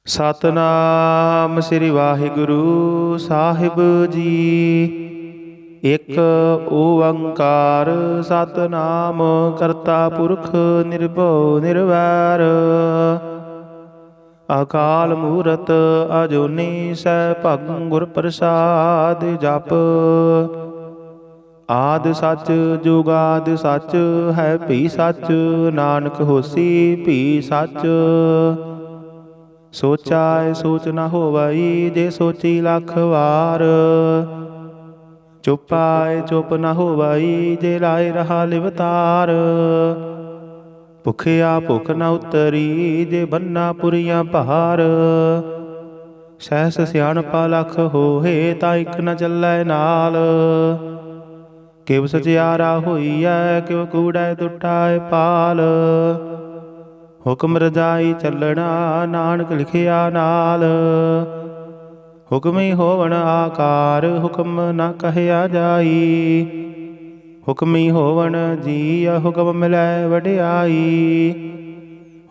ਸਤਨਾਮ ਸ੍ਰੀ ਵਾਹਿਗੁਰੂ ਸਾਹਿਬ ਜੀ। ਇੱਕ ਓੰਕਾਰ ਸਤਨਾਮ ਕਰਤਾ ਪੁਰਖ ਨਿਰਭਉ ਨਿਰਵੈਰ। ਅਕਾਲ ਮੂਰਤ ਅਜੂਨੀ ਸੈਭੰ ਗੁਰ ਪ੍ਰਸਾਦ ਜਪ। ਆਦਿ ਸੱਚ ਜੁਗਾਦਿ ਸੱਚ ਹੈ ਭੀ ਸੱਚ। ਨਾਨਕ ਹੋਸੀ ਭੀ ਸੱਚ। ਸੋਚਾਇ ਸੋਚ ਨ ਹੋਵਈ ਜੇ ਸੋਚੀ ਲੱਖ ਵਾਰ। ਚੁਪਾਇ ਚੁਪ ਨ ਹੋਵਈ ਜੇ ਲਾਇ ਰਹਾ ਲਿਵਤਾਰ। ਭੁਖਿਆ ਭੁਖ ਨ ਉਤਰੀ ਜੇ ਬੰਨਾ ਪੁਰੀਆਂ ਭਾਰ। ਸਹਿਸ ਸਿਆਣਪਾ ਲੱਖ ਹੋਏ ਤਾਂ ਇਕ ਨ ਚੱਲੈ ਨਾਲ। ਕਿਵ ਸਚਿਆਰਾ ਹੋਈਐ ਕਿਵ ਕੂੜੈ ਟੁੱਟਾਇ ਪਾਲ। ਹੁਕਮ ਰਜਾਈ ਚੱਲਣਾ ਨਾਨਕ ਲਿਖਿਆ ਨਾਲ। ਹੁਕਮੀ ਹੋਵਣ ਆਕਾਰ ਹੁਕਮ ਨ ਕਹਿਆ ਜਾਈ। ਹੁਕਮੀ ਹੋਵਣ ਜੀਅ ਹੁਕਮ ਮਿਲੈ ਵਡਿਆਈ।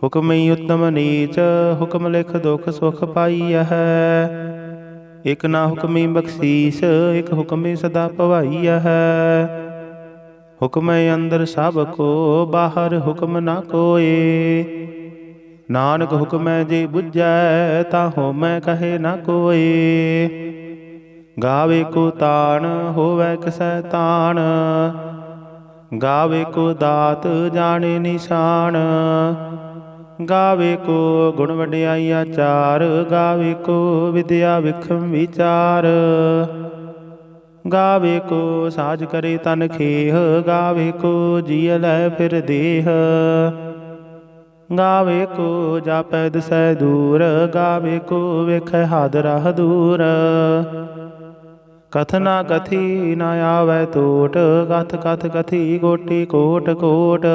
ਹੁਕਮੀ ਉਤਮ ਨੀਚ ਹੁਕਮ ਲਿਖ ਦੁਖ ਸੁਖ ਪਾਈਐ। ਇਕ ਨਾ ਹੁਕਮੀ ਬਖਸ਼ੀਸ ਇਕ ਹੁਕਮੀ ਸਦਾ ਭਵਾਈਐ। ਹੁਕਮ ਅੰਦਰ ਸਭ ਕੋ ਬਾਹਰ ਹੁਕਮ ਨਾ ਕੋਏ। ਨਾਨਕ ਹੁਕਮੈ ਜੇ ਬੁਝੈ ਤਾਂ ਹੋਮੈ ਕਹੇ ਨਾ ਕੋਏ। ਗਾਵੇ ਕੋ ਤਾਣ ਹੋਵੈ ਕਿਸੈ ਤਾਣ। ਗਾਵੇ ਕੋ ਦਾਤ ਜਾਣੇ ਨਿਸ਼ਾਨ। ਗਾਵੇ ਕੋ ਗੁਣ ਵਡਿਆਈ ਆਚਾਰ। ਗਾਵੇ ਕੋ ਵਿਦਿਆ ਵਿਖਮ ਵਿਚਾਰ। ਗਾਵੇ ਕੋ ਸਾਜ ਕਰੇ ਤਨ ਖੇਹ। ਗਾਵੇ ਕੋ ਜੀਅ ਲੈ ਫਿਰ ਦੇਹ। ਗਾਵੇ ਕੋ ਜਾਪੈ ਦਿਸੈ ਦੂਰ। ਗਾਵੇ ਕੋ ਵੇਖੈ ਹਾਦਰਾ ਦੂਰ। ਕਥਨਾ ਕਥੀ ਨ ਆਵੈ ਟੋਟ। ਕਥ ਕਥ ਕਥੀ ਕੋਟੀ ਕੋਟ ਕੋਟ।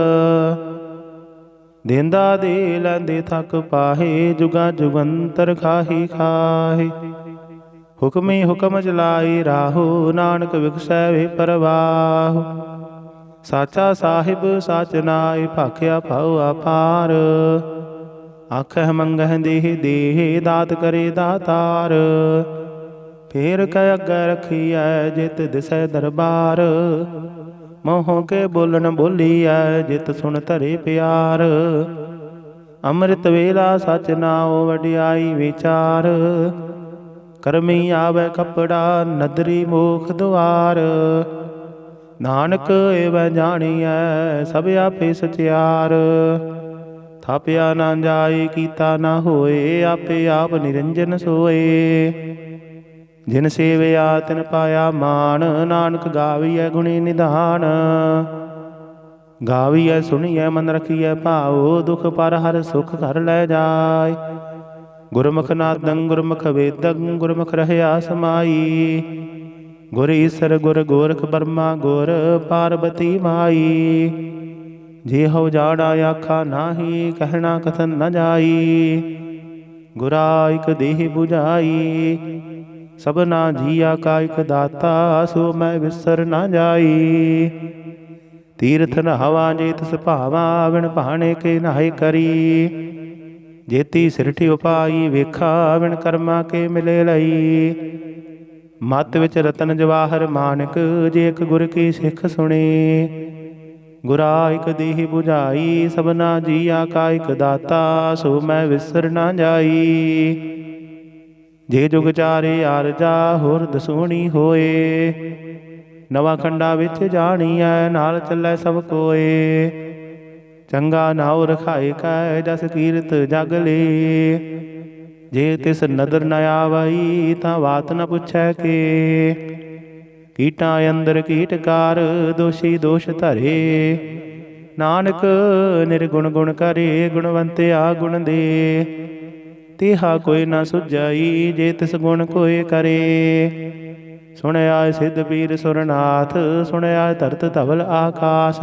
ਦੇਂਦਾ ਦੇ ਲੈਂਦੇ ਥੱਕ ਪਾਹੇ। ਜੁਗਾ ਜੁਗੰਤਰ ਖਾਹੀ ਖਾਹੇ। ਹੁਕਮੀ ਹੁਕਮ ਚਲਾਈ ਰਾਹੋ। ਨਾਨਕ ਵਿਗਸੈ ਵੇ ਪਰਵਾਹੁ। ਸਾਚਾ ਸਾਹਿਬ ਸਚ ਨਾਇ ਭਾਖਿਆ ਭਉ ਅਪਾਰ। ਆਖਹਿ ਮੰਗਹਿ ਦੇਹ ਦੇਹ ਦਾਤ ਕਰੇ ਦਾਤਾਰ। ਫੇਰ ਕੈ ਅੱਗੇ ਰਖੀਐ ਜਿਤ ਦਿਸੈ ਦਰਬਾਰ। ਮੋਹ ਕੇ ਬੋਲਣ ਬੋਲੀਐ ਜਿਤ ਸੁਣ ਧਰੇ ਪਿਆਰ। ਅੰਮ੍ਰਿਤ ਵੇਲਾ ਸਚ ਨਾਉ ਵਡਿਆਈ ਵਿਚਾਰ। ਕਰਮੀ ਆਵੈ ਕਪੜਾ ਨਦਰੀ ਮੋਖ ਦੁਆਰ। ਨਾਨਕ ਏਵੈ ਜਾਣੀਐ ਸਭ ਆਪੇ ਸਚਿਆਰ। ਥਾਪਿਆ ਨਾ ਜਾਏ ਕੀਤਾ ਨਾ ਹੋਏ। ਆਪੇ ਆਪ ਨਿਰੰਜਨ ਸੋਏ। ਜਿਨ ਸੇਵਿਆ ਤਿਨ ਪਾਇਆ ਮਾਨ। ਨਾਨਕ ਗਾਵੀਐ ਗੁਣੀ ਨਿਧਾਨ। ਗਾਵੀਐ ਸੁਣੀਐ ਮਨ ਰਖੀਐ ਭਾਉ। ਦੁਖ ਪਰ ਹਰ ਸੁਖ ਘਰ ਲੈ ਜਾਇ। ਗੁਰਮੁਖ ਨਾਦੰ ਗੁਰਮੁਖ ਵੇਦੰ ਗੁਰਮੁਖ ਰਹਿਆ ਸਮਾਈ। ਗੁਰ ਈਸਰ ਗੁਰ ਗੋਰਖ ਬਰਮਾ ਗੁਰ ਪਾਰਬਤੀ ਮਾਈ। ਜੇ ਹਉ ਜਾਣਾ ਆਖਾ ਨਾਹੀ ਕਹਿਣਾ ਕਥਨ ਨ ਜਾਈ। ਗੁਰਾ ਇਕ ਦੇਹ 부ਝਾਈ ਸਭਨਾ ਜੀਆ ਕਾ ਇਕ ਦਾਤਾ। ਸੋ ਮੈਂ ਵਿਸਰ ਨ ਜਾਈ। ਤੀਰਥ ਨਹਾਵਾ ਜੇ ਤਿਸ ਭਾਵਾ। ਵਿਣ ਭਾਣੇ ਕੇ ਨਾਹਿ ਕਰੀ। ਜੇਤੀ ਸਿਰਠਿ ਉਪਾਈ ਵੇਖਾ। ਵਿਣ ਕਰਮਾ ਕੇ ਮਿਲੇ ਲਈ। ਮਤ ਵਿੱਚ ਰਤਨ ਜਵਾਹਰ ਮਾਨਕ। ਜੇ ਇਕ ਗੁਰ ਕੀ ਸਿੱਖ ਸੁਣੇ। ਗੁਰਾ ਇਕ ਦੇਹ 부ਝਾਈ ਸਭਨਾ ਜੀਆ ਕਾ ਇਕ ਦਾਤਾ। ਸੋ ਮੈਂ ਵਿਸਰ ਨ ਜਾਈ। ਜੇ ਜੁਗ ਚਾਰੇ ਆਰਜਾ ਹੋਰ ਦਸੂਣੀ ਹੋਏ। ਨਵਾਂ ਖੰਡਾ ਵਿੱਚ ਜਾਣੀਐ ਨਾਲ ਚੱਲੈ ਸਭ ਕੋਏ। ਚੰਗਾ ਨਾਉ ਰਖਾਏ ਕੈ ਜਸ ਕੀਰਤ ਜਗ ਲੇ। ਜੇ ਤਿਸ ਨਦਰ ਨ ਆਵਈ ਤਾਂ ਬਾਤ ਨ ਪੁੱਛੈ ਕੇ। ਕੀਟਾਂ ਅੰਦਰ ਕੀਟਕਾਰ ਦੋਸ਼ੀ ਦੋਸ਼ ਧਰੇ। ਨਾਨਕ ਨਿਰਗੁਣ ਗੁਣ ਕਰੇ ਗੁਣਵੰਤਿਆ ਗੁਣ ਦੇ। ਤੇਹਾ ਕੋਈ ਨ ਸੁਝਈ ਜੇ ਤਿਸ ਗੁਣ ਕੋਇ ਕਰੇ। ਸੁਣਿਆ ਸਿੱਧ ਪੀਰ ਸੁਰਨਾਥ। ਸੁਣਿਆ ਧਰਤ ਧਵਲ ਆਕਾਸ।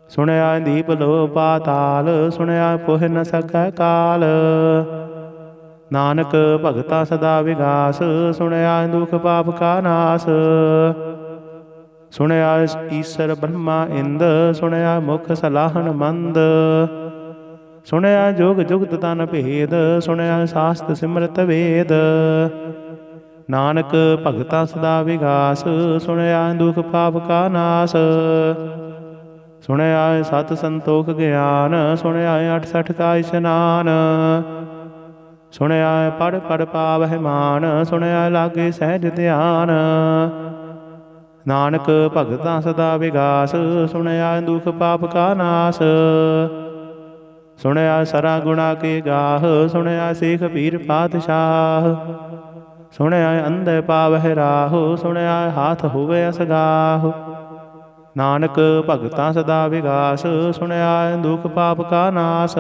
ਸੁਣਿਆ ਦੀਪ ਲੋ ਪਾਤਾਲ। ਸੁਣਿਆ ਪੁਹ ਨ ਸਕੈ ਕਾਲ। ਨਾਨਕ ਭਗਤਾ ਸਦਾ ਵਿਗਾਸ। ਸੁਣਿਆ ਦੁਖ ਪਾਪ ਕਾ ਨਾਸ। ਸੁਣਿਆ ਈਸਰ ਬ੍ਰਹਮਾ ਇੰਦ। ਸੁਣਿਆ ਮੁਖ ਸਲਾਹਣ ਮੰਦ। ਸੁਣਿਆ ਜੋਗ ਜੁਗਤ ਤਨ ਭੇਦ, ਸੁਣਿਆ ਸਾਸਤ ਸਿਮਰਤ ਵੇਦ। ਨਾਨਕ ਭਗਤਾ ਸਦਾ ਵਿਗਾਸ, ਸੁਣਿਆ ਦੁਖ ਪਾਪ ਕਾ ਨਾਸ। ਸੁਣਿਆ ਸਤ ਸੰਤੋਖ ਗਿਆਨ, ਸੁਣਿਆ 68 ਕਾ ਇਸ਼ਨਾਨ। ਸੁਣਿਆ ਪੜ ਪੜ ਪਾਵਹਿ ਮਾਨ, ਸੁਣਿਆ ਲਾਗੇ ਸਹਿਜ ਧਿਆਨ। ਨਾਨਕ ਭਗਤਾ ਸਦਾ ਵਿਗਾਸ, ਸੁਣਿਆ ਦੁਖ ਪਾਪ ਕਾ ਨਾਸ। ਸੁਣਿਆ ਸਰਾ ਗੁਣਾ ਕੇ ਗਾਹ, ਸੁਣਿਆ ਸੇਖ ਪੀਰ ਪਾਤਸ਼ਾਹ। ਸੁਣਿਆ ਅੰਧੇ ਪਾਵਹਿ ਰਾਹ, ਸੁਣਿਆ ਹਾਥ ਹੋਵੇ ਅਸਗਾਹ। ਨਾਨਕ ਭਗਤਾ ਸਦਾ ਵਿਗਾਸ, ਸੁਣਿਆ ਦੁਖ ਪਾਪ ਕਾ ਨਾਸ।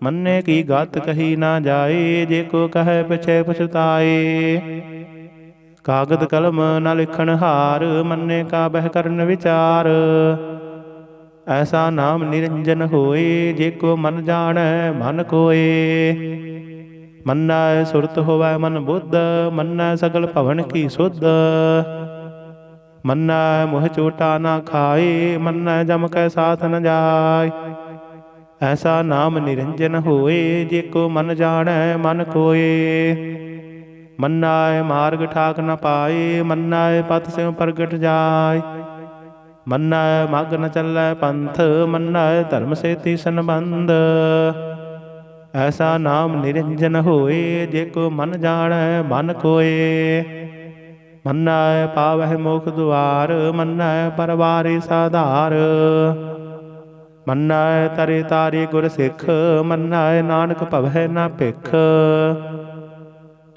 ਮੰਨੇ ਕੀ ਗਤ ਕਹੀ ਨਾ ਜਾਏ, ਜੇ ਕੋ ਕਹੈ ਪਿਛੈ ਪਛਤਾਏ। ਕਾਗਦ ਕਲਮ ਨ ਲਿਖਣ ਹਾਰ, ਮੰਨੇ ਕਾ ਬਹਿ ਕਰਨ ਵਿਚਾਰ। ਐਸਾ ਨਾਮ ਨਿਰੰਜਨ ਹੋਏ, ਜੇ ਕੋ ਮਨ ਜਾਣੈ ਮਨ ਕੋਏ। ਮੰਨੈ ਸੁਰਤ ਹੋਵੈ ਮਨ ਬੁੱਧ, ਮੰਨੈ ਸਗਲ ਭਵਨ ਕੀ ਸੁਧ। ਮੰਨੈ ਮੁਹ ਚੋਟਾ ਨਾ ਖਾਏ, ਮੰਨੈ ਜਮ ਕੈ ਸਾਥ ਨ ਜਾਏ। ਐਸਾ ਨਾਮ ਨਿਰੰਜਨ ਹੋਏ, ਜੇ ਕੋ ਮਨ ਜਾਣੈ ਮਨ ਕੋਏ। ਮੰਨੈ ਮਾਰਗ ਠਾਕ ਨ ਪਾਏ, ਮੰਨੈ ਪਤ ਸਿਉ ਪ੍ਰਗਟ ਜਾਏ। ਮੰਨੈ ਮਗ ਨ ਚੱਲੈ ਪੰਥ, ਮੰਨੈ ਧਰਮ ਸੇਤੀ ਸੰਬੰਧ। ਐਸਾ ਨਾਮ ਨਿਰੰਜਨ ਹੋਏ, ਜੇ ਕੋ ਮਨ ਜਾਣੈ ਮਨ ਕੋਏ। ਮੰਨੈ ਪਾਵਹਿ ਮੋਖ ਦੁਆਰ, ਮੰਨੈ ਪਰਵਾਰੇ ਸਾਧਾਰ। ਮੰਨੈ ਤਰੇ ਤਾਰੇ ਗੁਰ ਸਿੱਖ, ਮੰਨੈ ਨਾਨਕ ਭਵੈ ਨਾ ਭਿਖ।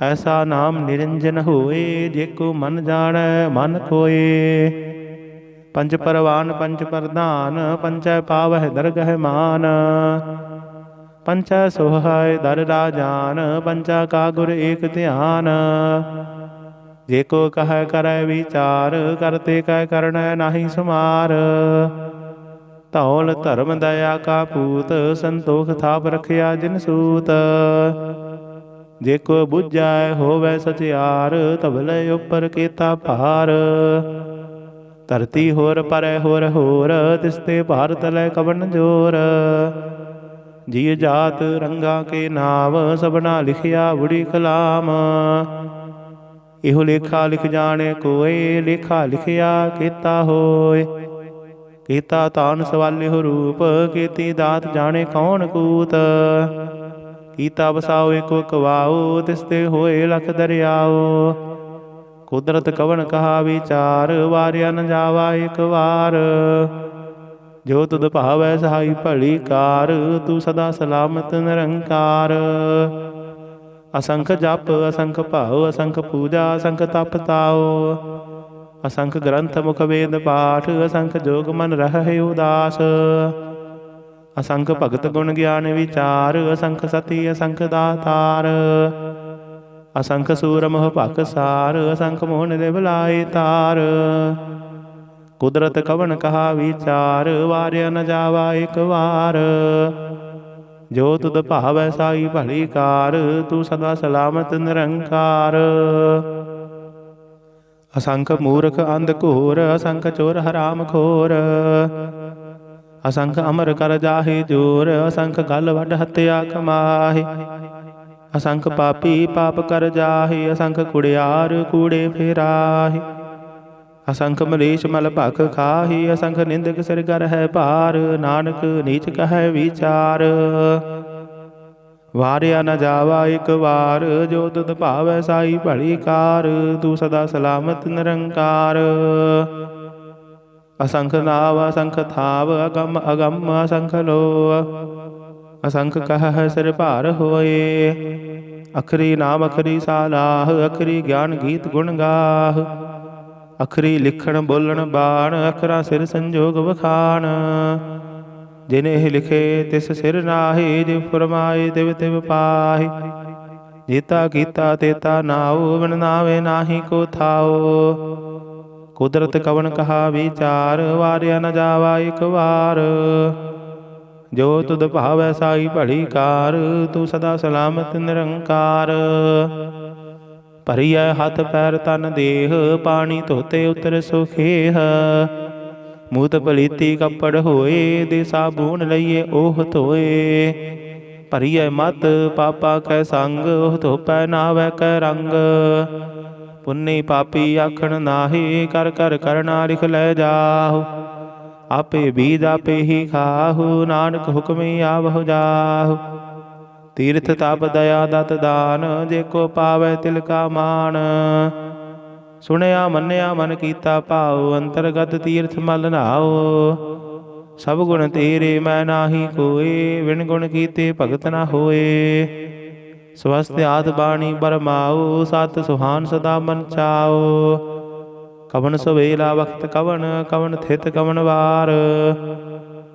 ਐਸਾ ਨਾਮ ਨਿਰੰਜਨ ਹੋਏ, ਜੇ ਕੋ ਮਨ ਜਾਣੈ ਮਨ ਕੋਏ। ਪੰਜ ਪਰਵਾਨ ਪੰਜ ਪ੍ਰਧਾਨ, ਪੰਚੈ ਪਾਵਹਿ ਦਰਗਹਿ ਮਾਨ। ਪੰਚੈ ਸੋਹਾਇ ਦਰ ਰਾਜਾਨ, ਪੰਚਾ ਕਾ ਗੁਰ ਏਕ ਧਿਆਨ। ਜੇ ਕੋ ਕਹੈ ਕਰੈ ਵਿਚਾਰ, ਕਰਤੇ ਕੈ ਕਰਣੈ ਨਾਹੀ ਸੁਮਾਰ। ਧੌਲ ਧਰਮ ਦਇਆ ਕਾ ਪੂਤ, ਸੰਤੋਖ ਥਾਪ ਰਖਿਆ ਜਿਨ ਸੂਤ। ਜੇ ਕੋ ਬੁੱਝੈ ਹੋਵੈ ਸਚਿਆਰ, ਧਵਲੇ ਉਪਰ ਕੀਤਾ ਭਾਰ। ਧਰਤੀ ਹੋਰ ਪਰੈ ਹੋਰ ਹੋਰ, ਤਿਸਤੇ ਭਾਰ ਤਲੈ ਕਵਣ ਜੋਰ। ਜੀ ਜਾਤ ਰੰਗਾ ਕੇ ਨਾਮ, ਸਭਨਾ ਲਿਖਿਆ ਬੁੜੀ ਕਲਾਮ। ਇਹੋ ਲੇਖਾ ਲਿਖ ਜਾਣੇ ਕੋਏ, ਲੇਖਾ ਲਿਖਿਆ ਕੀਤਾ ਹੋਏ। ਕੀਤਾ ਤਾਨ ਸਵਾਲਿਓ ਰੂਪ, ਕੀਤੀ ਦਾਤ ਜਾਣੇ ਕੌਣ ਕੂਤ। ਕੀਤਾ ਵਸਾਓ ਏਕੋ ਕਵਾਓ, ਤਿਸਤੇ ਹੋਏ ਲਖ ਦਰਿਆਓ। ਕੁਦਰਤ ਕਵਣ ਕਹਾ ਵਿਚਾਰ, ਵਾਰਿਆ ਨ ਜਾਵਾ ਇਕ ਵਾਰ। ਜੋ ਤੁਧ ਭਾਵੈ ਸਹਾਈ ਭਲੀ ਕਾਰ, ਤੂੰ ਸਦਾ ਸਲਾਮਤ ਨਿਰੰਕਾਰ। ਅਸੰਖ ਜਪ ਅਸੰਖ ਭਾਉ, ਅਸੰਖ ਪੂਜਾ ਅਸੰਖ ਤਪ ਤਾਉ। ਅਸੰਖ ਗ੍ਰੰਥ ਮੁਖ ਵੇਦ ਪਾਠ, ਅਸੰਖ ਜੋਗ ਮਨ ਰਹਿ ਉਦਾਸ। ਅਸੰਖ ਭਗਤ ਗੁਣ ਗਿਆਨ ਵਿਚਾਰ, ਅਸੰਖ ਸਤੀ ਅਸੰਖ ਦਾਤਾਰ। ਅਸੰਖ ਸੂਰ ਮੋਹ ਭਖ ਸਾਰ, ਅਸੰਖ ਮੋਹ ਨਿਰਭ ਲਾਏ ਤਾਰ। ਕੁਦਰਤ ਕਵਣ ਕਹਾ ਵਿਚਾਰ, ਵਾਰਿਆ ਨ ਜਾਵਾ ਇਕ ਵਾਰ। ਜੋ ਤੁਧ ਭਾਵੈ ਸਾਈ ਭਲੀ ਕਾਰ, ਤੂੰ ਸਦਾ ਸਲਾਮਤ ਨਿਰੰਕਾਰ। ਅਸੰਖ ਮੂਰਖ ਅੰਧ ਘੋਰ, ਅਸੰਖ ਚੋਰ ਹਰਾਮ ਖੋਰ। ਅਸੰਖ ਅਮਰ ਕਰ ਜਾਹੇ ਜੋਰ, ਅਸੰਖ ਗਲ ਵੱਢ ਹੱਤਿਆ ਕਮਾਹੇ। ਅਸੰਖ ਪਾਪੀ ਪਾਪ ਕਰ ਜਾਹੇ, ਅਸੰਖ ਕੁੜਿਆਰ ਕੂੜੇ ਫੇਰਾਹੇ। ਅਸੰਖ ਮਲੇਸ਼ ਮਲ ਭਖ ਖਾਹੀ, ਅਸੰਖ ਨਿੰਦਕ ਸਿਰ ਗਰ ਹੈ ਭਾਰ। ਨਾਨਕ ਨੀਚ ਕਹੈ ਵਿਚਾਰ, ਵਾਰਿਆ ਨ ਜਾਵਾ ਇਕ ਵਾਰ। ਜੋ ਤੁਧ ਭਾਵੈ ਸਾਈ ਭਲੀ ਕਾਰ, ਤੂੰ ਸਦਾ ਸਲਾਮਤ ਨਿਰੰਕਾਰ। ਅਸੰਖ ਨਾਵ ਅਸੰਖ ਥਾਵ, ਅਗੰਮ ਅਗੰਮ ਅਸੰਖ ਲੋਅ। ਅਸੰਖ ਕਹੈ ਸਿਰ ਭਾਰ ਹੋਏ, ਅਖਰੀ ਨਾਮ ਅਖਰੀ ਸਾਲਾਹ। ਅਖਰੀ ਗਿਆਨ ਗੀਤ ਗੁਣ ਗਾਹ, ਅਖਰੀ ਲਿਖਣ ਬੋਲਣ ਬਾਣ। ਅਖਰਾਂ ਸਿਰ ਸੰਜੋਗ ਵਖਾਣ, ਜਿਨ ਇਹ ਲਿਖੇ ਤਿਸ ਸਿਰ ਨਾਹੀ। ਜਿਵ ਫਰਮਾਏ ਤਿਵ ਤਿਵ ਪਾਹੀ, ਜੀਤਾ ਕੀਤਾ ਤੇਤਾ ਨਾਉ। ਬਿਨ ਨਾਵੇ ਨਾਹੀ ਕੋ ਥਾਉ। ਕੁਦਰਤ ਕਵਣ ਕਹਾ ਵਿਚਾਰ, ਵਾਰਿਆ ਨ ਜਾਵਾ ਇਕ ਵਾਰ। ਜੋ ਤੁਧ ਭਾਵੈ ਸਾਈ ਭਲੀ ਕਾਰ, ਤੂੰ ਸਦਾ ਸਲਾਮਤ ਨਿਰੰਕਾਰ। ਭਰੀਐ ਹੱਥ ਪੈਰ ਤਨ ਦੇਹ, ਪਾਣੀ ਧੋਤੇ ਉਤਰ ਸੁਖੇਹ। ਮੂਤ ਪਲੀਤੀ ਕੱਪੜ ਹੋਏ, ਦੇ ਸਾਬੂਨ ਲਈਏ ਉਹ ਧੋਏ। ਭਰੀਐ ਮਤ ਪਾਪਾ ਕੈ ਸੰਗ, ਉਹ ਧੋਪੈ ਨਾਵੈ ਕੈ ਰੰਗ। ਪੁੰਨੀ ਪਾਪੀ ਆਖਣ ਨਾਹੀ, ਕਰ ਕਰ ਕਰਨਾ ਲਿਖ ਲੈ ਜਾਹੂ। ਆਪੇ ਬੀਜ ਆਪੇ ਹੀ ਖਾਹੂ, ਨਾਨਕ ਹੁਕਮੀ ਆਵਹੁ ਜਾਹੂ। ਤੀਰਥ ਤਪ ਦਇਆ ਦਤ ਦਾਨ, ਜੇ ਕੋ ਪਾਵੈ ਤਿਲ ਕਾ ਮਾਨ। ਸੁਣਿਆ ਮੰਨਿਆ ਮਨ ਕੀਤਾ ਭਾਉ, ਅੰਤਰਗਤ ਤੀਰਥ ਮਲ ਨਾਉ। ਸਭ ਗੁਣ ਤੇਰੇ ਮੈਂ ਨਾਹੀ ਕੋਏ, ਵਿਣ ਗੁਣ ਕੀਤੇ ਭਗਤ ਨਾ ਹੋਏ। ਸਵਸਤ ਆਦ ਬਾਣੀ ਬਰਮਾਉ, ਸਤ ਸੁਹਾਨ ਸਦਾ ਮਨ ਚਾਉ। ਕਵਣ ਸਵੇਲਾ ਵਖਤ ਕਵਣ, ਕਵਣ ਥਿਤ ਕਵਣ ਵਾਰ।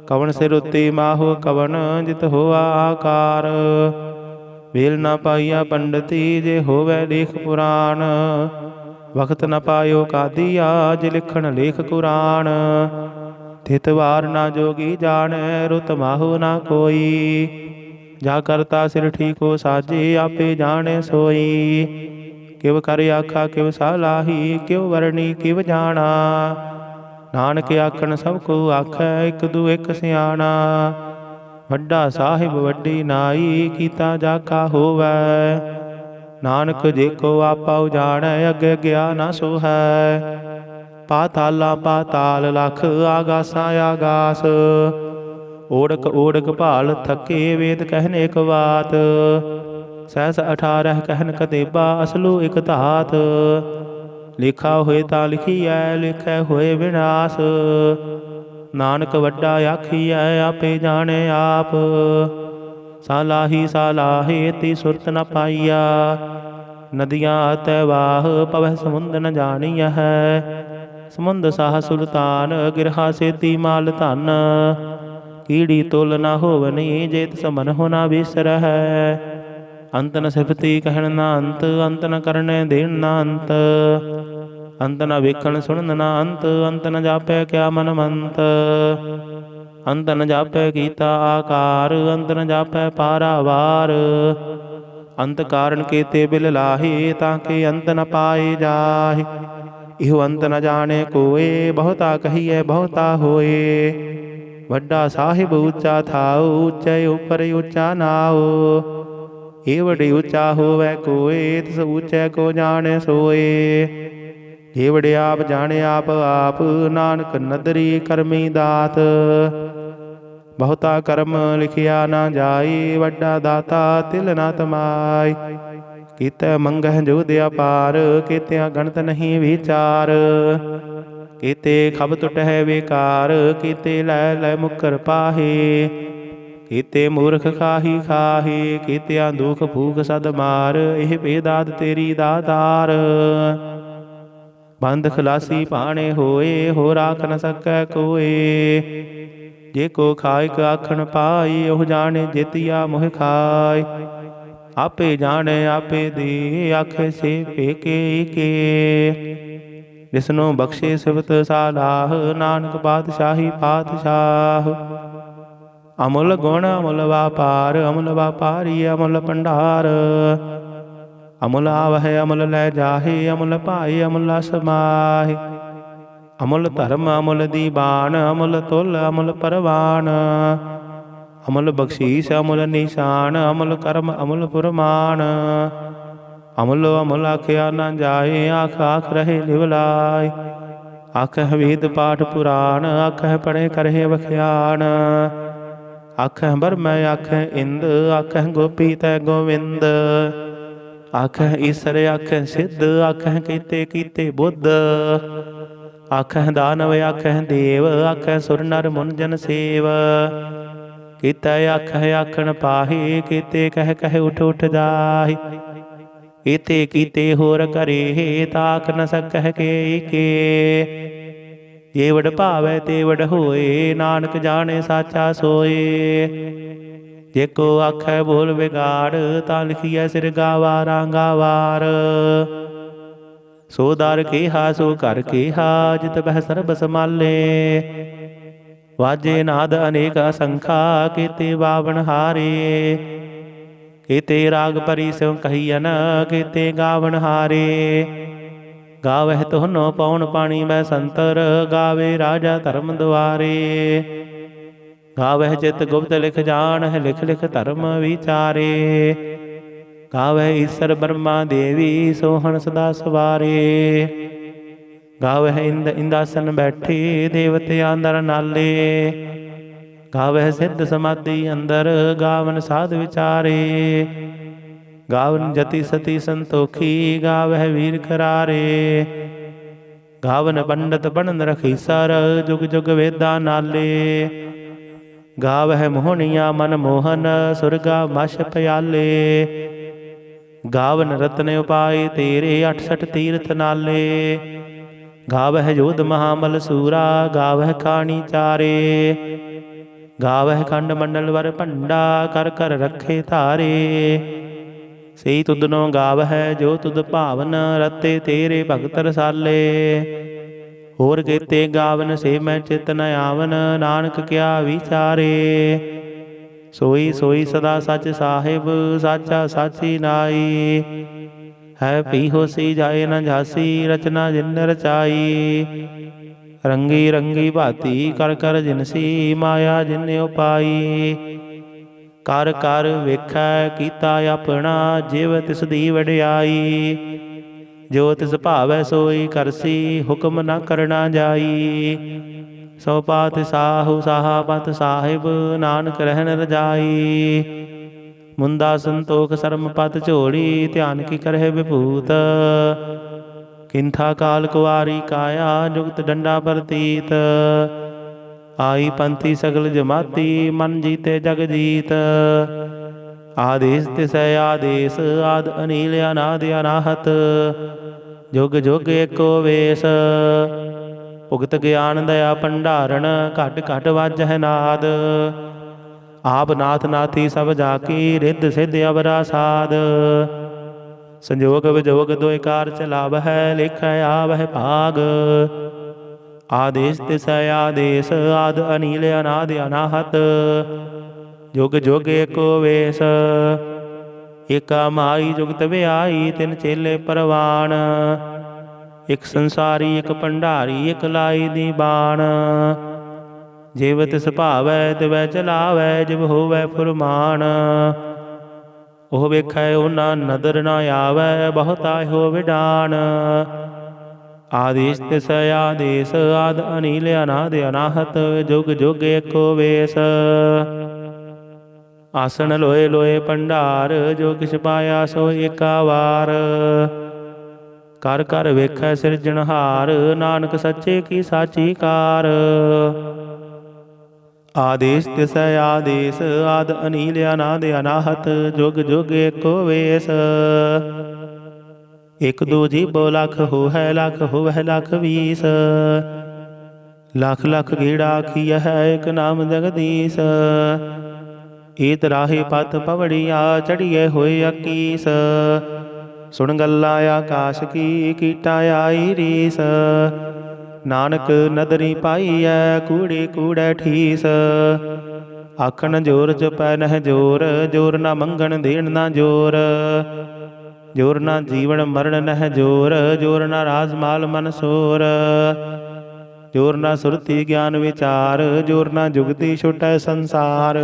ਕਵਣ ਸਿਰ ਉੱਤੇ ਮਾਹੋ ਕਵਣ, ਜਿਤ ਹੋਆ ਆਕਾਰ। ਵੇਲ ਨਾ ਪਾਈਆ ਪੰਡਤੀ, ਜੇ ਹੋਵੈ ਲੇਖ ਪੁਰਾਣ। ਵਖਤ ਨ ਪਾਇਓ ਕਾਦੀਆ, ਜੇ ਲਿਖਣ ਲੇਖ ਕੁਰਾਨ। ਥਿਤ ਵਾਰ ਨਾ ਜੋਗੀ ਜਾਣੈ, ਰੁਤ ਮਾਹੋ ਨਾ ਕੋਈ। ਜਾ ਕਰਤਾ ਸਿਰ ਠੀਕੋ ਸਾਜੇ, ਆਪੇ ਜਾਣੈ ਸੋਈ। ਕਿਵ ਕਰ ਆਖਾ ਕਿਵ ਸਲਾਹੀ, ਕਿਵ ਵਰਣੀ ਕਿਵ ਜਾਣਾ। ਨਾਨਕ ਆਖਣ ਸਭ ਕੋ ਆਖੈ, ਇਕ ਦੂ ਇਕ ਸਿਆਣਾ। ਵੱਡਾ ਸਾਹਿਬ ਵੱਡੀ ਨਾਈ, ਕੀਤਾ ਜਾਕਾ ਹੋਵੈ। ਨਾਨਕ ਜੇ ਕੋ ਆਪਾ ਉਜਾੜੈ, ਅੱਗੇ ਗਿਆ ਨਾ ਸੋਹੈ। ਪਾਤਾਲਾ ਪਾਤਾਲ ਲਖ, ਆਗਾਸਾਂ ਆਗਾਸ। ਓੜਕ ਓੜਕ ਭਾਲ ਥਕੇ, ਵੇਦ ਕਹਿਨ ਇਕ ਬਾਤ। ਸਹਿਸ 18 ਕਹਿਨ ਕਤੇਬਾ, ਅਸਲੂ ਇਕ ਧਾਤ। ਲਿਖਾ ਹੋਏ ਤਾਂ ਲਿਖੀਐ, ਲਿਖੈ ਹੋਏ ਵਿਨਾਸ਼। ਨਾਨਕ ਵੱਡਾ ਆਖੀਐ, ਆਪੇ ਜਾਣੇ ਆਪ। ਸਾਲਾਹੀ ਸਾਲਾਹੇ, ਤੀ ਸੁਰਤ ਨ ਪਾਈਆ। ਨਦੀਆਂ ਅਤੈ ਵਾਹ, ਪਵਹਿ ਸਮੁੰਦ ਨ ਜਾਣੀਐ। ਸਮੁੰਦ ਸਾਹ ਸੁਲਤਾਨ, ਗਿਰਹਾ ਸੇਤੀ ਮਾਲ ਧਨ। ਕੀੜੀ ਤੁਲ ਨਾ ਹੋਵਨੀ, ਜੇਤ ਸਮਨ ਹੋ ਨਾ ਵਿਸਰਹਿ। ਅੰਤ ਨ ਸਿਫਤੀ ਕਹਿਣ ਨਾ ਅੰਤ, ਅੰਤ ਨ ਕਰਨੇ ਦੇਣ ਨਾ ਅੰਤ। ਅੰਤ ਨ ਵੇਖਣ ਸੁਣਨ ਨਾ ਅੰਤ, ਅੰਤ ਨ ਜਾਪੈ ਕਿਆ ਮਨ ਮੰਤ। ਅੰਤ ਨ ਜਾਪੈ ਕੀਤਾ ਆਕਾਰ, ਅੰਤ ਨ ਜਾਪੈ ਪਾਰਾਵਾਰ। ਅੰਤ ਕਾਰਨ ਕੀਤੇ ਬਿਲ ਲਾਹੇ, ਤਾਂ ਕਿ ਅੰਤ ਨ ਪਾਏ ਜਾਹੇ। ਇਹੋ ਅੰਤ ਨ ਜਾਣੇ ਕੋਏ, ਬਹੁਤਾ ਕਹੀਐ ਬਹੁਤਾ ਹੋਏ। ਵੱਡਾ ਸਾਹਿਬ ਉੱਚਾ ਥਾਉ, ਉੱਚੇ ਉਪਰ ਉੱਚਾ ਨਾਉ। ਏਵੜੇ ਉੱਚਾ ਹੋਵੈ ਕੋਏ, ਤਿਸ ਉੱਚੈ ਕੋ ਜਾਣੈ ਸੋਏ। ਏਵੜੇ ਆਪ ਜਾਣੇ ਆਪ ਆਪ, ਨਾਨਕ ਨਦਰੀ ਕਰਮੀ ਦਾਤ। ਬਹੁਤਾ ਕਰਮ ਲਿਖਿਆ ਨਾ ਜਾਈ, ਵੱਡਾ ਦਾਤਾ ਤਿਲ ਨਾ ਤਮਾਈ। ਕੀਤੈ ਮੰਗਹਿ ਜੋਧ ਅਪਾਰ, ਕੀਤਿਆਂ ਗਣਤ ਨਹੀਂ ਵਿਚਾਰ। ਕੀਤੇ ਖਬ ਟੁਟਹਿ ਵਿਕਾਰ, ਕੀਤੇ ਲੈ ਲੈ ਮੁਕਰ ਪਾਹੇ। ਕੀਤੇ ਮੂਰਖ ਖਾਹੀ ਖਾਹੇ, ਕੀਤਿਆਂ ਦੁਖ ਭੂਖ ਸਦ ਮਾਰ। ਇਹ ਬੇਦਾਤ ਤੇਰੀ ਦਾਤਾਰ। ਬੰਦ ਖਲਾਸੀ ਭਾਣੇ ਹੋਏ, ਹੋ ਰਾਖ ਨ ਸਕੈ ਕੋਏ। ਜੇ ਕੋ ਖਾਇਕ ਆਖਣ ਪਾਈ, ਉਹ ਜਾਣੇ ਜਿਤਿਆ ਮੋਹ ਖਾਇ। ਆਪੇ ਜਾਣੇ ਆਪੇ ਦੇ, ਆਖੇ ਸੇ ਪੇਕੇ ਕੇ। ਜਿਸਨੂੰ ਬਖਸ਼ੇ ਸਿਫਤ ਸਾਲਾਹ, ਨਾਨਕ ਪਾਤਸ਼ਾਹੀ ਪਾਤਸ਼ਾਹ। ਅਮੁੱਲ ਗੁਣ ਅਮੁੱਲ ਵਾਪਾਰ, ਅਮੁੱਲ ਵਾਪਾਰੀ ਅਮੁੱਲ ਭੰਡਾਰ। ਅਮੁੱਲ ਆਵਹਿ ਅਮੁੱਲ ਲੈ ਜਾਹੇ, ਅਮੁੱਲ ਭਾਏ ਅਮੁੱਲ ਸਮਾਹੇ। ਅਮੁੱਲ ਧਰਮ ਅਮੁੱਲ ਦੀਬਾਨ, ਅਮੁੱਲ ਤੁਲ ਅਮੁੱਲ ਪਰਵਾਨ। ਅਮੁੱਲ ਬਖਸ਼ੀਸ਼ ਅਮੁੱਲ ਨਿਸ਼ਾਨ, ਅਮੁੱਲ ਕਰਮ ਅਮੁੱਲ ਪੁਰਮਾਨ। ਅਮੁੱਲ ਅਮੁੱਲ ਆਖਿਆ ਨਾ ਜਾਏ, ਆਖ ਆਖ ਰਹੇ ਲਿਵ ਲਾਇ। ਆਖਹਿ ਵੇਦ ਪਾਠ ਪੁਰਾਣ, ਆਖਹਿ ਪੜ੍ਹੇ ਕਰਹਿ ਵਖਿਆਣ। ਆਖਹਿ ਬਰਮੈ ਆਖਹਿ ਇੰਦ, ਆਖਹਿ ਗੋਪੀ ਤੈ ਗੋਵਿੰਦ। ਆਖਹਿ ਈਸਰ ਆਖਹਿ ਸਿੱਧ, ਆਖਹਿ ਕੀਤੇ ਕੀਤੇ ਬੁੱਧ। ਆਖਹਿ ਦਾਨਵ ਆਖਹਿ ਦੇਵ, ਆਖਹਿ ਸੁਰ ਨਰ ਮੁਨ ਜਨ ਸੇਵ। ਕੀਤੇ ਆਖਹਿ ਆਖਣ ਪਾਹੇ, ਕੀਤੇ ਕਹਿ ਕਹਿ ਉਠ ਉਠ ਜਾਹੇ। ਕੀਤੇ ਕੀਤੇ ਹੋਰ ਕਰੇ, ਤਾਕ ਨ ਸਕਹਿ ਕੇ ਕੇ। ਜੇ ਵਡ ਭਾਵੈ ਤੇ ਵਡ ਹੋਏ, ਨਾਨਕ ਜਾਣੇ ਸਾਚਾ ਸੋਏ। ਜੇ ਕੋ ਆਖੈ ਬੋਲ ਵਿਗਾੜ, ਤਾਂ ਲਿਖੀਐ ਸਿਰ ਗਾਵਾਰਾਂ ਗਾਵਾਰ। ਸੋ ਦਰ ਕੇਹਾ ਸੋ ਘਰ ਕੇਹਾ, ਜਿਤ ਬਹਿ ਸਰਬ ਸਮਾਲੇ। ਵਾਜੇ ਨਾਦ ਅਨੇਕ ਅਸੰਖਾ, ਕੀਤੇ ਬਾਵਨ ਹਾਰੇ। ਕੀਤੇ ਰਾਗ ਪਰੀ ਸਿਉ ਕਹੀਐਨ, ਕੀਤੇ ਗਾਵਨ ਹਾਰੇ। ਗਾਵਹਿ ਤੋਹਨੋ ਪਉਣ ਪਾਣੀ ਬੈ ਸੰਤਰ, ਗਾਵੇ ਰਾਜਾ ਧਰਮ ਦੁਆਰੇ। ਗਾਵਹਿ ਚਿਤ ਗੁਪਤ ਲਿਖ ਜਾਣਹਿ, ਲਿਖ ਲਿਖ ਧਰਮ ਵਿਚਾਰੇ। ਗਾਵਹਿ ਈਸਰ ਬਰਮਾ ਦੇਵੀ, ਸੋਹਣ ਸਦਾ ਸਵਾਰੇ। ਗਾਵਹਿ ਇੰਦਾਸਨ ਬੈਠੇ, ਦੇਵਤੇ ਅੰਦਰ ਨਾਲੇ। ਗਾਵਹਿ ਸਿੱਧ ਸਮਾਧੀ ਅੰਦਰ, ਗਾਵਨ ਸਾਧ ਵਿਚਾਰੇ। ਗਾਵਨ ਜਤੀ ਸਤੀ ਸੰਤੋਖੀ, ਗਾਵਹਿ ਵੀਰ ਕਰਾਰੇ। ਗਾਵਨ ਪੰਡਤ ਬਣਨ ਰਖੀਸਰ, ਜੁਗ ਜੁਗ ਵੇਦਾ ਨਾਲੇ। ਗਾਵਹਿ ਮੋਹਣੀਆ ਮਨ ਮੋਹਨ, ਸੁਰਗਾ ਮਛ ਪਿਆਲੇ। ਗਾਵਨ ਰਤਨ ਉਪਾਏ ਤੇਰੇ, 68 ਤੀਰਥ ਨਾਲੇ। ਗਾਵਹਿ ਯੋਧ ਮਹਾਮਲ ਸੂਰਾ, ਗਾਵਹਿ ਖਾਣੀ ਚਾਰੇ। ਗਾਵਹਿ ਖੰਡ ਮੰਡਲ ਵਰ ਭੰਡਾ, ਕਰ ਕਰ ਰੱਖੇ ਧਾਰੇ। ਸਈ ਤੁਧਨੋ ਗਾਵਹਿ, ਜੋ ਤੁਧ ਭਾਵਨ, ਰਤੇ ਤੇਰੇ ਭਗਤ ਰਸਾਲੇ। ਹੋਰ ਕੀਤੇ ਗਾਵਨ, ਸੇ ਮੈਂ ਚਿਤ ਨ ਆਵਨ, ਨਾਨਕ ਕਿਆ ਵਿਚਾਰੇ। ਸੋਈ ਸੋਈ ਸਦਾ ਸੱਚ ਸਾਹਿਬ, ਸਾਚਾ ਸਾਚੀ ਨਾਈ। ਹੈ ਪੀ ਹੋਸੀ ਜਾਏ ਨ ਝਾਸੀ, ਰਚਨਾ ਜਿਨ ਰਚਾਈ। ਰੰਗੀ ਰੰਗੀ ਭਾਤੀ, ਕਰ ਕਰ ਜਿਨਸੀ, ਮਾਇਆ ਜਿਨ ਉਪਾਈ। ਕਰ ਕਰ ਵੇਖੈ ਕੀਤਾ ਆਪਣਾ, ਜਿਵ ਤਿਸ ਦੀ ਵਡਿਆਈ। ਜੋ ਤਿਸ ਭਾਵੈ ਸੋਈ ਕਰਸੀ, ਹੁਕਮ ਨ ਕਰਨਾ ਜਾਈ। ਸੋ ਪਾਤ ਸਾਹੂ ਸਾਹਾ ਪਤ ਸਾਹਿਬ, ਨਾਨਕ ਰਹਿਣ ਰਜਾਈ। ਮੁੰਦਾ ਸੰਤੋਖ ਸਰਮ ਪਤ ਝੋਲੀ, ਧਿਆਨ ਕੀ ਕਰਹਿ ਵਿਭੂਤ। ਕਿੰਥਾ ਕਾਲ ਕੁਆਰੀ ਕਾਇਆ, ਜੁਗਤ ਡੰਡਾ ਪ੍ਰਤੀਤ। ਆਈ ਪੰਥੀ ਸਗਲ ਜਮਾਤੀ, ਮਨ ਜੀਤੇ ਜਗ ਜੀਤ। ਆਦੇਸ ਤਿਸੈ ਆਦੇਸ, ਆਦ ਅਨੀਲ ਅਨਾਦ ਅਨਾਹਤ। ਜੁਗ ਜੁਗ ਏਕੋ ਵੇਸ, ਭੁਗਤ ਗਿਆਨ ਦਇਆ ਭੰਡਾਰਨ, ਘਟ ਘਟ ਵਾਜਹਿ ਨਾਦ। ਆਪ ਨਾਥ ਨਾਥੀ ਸਭ ਜਾ ਕੀ, ਰਿੱਧ ਸਿੱਧ ਅਵਰਾ ਸਾਧ। ਸੰਜੋਗ ਵਿਜੋਗ ਦੋਇ ਕਾਰ ਚਲਾਵਹਿ, ਲਿਖੈ ਆਵਹਿ ਭਾਗ। ਆਦੇਸ ਤਿਸੈ ਆਦੇਸ, ਆਦ ਅਨੀਲ ਅਨਾਦ ਅਨਾਹਤ। ਜੁਗ ਜੁਗ ਏਕੋ ਵੇਸ, ਏਕਾ ਮਾਈ ਜੁਗਤ ਵਿਆਈ, ਤਿੰਨ ਚੇਲੇ ਪਰਵਾਨ। ਇਕ ਸੰਸਾਰੀ ਇਕ ਭੰਡਾਰੀ, ਇਕ ਲਾਈ ਦੀ ਬਾਣ। ਜਿਵ ਤਿਸ ਭਾਵੈ ਤਿਵੈ ਚਲਾਵੈ, ਜਿਵ ਹੋਵੈ ਫੁਰਮਾਨ। ਉਹ ਵੇਖੈ ਉਹਨਾਂ ਨਦਰ ਨ ਆਵੈ, ਬਹੁਤਾ ਹੋ ਵਿਡਾਨ। ਆਦੇਸ ਤਿਸੈ ਆਦੇਸ, ਆਦ ਅਨੀਲ ਅਨਾਦ ਅਨਾਹਤ। ਜੁਗ ਜੁਗ ਏਕੋ ਵੇਸ, ਆਸਣ ਲੋਏ ਲੋਏ ਭੰਡਾਰ। ਜੋ ਕਿਛ ਪਾਇਆ ਸੋ ਏਕਾ ਵਾਰ। ਕਰ ਕਰ ਵੇਖੈ ਸਿਰਜਣਹਾਰ, ਨਾਨਕ ਸੱਚੇ ਕੀ ਸਾਚੀ ਕਾਰ। ਆਦੇਸ ਤਿਸੈ ਆਦੇਸ, ਆਦ ਅਨੀਲ ਅਨਾਦ ਅਨਾਹਤ। ਜੁਗ ਜੁਗ ਏਕੋ ਵੇਸ, ਇਕ ਦੂ ਜੀਬੋ ਲਖ ਹੋਵੈ, ਲਖ ਹੋਵੈ ਲਖ ਵੀਸ। ਲਖ ਲਖ ਗੇੜਾ ਆਖੀਐ, ਇਕ ਨਾਮ ਜਗਦੀਸ਼। ਏਤ ਰਾਹੇ ਪਤ ਪਵੜੀਆ, ਚੜੀਏ ਹੋਏ ਅਕੀਸ। ਸੁਣ ਗੱਲਾਂ ਆਕਾਸ਼ ਕੀ, ਕੀਟਾਂ ਆਈ ਰੀਸ। ਨਾਨਕ ਨਦਰੀ ਪਾਈਐ, ਕੂੜੇ ਕੂੜੈ ਠੀਸ। ਆਖਣ ਜੋਰ ਜਪੈ ਨਹਿ ਜੋਰ, ਜੋਰ ਨਾ ਮੰਗਣ ਦੇਣ ਨਾ ਜੋਰ। ਜੋਰ ਨਾ ਜੀਵਨ ਮਰਨ ਨਹਿ ਜੋਰ, ਜੋਰ ਨਾ ਰਾਜ ਮਾਲ ਮਨ ਸੋਰ। ਜੋਰ ਨਾ ਸੁਰਤੀ ਗਿਆਨ ਵਿਚਾਰ, ਜੋਰ ਨਾ ਜੁਗਤੀ ਛੁਟੈ ਸੰਸਾਰ।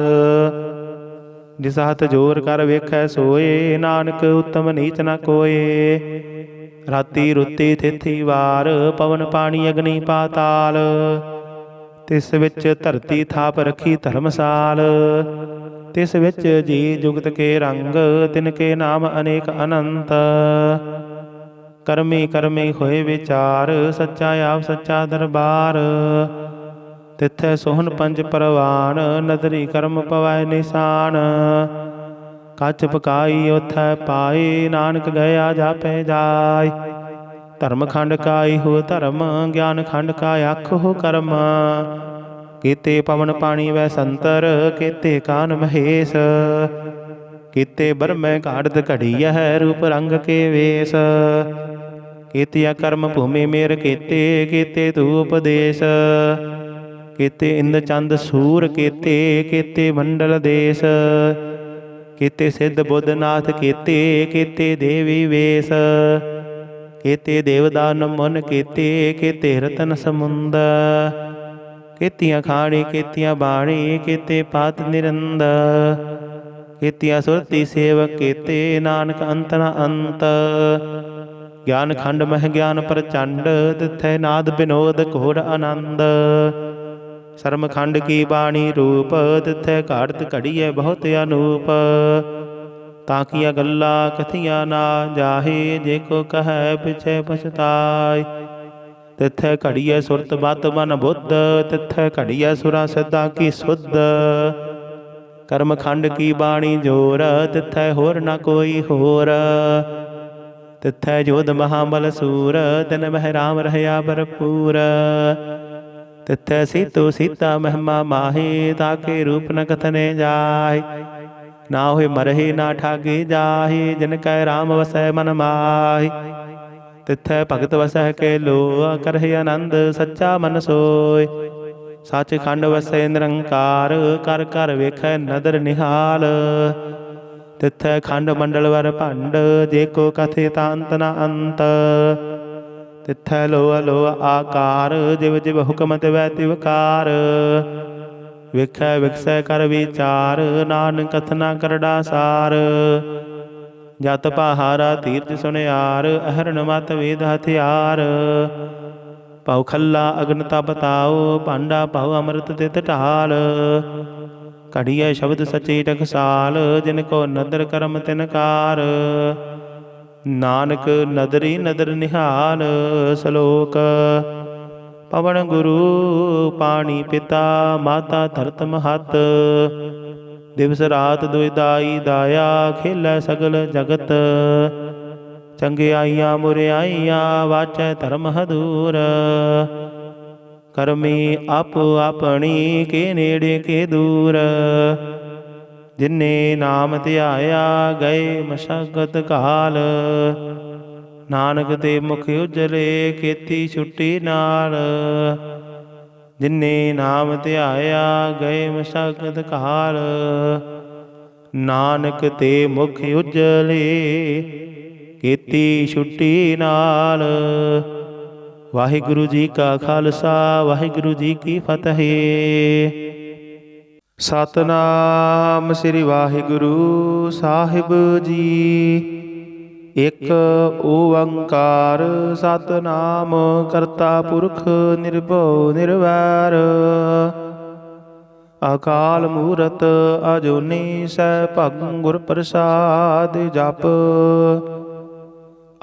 ਜਿਸ ਹੱਥ ਜੋਰ ਕਰ ਵੇਖੈ ਸੋਏ, ਨਾਨਕ ਉਤਮ ਨੀਚ ਨ ਕੋਏ। ਰਾਤੀ ਰੁੱਤੀ ਥਿਥੀ ਵਾਰ, ਪਵਨ ਪਾਣੀ ਅਗਨੀ ਪਾਤਾਲ। ਤਿਸ ਵਿੱਚ ਧਰਤੀ ਥਾਪ ਰਖੀ ਧਰਮਸਾਲ। ਤਿਸ ਵਿੱਚ ਜੀ ਜੁਗਤ ਕੇ ਰੰਗ, ਤਿਨ ਕੇ ਨਾਮ ਅਨੇਕ ਅਨੰਤ। ਕਰਮੀ ਕਰਮੀ ਹੋਏ ਵਿਚਾਰ, ਸੱਚਾ ਆਪ ਸੱਚਾ ਦਰਬਾਰ। ਤਿੱਥੈ ਸੋਹਣ ਪੰਜ ਪਰਵਾਨ, ਨਦਰੀ ਕਰਮ ਪਵੈ ਨਿਸ਼ਾਨ। ਕੱਚ ਪਕਾਈ ਉਥੈ ਪਾਏ, ਨਾਨਕ ਗਿਆ ਜਾਪੈ ਜਾਇ। ਧਰਮ ਖੰਡ ਕਾਈ ਹੋ ਧਰਮ, ਗਿਆਨ ਖੰਡ ਕਾ ਆਖੋ ਕਰਮ। ਕੀਤੇ ਪਵਨ ਪਾਣੀ ਵੈ ਸੰਤਰ, ਕੀਤੇ ਕਾਨ ਮਹੇਸ਼। ਕੀਤੇ ਬਰਮੈ ਘਾੜਤ ਘੜੀਐ, ਰੂਪ ਰੰਗ ਕੇ ਵੇਸ। ਕੀਤਿਆ ਕਰਮ ਭੂਮੀ ਮੇਰ ਕੀਤੇ, ਕੀਤੇ ਤੂ ਉਪਦੇਸ਼। ਕੀਤੇ ਇੰਦ ਚੰਦ ਸੂਰ ਕੀਤੇ, ਕੀਤੇ ਮੰਡਲ ਦੇਸ। ਕੀਤੇ ਸਿੱਧ ਬੁੱਧ ਨਾਥ ਕੀਤੇ, ਕੀਤੇ ਦੇਵੀ ਵੇਸ। केते देवदान मुन केते, केते रतन समुंद, केतियाँ खाणी केतियाँ बाणी, केते पात निरंद, केतियाँ सुरती सेवक केते, नानक अंत न अंत। ज्ञान खंड मह ज्ञान प्रचंड, तिथै नाद विनोद घोर आनंद। शर्म खंड की बाणी रूप, तिथै घाड़त घड़िए बहुत अनूप। ताकिया गल्ला कथियां ना जाहे, जे को कहे पिछे पछताय। तिथै घड़िए सुरत बत मन बुद्ध, तिथै घड़िए सुरा सिद्धा की सुध। कर्म खंड की बाणी जोर, तिथै होर न कोई होर। तिथै जोध महाबल सूर, तिन मह राम रहया भरपूर। तिथै सीतो सीता महिमा माहे, ताके रूप न कथने जाहे। ना होए मरहे ना ठागे जाहे, जिन कै राम वसै मन माहे। तिथै भगत वसै के लो, करहे आनंद सच्चा मन सोय। सच खंड वसै निरंकार, कर कर वेखै नदर निहाल। तिथै खंड मंडल वर भंड, जे को कथे तांत न अंत। तिथै लोह लोह आकार, जिव जिव हुक्म तिवै तिवकार। विखै विकसै कर विचार, नानक कथना करड़ा सार। जत पहारा तीर्थ सुनियार, अहरण मत वेद हथियार। पौ खल्ला अग्न तप ताओ, पांडा पौ अमृत तित ढाल। घड़िया शब्द सचे टकसाल, जिनको नदर करम तिनकार। नानक नदरी नदर निहाल। सलोक पवन गुरु पाणी पिता, माता धरत महत। दिवस रात दुइदाई दाया, खेलै सगल जगत। चंगियाइयां मुरियाइयां, वाचै धर्म हदूर। करमी आप अपनी, के नेड़े के दूर। जिन्ने नाम ध्याया, गए मशगत काल। नानक ते मुख उजले, खेती छुट्टी नाल। जिन्ने नाम ध्याया, गए मशगत काल। नानक ते मुख उजले, खेती छुट्टी नाल। वाहिगुरु जी का खालसा, वाहिगुरु जी की फतेह। सतनाम श्री वाहिगुरु साहिब जी। एक ओंकार सतनाम, करता पुरख निर्भव निर्वैर। अकाल मूरत अजूनी सैभं, गुर प्रसाद जप।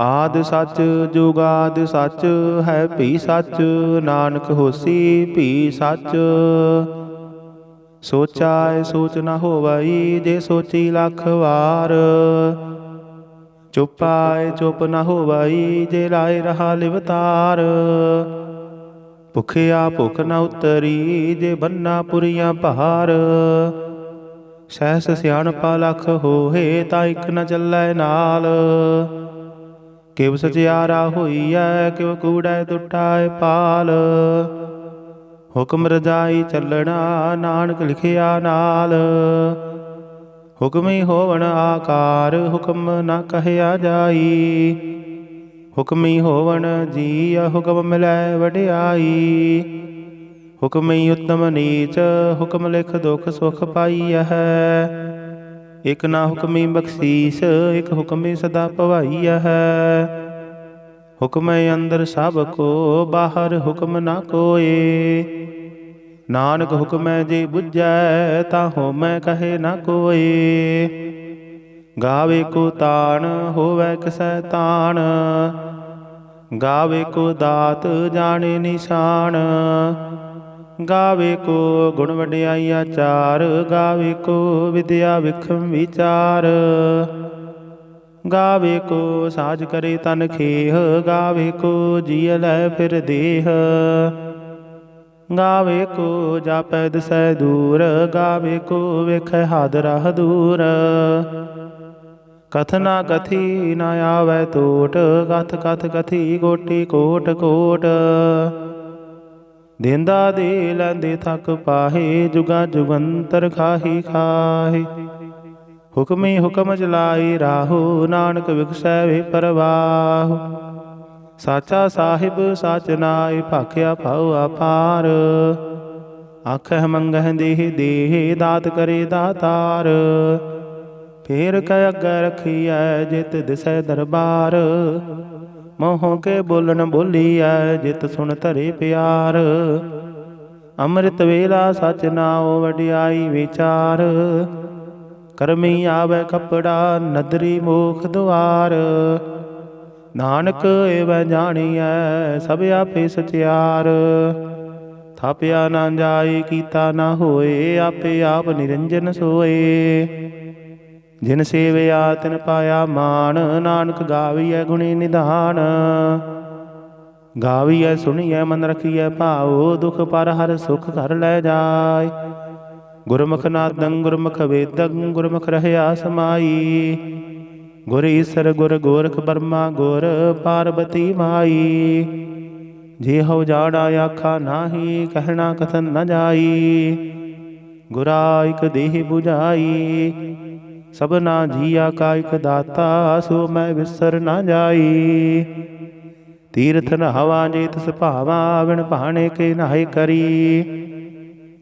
आद सच जुगाद सच, है भी सच। नानक होसी भी सच। सोचाय सोच न होवई, जे सोची लख वार। चुपाय चुप न होवई, जे लाए रहा लिवतार। भुखिया भुख न उतरी, जे बन्ना पुरियां भार। सहस सियाणपा लख होहे, ता इक न चलै नाल। किव सचियारा होईਐ, किव कूड़ै टुटाए पाल। हुक्म रजाई चलना, नानक लिखिया नाल। हुक्मी होवण आकार, हुक्म न कहया जाई। हुक्मी होवण जीअ, हुक्म मिलै वडियाई। हुक्मी उत्तम नीच, हुक्म लिख दुख सुख पाईਐ। इक ना हुक्मी बख्शीस, इक हुक्मी सदा भवाईਐ। हुक्म अंदर सब को, बाहर हुक्म ना कोय। नानक हुक्म जे बुझै, ताहो मैं कहे ना कोय। गावे को तान, होवै किसै तान। गावे को दात, जाने निशान। गावे को गुण वडियाइया चार, गावे को विद्या विखम विचार। गावे को साज करे तन खेह, गावे को जिय लै फिर देह। गावे को जापै दिसै दूर, गावे को वेखै हादरा दूर। कथना कथी न आवै टोट, कथ कथ कथी कोटि कोट कोट। देंदा दे लैंदे थक पाहे, जुगा जुगंतर खाही खाहे। हुक्मी हुक्म चलाई राहो, नानक विकसै वे परवाह। ਸਾਚਾ ਸਾਹਿਬ ਸਾਚ ਨਾਇ ਭਾਖਿਆ ਭਾਉ ਆਪਾਰ। ਆਖਹਿ ਮੰਗਹਿ ਦੇਹ ਦੇਹ ਦਾਤ ਕਰੇ ਦਾਤਾਰ। ਫੇਰ ਕੈ ਅੱਗੇ ਰਖੀਐ ਜਿਤ ਦਿਸੈ ਦਰਬਾਰ। ਮੋਹ ਕੇ ਬੋਲਣ ਬੋਲੀਐ ਜਿਤ ਸੁਣ ਧਰੇ ਪਿਆਰ। ਅੰਮ੍ਰਿਤ ਵੇਲਾ ਸਚ ਨਾਉ ਵਡਿਆਈ ਵਿਚਾਰ। ਕਰਮੀ ਆਵੈ ਕੱਪੜਾ ਨਦਰੀ ਮੋਖ ਦੁਆਰ। ਨਾਨਕ ਏਵੈ ਜਾਣੀਐ ਸਭ ਆਪੇ ਸਚਿਆਰ। ਥਾਪਿਆ ਨਾ ਜਾਏ ਕੀਤਾ ਨਾ ਹੋਏ ਆਪੇ ਆਪ ਨਿਰੰਜਨ ਸੋਏ। ਜਿਨ ਸੇਵਿਆ ਤਿਨ ਪਾਇਆ ਮਾਨ ਨਾਨਕ ਗਾਵੀਐ ਗੁਣੀ ਨਿਧਾਨ। ਗਾਵੀਐ ਸੁਣੀਐ ਮਨ ਰਖੀਐ ਭਾਉ ਦੁਖ ਪਰ ਹਰ ਸੁਖ ਘਰ ਲੈ ਜਾਏ। ਗੁਰਮੁਖ ਨਾਦੰ ਗੁਰਮੁਖ ਵੇਦੰ ਗੁਰਮੁਖ ਰਹਿਆ ਸਮਾਈ। ਗੁਰ ਈਸਰ ਗੁਰ ਗੋਰਖ ਬਰਮਾ ਗੁਰ ਪਾਰਬਤੀ ਮਾਈ। ਜੇ ਹਉ ਜਾਣਾ ਆਖਾ ਨਾਹੀ ਕਹਿਣਾ ਕਥਨ ਨ ਜਾਈ। ਗੁਰਾ ਇਕ ਦੇਹ 부ਝਾਈ ਸਭਨਾ ਜੀਆ ਕਾ ਇਕ ਦਾਤਾ। ਸੋ ਮੈਂ ਵਿਸਰ ਨਾ ਜਾਈ। ਤੀਰਥ ਨਹਾਵਾ ਜੇ ਤਿਸ ਭਾਵਾ ਵਿਣ ਭਾਣੇ ਕੇ ਨਾਹਿ ਕਰੀ।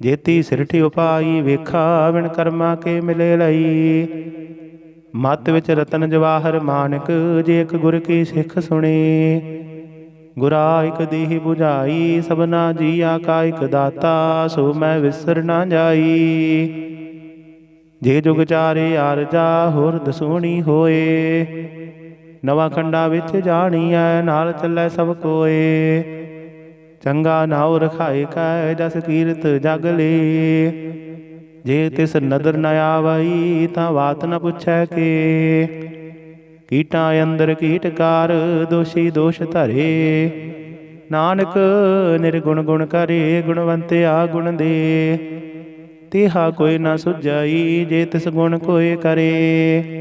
ਜੇਤੀ ਸਿਰਠਿ ਉਪਾਈ ਵੇਖਾ ਵਿਣ ਕਰਮਾ ਕੇ ਮਿਲੇ ਲਈ। ਮਤ ਵਿੱਚ ਰਤਨ ਜਵਾਹਰ ਮਾਨਕ ਜੇ ਇੱਕ ਗੁਰ ਕੀ ਸਿੱਖ ਸੁਣੀ। ਗੁਰਾ ਇਕ ਦੇਹ 부ਝਾਈ ਸਭਨਾ ਜੀਆ ਕਾ ਇਕ ਦਾਤਾ। ਸੋ ਮੈਂ ਵਿਸਰ ਨਾ ਜਾਈ। ਜੇ ਜੁਗ ਚਾਰੇ ਆਰਜਾ ਹੋਰ ਦਸੂਣੀ ਹੋਏ। ਨਵਾਂ ਖੰਡਾ ਵਿੱਚ ਜਾਣੀਐ ਨਾਲ ਚੱਲੈ ਸਭ ਕੋਏ। ਚੰਗਾ ਨਾਉ ਰਖਾਏ ਕੈ ਜਸ ਕੀਰਤ ਜਗ ਲੇ। ਜੇ ਤਿਸ ਨਦਰ ਨ ਆਵਈ ਤਾਂ ਬਾਤ ਨ ਪੁੱਛੈ ਕੇ। ਕੀਟਾਂ ਅੰਦਰ ਕੀਟਕਾਰ ਦੋਸ਼ੀ ਦੋਸ਼ ਧਰੇ। ਨਾਨਕ ਨਿਰਗੁਣ ਗੁਣ ਕਰੇ ਗੁਣਵੰਤਿਆ ਗੁਣ ਦੇ। ਤੇਹਾ ਕੋਈ ਨਾ ਸੁਝਾਈ ਜੇ ਤਿਸ ਗੁਣ ਕੋਇ ਕਰੇ।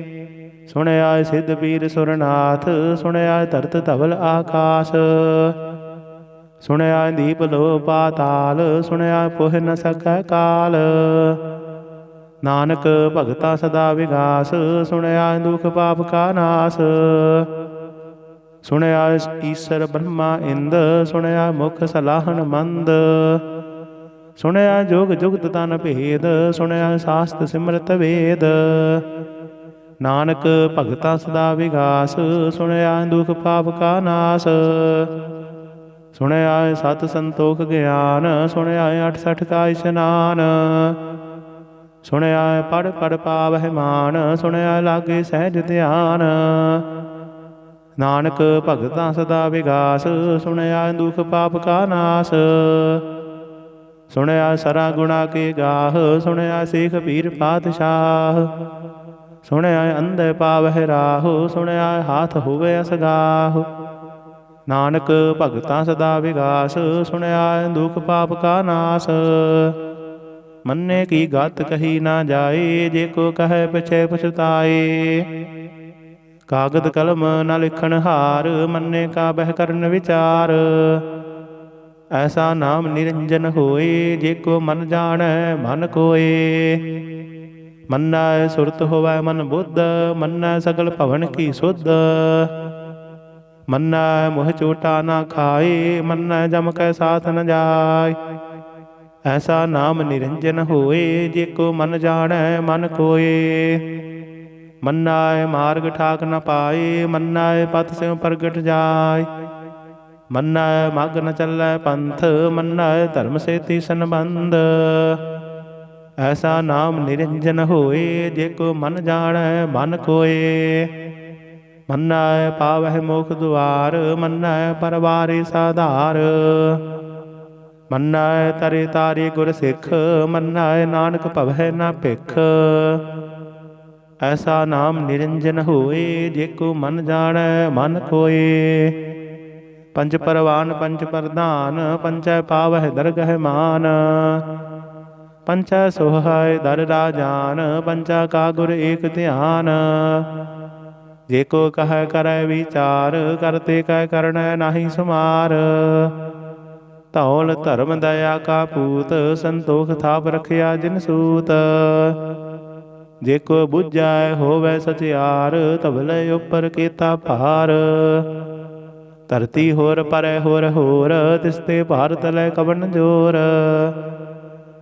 ਸੁਣਿਆ ਸਿੱਧ ਪੀਰ ਸੁਰਨਾਥ ਸੁਣਿਆ ਧਰਤ ਧਵਲ ਆਕਾਸ਼। ਸੁਣਿਆ ਦੀਪ ਲੋ ਪਾਤਾਲ ਸੁਣਿਆ ਪੁਹ ਨ ਸਕੈ ਕਾਲ। ਨਾਨਕ ਭਗਤਾ ਸਦਾ ਵਿਗਾਸ ਸੁਣਿਆ ਦੁਖ ਪਾਪ ਕਾ ਨਾਸ। ਸੁਣਿਆ ਈਸਰ ਬ੍ਰਹਮਾ ਇੰਦ ਸੁਣਿਆ ਮੁਖ ਸਲਾਹਣ ਮੰਦ। ਸੁਣਿਆ ਜੋਗ ਜੁਗਤ ਤਨ ਭੇਦ ਸੁਣਿਆ ਸਾਸਤ ਸਿਮਰਤ ਵੇਦ। ਨਾਨਕ ਭਗਤਾ ਸਦਾ ਵਿਗਾਸ ਸੁਣਿਆ ਦੁਖ ਪਾਪ ਕਾ ਨਾਸ। ਸੁਣਿਆ ਸਤ ਸੰਤੋਖ ਗਿਆਨ ਸੁਣਿਆ 68 ਕਾ ਇਸ਼ਨਾਨ। ਸੁਣਿਆ ਪੜ ਪੜ ਪਾਵਹਿ ਮਾਨ ਸੁਣਿਆ ਲਾਗੇ ਸਹਿਜ ਧਿਆਨ। ਨਾਨਕ ਭਗਤਾ ਸਦਾ ਵਿਗਾਸ ਸੁਣਿਆ ਦੁਖ ਪਾਪ ਕਾ ਨਾਸ। ਸੁਣਿਆ ਸਰਾ ਗੁਣਾ ਕੇ ਗਾਹ ਸੁਣਿਆ ਸੇਖ ਪੀਰ ਪਾਤਸ਼ਾਹ। ਸੁਣਿਆ ਅੰਧੇ ਪਾਵਹਿ ਰਾਹੁ ਸੁਣਿਆ ਹਾਥ ਹੋਵੇ ਅਸਗਾਹ। ਨਾਨਕ ਭਗਤਾ ਸਦਾ ਵਿਗਾਸ ਸੁਣਿਆ ਦੁਖ ਪਾਪ ਕਾ ਨਾਸ। ਮੰਨੇ ਕੀ ਗਤ ਕਹੀ ਨਾ ਜਾਏ ਜੇ ਕੋ ਕਹੈ ਪਿਛੇ ਪਛਤਾਏ। ਕਾਗਦ ਕਲਮ ਨ ਲਿਖਣ ਹਾਰ ਮੰਨੇ ਕਾ ਬਹਿ ਕਰਨ ਵਿਚਾਰ। ਐਸਾ ਨਾਮ ਨਿਰੰਜਨ ਹੋਏ ਜੇ ਕੋ ਮਨ ਜਾਣੈ ਮਨ ਕੋਏ। ਮੰਨੈ ਸੁਰਤ ਹੋਵੈ ਮਨ ਬੁੱਧ ਮੰਨੈ ਸਗਲ ਭਵਨ ਕੀ ਸੁਧ। ਮੰਨੈ ਮੋਹ ਚੋਟਾ ਨਾ ਖਾਏ ਮੰਨੈ ਜਮ ਕੈ ਸਾਥ ਨ ਜਾਏ। ਐਸਾ ਨਾਮ ਨਿਰੰਜਨ ਹੋਏ ਜੇ ਕੋ ਮਨ ਜਾਣੈ ਮਨ ਕੋਏ। ਮੰਨੈ ਮਾਰਗ ਠਾਕ ਨ ਪਾਏ ਮੰਨੈ ਪਤ ਸਿਉ ਪ੍ਰਗਟ ਜਾਏ। ਮੰਨੈ ਮਗ ਨ ਚੱਲੈ ਪੰਥ ਮੰਨੈ ਧਰਮ ਸੇਤੀ ਸੰਬੰਧ। ਐਸਾ ਨਾਮ ਨਿਰੰਜਨ ਹੋਏ ਜੇ ਕੋ ਮਨ ਜਾਣੈ ਮਨ ਕੋਏ। ਮੰਨੈ ਪਾਵਹਿ ਮੋਖ ਦੁਆਰ ਮੰਨੈ ਪਰਵਾਰੇ ਸਾਧਾਰ। ਮੰਨੈ ਤਰੇ ਤਾਰੇ ਗੁਰ ਸਿੱਖ ਮੰਨੈ ਨਾਨਕ ਭਵੈ ਨਾ ਭਿਖ। ਐਸਾ ਨਾਮ ਨਿਰੰਜਨ ਹੋਏ ਜੇ ਕੋ ਮਨ ਜਾਣੈ ਮਨ ਕੋਏ। ਪੰਜ ਪਰਵਾਨ ਪੰਜ ਪ੍ਰਧਾਨ ਪੰਚੈ ਪਾਵਹਿ ਦਰਗਹਿ ਮਾਨ। ਪੰਚੈ ਸੋਹਾਇ ਦਰ ਰਾਜਾਨ ਪੰਚਾ ਕਾ ਗੁਰ ਏਕ ਧਿਆਨ। ਜੇ ਕੋ ਕਹੈ ਕਰੈ ਵਿਚਾਰ ਕਰਤੇ ਕੈ ਕਰਣੈ ਨਾਹੀ ਸੁਮਾਰ। ਧੌਲ ਧਰਮ ਦਇਆ ਕਾ ਪੂਤ ਸੰਤੋਖ ਥਾਪ ਰਖਿਆ ਜਿਨ ਸੂਤ। ਜੇ ਕੋ ਬੁੱਝੈ ਹੋਵੈ ਸਚਿਆਰ ਧਵਲੇ ਉਪਰ ਕੀਤਾ ਭਾਰ। ਧਰਤੀ ਹੋਰ ਪਰੈ ਹੋਰ ਹੋਰ, ਤਿਸ ਤੇ ਭਾਰਤ ਲੈ ਕਵਣ ਜੋਰ।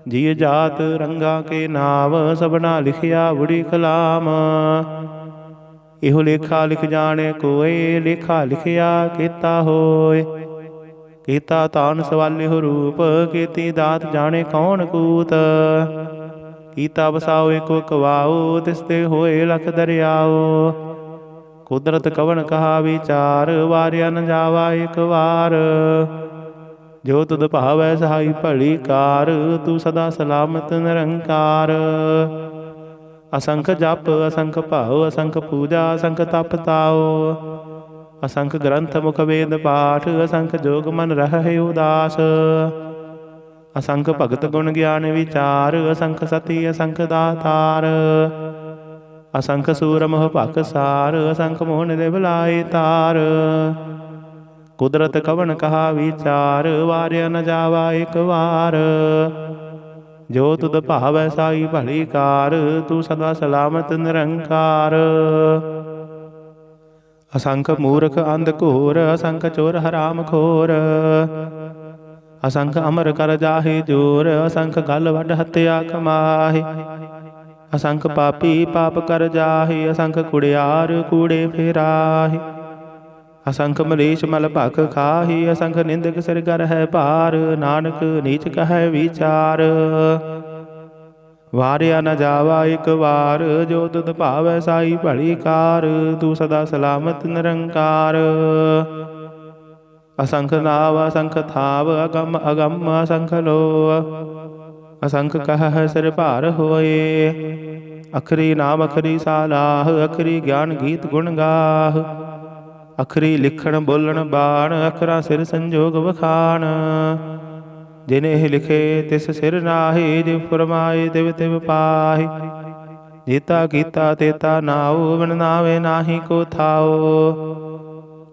ਜੀ ਜਾਤ ਰੰਗਾ ਕੇ ਨਾਮ, ਸਭਨਾ ਲਿਖਿਆ ਬੁੜੀ ਕਲਾਮ। ਇਹੋ ਲੇਖਾ ਲਿਖ ਜਾਣੇ ਕੋਏ, ਲੇਖਾ ਲਿਖਿਆ ਕੀਤਾ ਹੋਏ। ਕੀਤਾ ਤਾਨ ਸਵਾਲਿਓ ਰੂਪ, ਕੀਤੀ ਦਾਤ ਜਾਣੇ ਕੌਣ ਕੂਤ। ਕੀਤਾ ਵਸਾਓ ਏਕੋ ਕਵਾਓ, ਤਿਸ ਤੇ ਹੋਏ ਲਖ ਦਰਿਆਓ। ਕੁਦਰਤ ਕਵਣ ਕਹਾ ਵਿਚਾਰ, ਵਾਰਿਆ ਨ ਜਾਵਾ ਇੱਕ ਵਾਰ। ਜੋ ਤੁਧ ਭਾਵੈ ਸਹਾਈ ਭਲੀ ਕਾਰ, ਤੂੰ ਸਦਾ ਸਲਾਮਤ ਨਿਰੰਕਾਰ। ਅਸੰਖ ਜਪ ਅਸੰਖ ਭਾਉ, ਅਸੰਖ ਪੂਜਾ ਅਸੰਖ ਤਪ ਤਾਓ। ਅਸੰਖ ਗ੍ਰੰਥ ਮੁਖ ਵੇਦ ਪਾਠ, ਅਸੰਖ ਜੋਗ ਮਨ ਰਹਿ ਉਦਾਸ। ਅਸੰਖ ਭਗਤ ਗੁਣ ਗਿਆਨ ਵਿਚਾਰ, ਅਸੰਖ ਸਤੀ ਅਸੰਖ ਦਾਤਾਰ। ਅਸੰਖ ਸੂਰ ਮੋਹ ਭਖ ਸਾਰ, ਅਸੰਖ ਮੋਹ ਨਿਰਭ ਲਾਏ ਤਾਰ। ਕੁਦਰਤ ਕਵਣ ਕਹਾ ਵਿਚਾਰ, ਵਾਰਿਆ ਨ ਜਾਵਾ ਇੱਕ ਵਾਰ। ਜੋ ਤੁਧ ਭਾਵੈ ਸਾਈ ਭਲੀ ਕਾਰ, ਤੂੰ ਸਦਾ ਸਲਾਮਤ ਨਿਰੰਕਾਰ। ਅਸੰਖ ਮੂਰਖ ਅੰਧ ਘੋਰ, ਅਸੰਖ ਚੋਰ ਹਰਾਮ ਖੋਰ। ਅਸੰਖ ਅਮਰ ਕਰ ਜਾਹੇ ਜੋਰ, ਅਸੰਖ ਗਲ ਵੱਢ ਹੱਤਿਆ ਕਮਾਹੇ। ਅਸੰਖ ਪਾਪੀ ਪਾਪ ਕਰ ਜਾਹੇ, ਅਸੰਖ ਕੁੜਿਆਰ ਕੂੜੇ ਫੇਰਾਹੇ। ਅਸੰਖ ਮਲੇਸ਼ ਮਲ ਭਖ ਖਾਹੀ, ਅਸੰਖ ਨਿੰਦਕ ਸਿਰ ਗਰ ਹੈ ਭਾਰ। ਨਾਨਕ ਨੀਚ ਕਹੈ ਵਿਚਾਰ, ਵਾਰਿਆ ਨ ਜਾਵਾ ਇੱਕ ਵਾਰ। ਜੋ ਤੁਧ ਭਾਵੈ ਸਾਈ ਭਲੀ ਕਾਰ, ਤੂੰ ਸਦਾ ਸਲਾਮਤ ਨਿਰੰਕਾਰ। ਅਸੰਖ ਨਾਵ ਅਸੰਖ ਥਾਵ, ਅਗਮ ਅਗਮ ਅਸੰਖ ਲੋ। ਅਸੰਖ ਕਹਿ ਸਿਰ ਭਾਰ ਹੋਏ, ਅਖਰੀ ਨਾਮ ਅਖਰੀ ਸਾਲਾਹ। ਅਖਰੀ ਗਿਆਨ ਗੀਤ ਗੁਣ ਗਾਹ, ਅਖਰੀ ਲਿਖਣ ਬੋਲਣ ਬਾਣ। ਅਖਰਾਂ ਸਿਰ ਸੰਜੋਗ ਵਖਾਣ, ਜਿਨੇ ਲਿਖੇ ਤਿਸ ਸਿਰ ਨਾਹੀ। ਜਿਵ ਫਰਮਾਏ ਤਿਵ ਤਿਵ ਪਾਹੀ। ਜੀਤਾ ਕੀਤਾ ਤੇਤਾ ਨਾਉ, ਬਿਨ ਨਾਵੇ ਨਾਹੀ ਕੋ ਥਾਉ।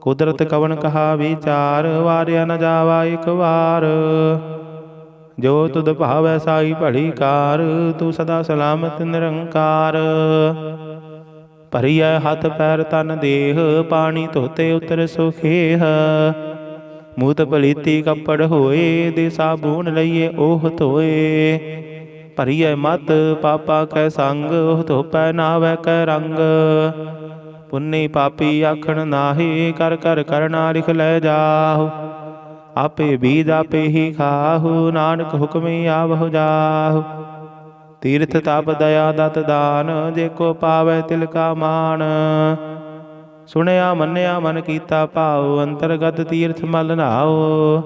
ਕੁਦਰਤ ਕਵਣ ਕਹਾ ਵਿਚਾਰ, ਵਾਰਿਆ ਨ ਜਾਵਾ ਇੱਕ ਵਾਰ। ਜੋ ਤੁਧ ਭਾਵੈ ਸਾਈ ਭਲੀ ਕਾਰ, ਤੂੰ ਸਦਾ ਸਲਾਮਤ ਨਿਰੰਕਾਰ। ਭਰੀਐ ਹੱਥ ਪੈਰ ਤਨ ਦੇਹ, ਪਾਣੀ ਧੋਤੇ ਉਤਰ ਸੁਖੇਹ। ਮੂਤ ਪਲੀਤੀ ਕੱਪੜ ਹੋਏ, ਦੇ ਸਾਬੂਨ ਲਈਏ ਉਹ ਧੋਏ। ਭਰੀਐ ਮਤ ਪਾਪਾ ਕੈ ਸੰਗ, ਉਹ ਧੋਪੈ ਨਾਵੈ ਕੈ ਰੰਗ। ਪੁੰਨੀ ਪਾਪੀ ਆਖਣ ਨਾਹੀ, ਕਰ ਕਰ ਕਰਨਾ ਲਿਖ ਲੈ ਜਾਹੂ। ਆਪੇ ਬੀਜ ਆਪੇ ਹੀ ਖਾਹੂ, ਨਾਨਕ ਹੁਕਮੀ ਆਵਹੁ ਜਾਹੂ। ਤੀਰਥ ਤਪ ਦਇਆ ਦਤ ਦਾਨ, ਜੇ ਕੋ ਪਾਵੈ ਤਿਲ ਕਾ ਮਾਨ। ਸੁਣਿਆ ਮੰਨਿਆ ਮਨ ਕੀਤਾ ਭਾਉ, ਅੰਤਰਗਤ ਤੀਰਥ ਮਲ ਨਾਉ।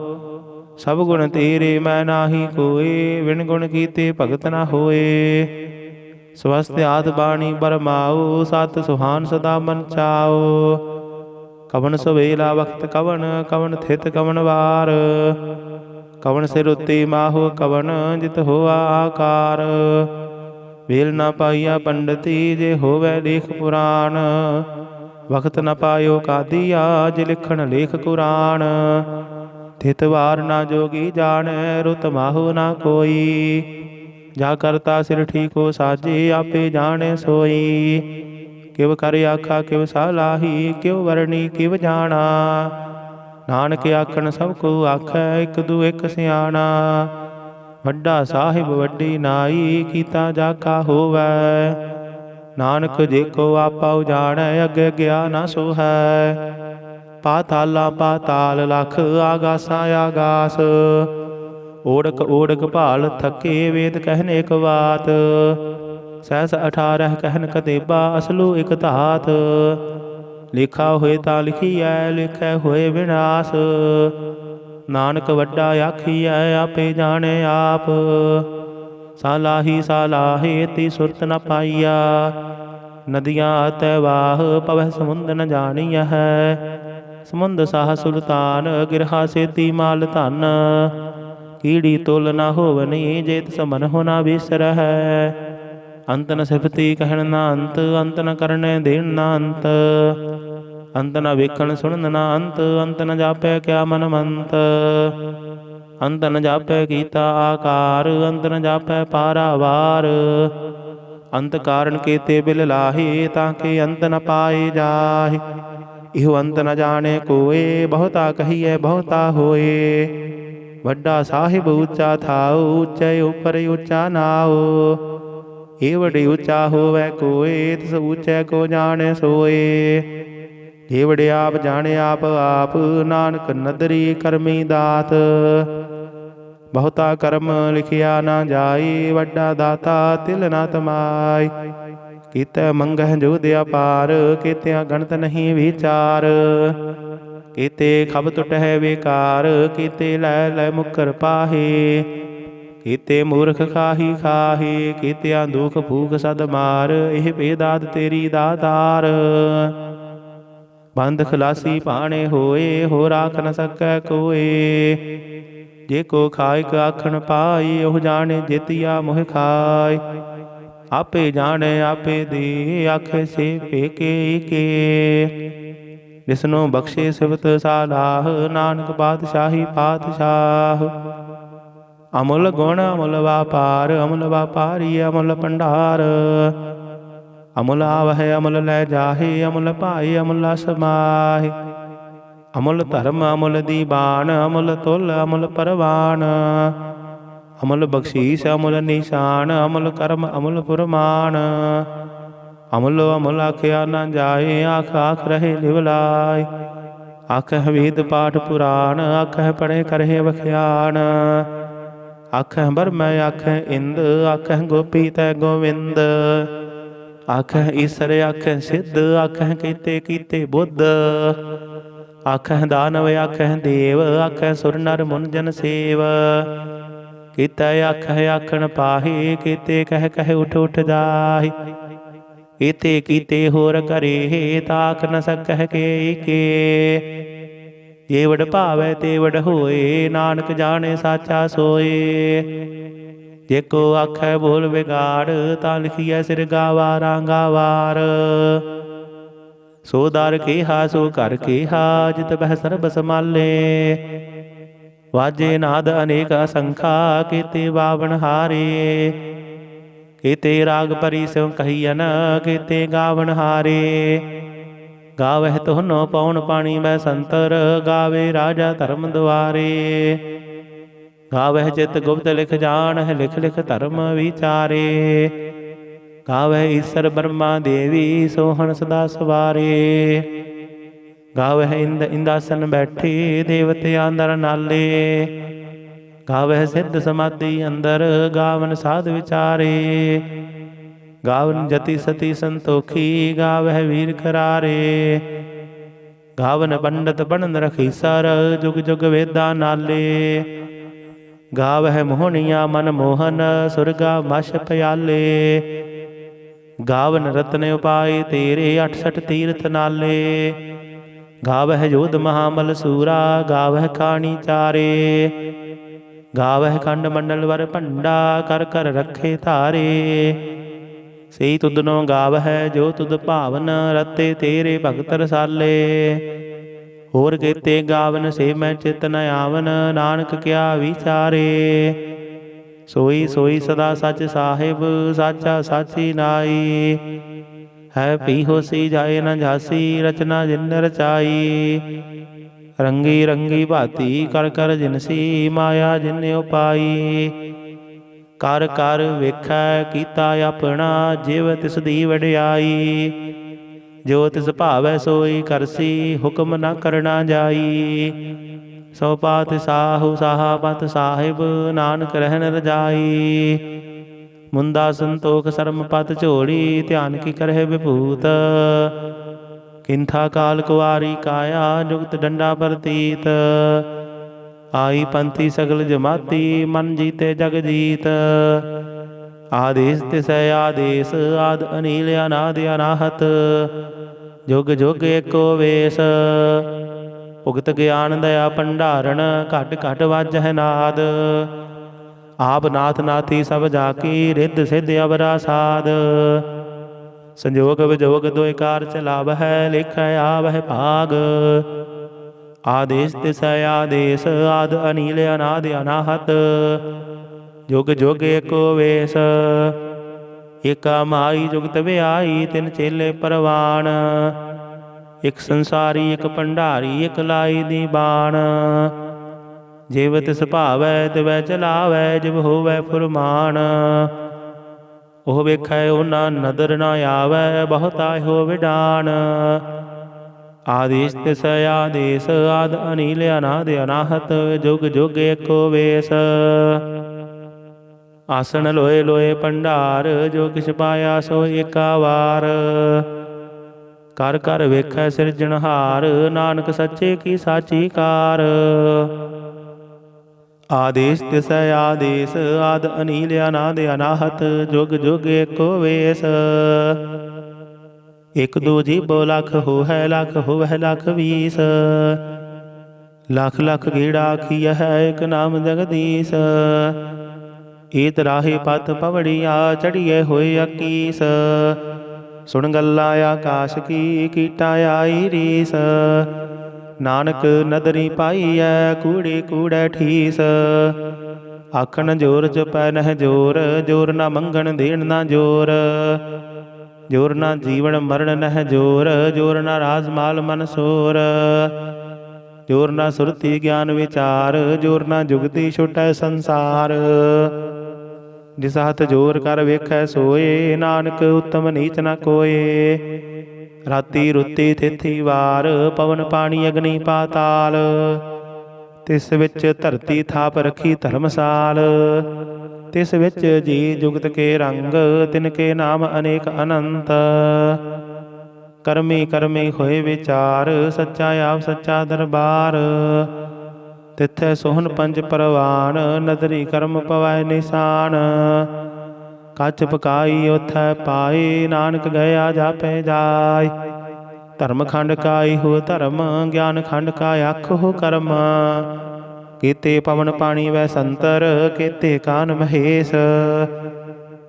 ਸਭ ਗੁਣ ਤੇਰੇ ਮੈਂ ਨਾਹੀ ਕੋਏ, ਵਿਣ ਗੁਣ ਕੀਤੇ ਭਗਤ ਨਾ ਹੋਏ। ਸਵਸਤ ਆਦ ਬਾਣੀ ਬਰਮਾਉ, ਸਤ ਸੁਹਾਨ ਸਦਾ ਮਨ ਚਾਉ। ਕਵਣ ਸਵੇਲਾ ਵਖਤ ਕਵਣ, ਕਵਣ ਥਿਤ ਕਵਣ ਵਾਰ। ਕਵਣ ਸਿਰ ਉੱਤੇ ਮਾਹੋ ਕਵਣ, ਜਿਤ ਹੋਆ ਆਕਾਰ। ਵੇਲ ਨਾ ਪਾਈਆ ਪੰਡਤੀ, ਜੇ ਹੋਵੈ ਲੇਖ ਪੁਰਾਣ। ਵਖਤ ਨ ਪਾਇਓ ਕਾਦੀਆ, ਜੇ ਲਿਖਣ ਲੇਖ ਕੁਰਾਨ। ਥਿਤ ਵਾਰ ਨਾ ਜੋਗੀ ਜਾਣੈ, ਰੁਤ ਮਾਹੋ ਨਾ ਕੋਈ। ਜਾ ਕਰਤਾ ਸਿਰ ਠੀਕੋ ਸਾਜੇ, ਆਪੇ ਜਾਣੈ ਸੋਈ। ਕਿਵ ਕਰ ਆਖਾ ਕਿਵ ਸਾਲਾਹੀ, ਕਿਵ ਵਰਣੀ ਕਿਵ ਜਾਣਾ। ਨਾਨਕ ਆਖਣ ਸਭ ਕੋ ਆਖੈ, ਇੱਕ ਦੂ ਇੱਕ ਸਿਆਣਾ। ਵੱਡਾ ਸਾਹਿਬ ਵੱਡੀ ਨਾਈ, ਕੀਤਾ ਜਾ ਕਾ ਹੋਵੈ। ਨਾਨਕ ਜੇ ਕੋ ਆਪਾ ਉਜਾਣੈ, ਅੱਗੇ ਗਿਆ ਨਾ ਸੋਹੈ। ਪਾਤਾਲਾ ਪਾਤਾਲ ਲਖ, ਆਗਾਸਾ ਆਗਾਸ। ਓੜਕ ਓੜਕ ਭਾਲ ਥਕੇ, ਵੇਦ ਕਹਿਨ ਇਕ ਬਾਤ। ਸਹਿਸ 18 ਕਹਿਨ ਕਤੇਬਾ, ਅਸਲੂ ਇਕ ਧਾਤ। ਲਿਖਾ ਹੋਏ ਤਾਂ ਲਿਖੀਐ, ਲਿਖੈ ਹੋਏ ਵਿਨਾਸ਼। ਨਾਨਕ ਵੱਡਾ ਆਖੀਐ, ਆਪੇ ਜਾਣੇ ਆਪ। ਸਾਲਾਹੀ ਸਾਲਾਹੇ, ਤੀ ਸੁਰਤ ਨ ਪਾਈਆ। ਨਦੀਆਂ ਅਤੈ ਵਾਹ, ਪਵਹਿ ਸਮੁੰਦ ਨ ਜਾਣੀਐ। ਸਮੁੰਦ ਸਾਹ ਸੁਲਤਾਨ, ਗਿਰਹਾ ਸੇਤੀ ਮਾਲ ਧਨ। ਕੀੜੀ ਤੁਲ ਨਾ ਹੋਵਨੀ, ਜੇ ਤਿਸ ਮਨ ਹੋ ਨਾ ਵਿਸਰਹਿ। ਅੰਤ ਨ ਸਿਫਤੀ ਕਹਿਣ ਨਾ ਅੰਤ, ਅੰਤ ਨ ਕਰਨੇ ਦੇਣ ਨਾ ਅੰਤ। ਅੰਤ ਨ ਵੇਖਣ ਸੁਣਨ ਨਾ ਅੰਤ, ਅੰਤ ਨ ਜਾਪੈ ਕਿਆ ਮਨ ਮੰਤ। ਅੰਤ ਨ ਜਾਪੈ ਕੀਤਾ ਆਕਾਰ, ਅੰਤ ਨ ਜਾਪੈ ਪਾਰਾਵਾਰ। ਅੰਤ ਕਾਰਨ ਕੀਤੇ ਬਿਲ ਲਾਹੇ, ਤਾਂ ਕਿ ਅੰਤ ਨ ਪਾਏ ਜਾਹੇ। इहो अंत न जाने कोए, बहुता कहिए बहुता होए। वड्डा साहिब ऊँचा थाओ, ऊँचे उपर ऊँचा नाओ। एवड़े ऊँचा होवै कोए, तिस ऊँचे को जाने सोए। एवड़े आप जाने आप आप, नानक नदरी करमी दात। बहुता कर्म लिखिया ना जाई, वड्डा दाता तिल ना तमाई। कीते मंगह जुगद अपार, कीतिया गणत नहीं विचार। कीते खब टुटह बेकार, कीते लै लै मुकर पाहे। कीते मूर्ख खाही खाहे, कीतिया दुख भूख सद मार। एह बेदात तेरी दातार। बंध खलासी पाने होए, हो राख न सकै कोए। जे को खाए आखण पाई, ओह जाने जेतिया मोह खाए। आपे जाने आपे दे, आखे से पेके के। जिसनो बख्शे सिवत सालाह, नानक पातशाही पातशाह। अमुल गुण अमुल व्यापार, अमुल व्यापारी अमुल भंडार। अमुल आवह अमुल लै जाहे, अमुल पाए अमुल समाहे। अमुल धर्म अमुल दीवान, अमुल तुल अमुल परवान। अमुल बख्शीस अमुल निशान, अमुल कर्म अमुल पुरमान। अमुल अमुल आख्या न जाए, आख आख रहे लिवलाय। आखह वेद पाठ पुराण, आखह पढ़े करहे बख्यान। आखह बरमै आखह इंद, आखह गोपी तै गोविंद। आखह ईसर आखह सिद्ध, आखह कीते कीते बुद्ध। आखह दानव आखह देव, आखह सुर नर मुन जन सेव। कीते आखह आखण पाहे, कीते कह कह उठ उठ जाहि। कीते कीते होर करे, ताक न सकह के। जे वड भावै ते वड होए, नानक जाने साचा सोए। जे को आखै बोल बिगाड़, ता लिखिए सिर गावारा गावार। सो दर केहा सो कर केहा, जित बह सरब समाले। वाजे नाद अनेक असंखा, केते बावन हारे। केते राग परी स्यों कहियन, केते गावन हारे। गावह तुहनो पौन पानी मै संतर, गावे राजा धर्म द्वारे। गावह चित गुप्त लिख जानह, लिख लिख धर्म विचारे। गावह ईसर ब्रह्मा देवी, सोहन सदा सवारे। गावह इंद इंदासन बैठे, देवते अंदर नाले। गावह सिद्ध समाधि अंदर, गावन साध विचारे। गावन जति सती संतोखी, गावह वीर करारे। गावन पंडित बनन रखीसर, जुग जुग वेदा नाले। गावह मोहनिया मन मोहन, सुरगा मश प्याले। गावन रतन उपाय तेरे, 68 तीर्थ नाले। गावह जोध महामल सूरा, गावह खानी चारे। गावह खंड मंडल वर भंडा, कर कर रखे धारे। सही तुदनो गावह जो तुद भावन, रते तेरे भगत रसाले। होर केते गावन से मैं चित न आवन, नानक क्या विचारे। सोई सोई सदा सच साहिब, साचा साची नाई। है पी होसी जाए न झासी, रचना जिन रचाई। रंगी रंगी भाती कर कर जिनसी, माया जिन उपाई। कर कर वेखै कीता अपना, जिव तिस दी वडियाई। जो तिस भावै सोई करसी, हुक्म न करना जाई। सो पात साहु साहा पत साहिब, नानक रहन रजाई। मुंदा संतोख शर्म पत झोली, ध्यान की करहे विभूत। किंथा काल कुआरी काया, जुगत डंडा प्रतीत। आई पंथी सगल जमाती, मन जीते जग जीत। आदेश तिसै आदेश, आद अनील अनादि अनाहत। जुग जुग एको वेश, उगत ज्ञान दया भंडारण, घट घट वाजह नाद। आप नाथ नाथी सब जाकी, रिद्ध सिद्ध अवरा साध। संजोग विजोग दोय कार चलावह, लिखै आवह भाग। आदेश तिसै आदेश, आद अनील अनादि अनाहत। जुग जुग एको वेश, एका माई जुगत व्याई, तिन चेले परवान। ਇਕ ਸੰਸਾਰੀ ਇਕ ਭੰਡਾਰੀ ਇਕ ਲਾਈ ਦੀ ਬਾਣ। ਜਿਵ ਤਿਸ ਭਾਵੈ ਤਿਵੈ ਚਲਾਵੈ ਜਿਵ ਹੋਵੈ ਫੁਰਮਾਨ। ਉਹ ਵੇਖੈ ਉਹਨਾਂ ਨਦਰ ਨਾ ਆਵੈ ਬਹੁਤਾ ਹੋ ਵਿਡਾਨ। ਆਦੇਸ ਤਿਸ ਆਦੇਸ ਆਦ ਅਨੀਲ ਅਨਾਦ ਅਨਾਹਤ ਜੁਗ ਜੁਗ ਏਕੋ ਵੇਸ। ਆਸਣ ਲੋਏ ਲੋਏ ਭੰਡਾਰ ਜੋ ਕਿਛ ਪਾਇਆ ਸੋ ਏਕਾ ਵਾਰ। ਕਰ ਕਰ ਵੇਖੈ ਸਿਰਜਣਹਾਰ ਨਾਨਕ ਸੱਚੇ ਕੀ ਸਾਚੀ ਕਾਰ। ਆਦੇਸ ਤਿਸ ਆਦੇਸ ਆਦ ਅਨੀਲ ਅਨਾਦ ਅਨਾਹਤ ਜੁਗ ਜੁਗ ਏਕੋ ਵੇਸ। ਇਕ ਦੂ ਜੀਬੋ ਲਖ ਹੋਵੈ ਲਖ ਹੋਵੈ ਲਖ ਵੀਸ। ਲਖ ਲਖ ਗੇੜਾ ਆਖੀਐ ਇਕ ਨਾਮ ਜਗਦੀਸ਼। ਏਤ ਰਾਹੇ ਪਤ ਪਵੜੀਆ ਚੜੀਏ ਹੋਏ ਅਕੀਸ। ਸੁਣ ਗੱਲਾਂ ਆਕਾਸ਼ ਕੀ ਕੀਟਾ ਆਈ ਰੀਸ। ਨਾਨਕ ਨਦਰੀ ਪਾਈਐ ਕੂੜੇ ਕੂੜੈ ਠੀਸ। ਆਖਣ ਜੋਰ ਜਪੈ ਨਹਿ ਜੋਰ ਜੋਰ ਨਾ ਮੰਗਣ ਦੇਣ ਨਾ ਜੋਰ। ਜੋਰ ਨਾ ਜੀਵਨ ਮਰਨ ਨਹਿ ਜੋਰ ਜੋਰ ਨਾ ਰਾਜ ਮਾਲ ਮਨ ਸੋਰ। ਜੋਰ ਨਾ ਸੁਰਤੀ ਗਿਆਨ ਵਿਚਾਰ ਜੋਰ ਨਾ ਜੁਗਤੀ ਛੁਟੈ ਸੰਸਾਰ। ਜਿਸ ਹੱਥ ਜੋਰ ਕਰ ਵੇਖੈ ਸੋਏ ਨਾਨਕ ਉਤਮ ਨੀਚ ਨ ਕੋਏ। ਰਾਤੀ ਰੁੱਤੀ ਥਿਥੀ ਵਾਰ ਪਵਨ ਪਾਣੀ ਅਗਨੀ ਪਾਤਾਲ। ਤਿਸ ਵਿੱਚ ਧਰਤੀ ਥਾਪ ਰੱਖੀ ਧਰਮਸਾਲ। ਤਿਸ ਵਿੱਚ ਜੀ ਜੁਗਤ ਕੇ ਰੰਗ ਤਿਨ ਕੇ ਨਾਮ ਅਨੇਕ ਅਨੰਤ। ਕਰਮੀ ਕਰਮੀ ਹੋਏ ਵਿਚਾਰ ਸੱਚਾ ਆਪ ਸੱਚਾ ਦਰਬਾਰ। ਤਿੱਥੈ ਸੋਹਣ ਪੰਜ ਪਰਵਾਨ ਨਦਰੀ ਕਰਮ ਪਵੈ ਨਿਸ਼ਾਨ। ਕੱਚ ਪਕਾਈ ਉਥੈ ਪਾਏ ਨਾਨਕ ਗਿਆ ਜਾਪੈ ਜਾਇ। ਧਰਮ ਖੰਡ ਕਾਈ ਹੋ ਧਰਮ ਗਿਆਨ ਖੰਡ ਕਾ ਆਖੋ ਕਰਮ। ਕੀਤੇ ਪਵਨ ਪਾਣੀ ਵੈ ਸੰਤਰ ਕੀਤੇ ਕਾਨ ਮਹੇਸ਼।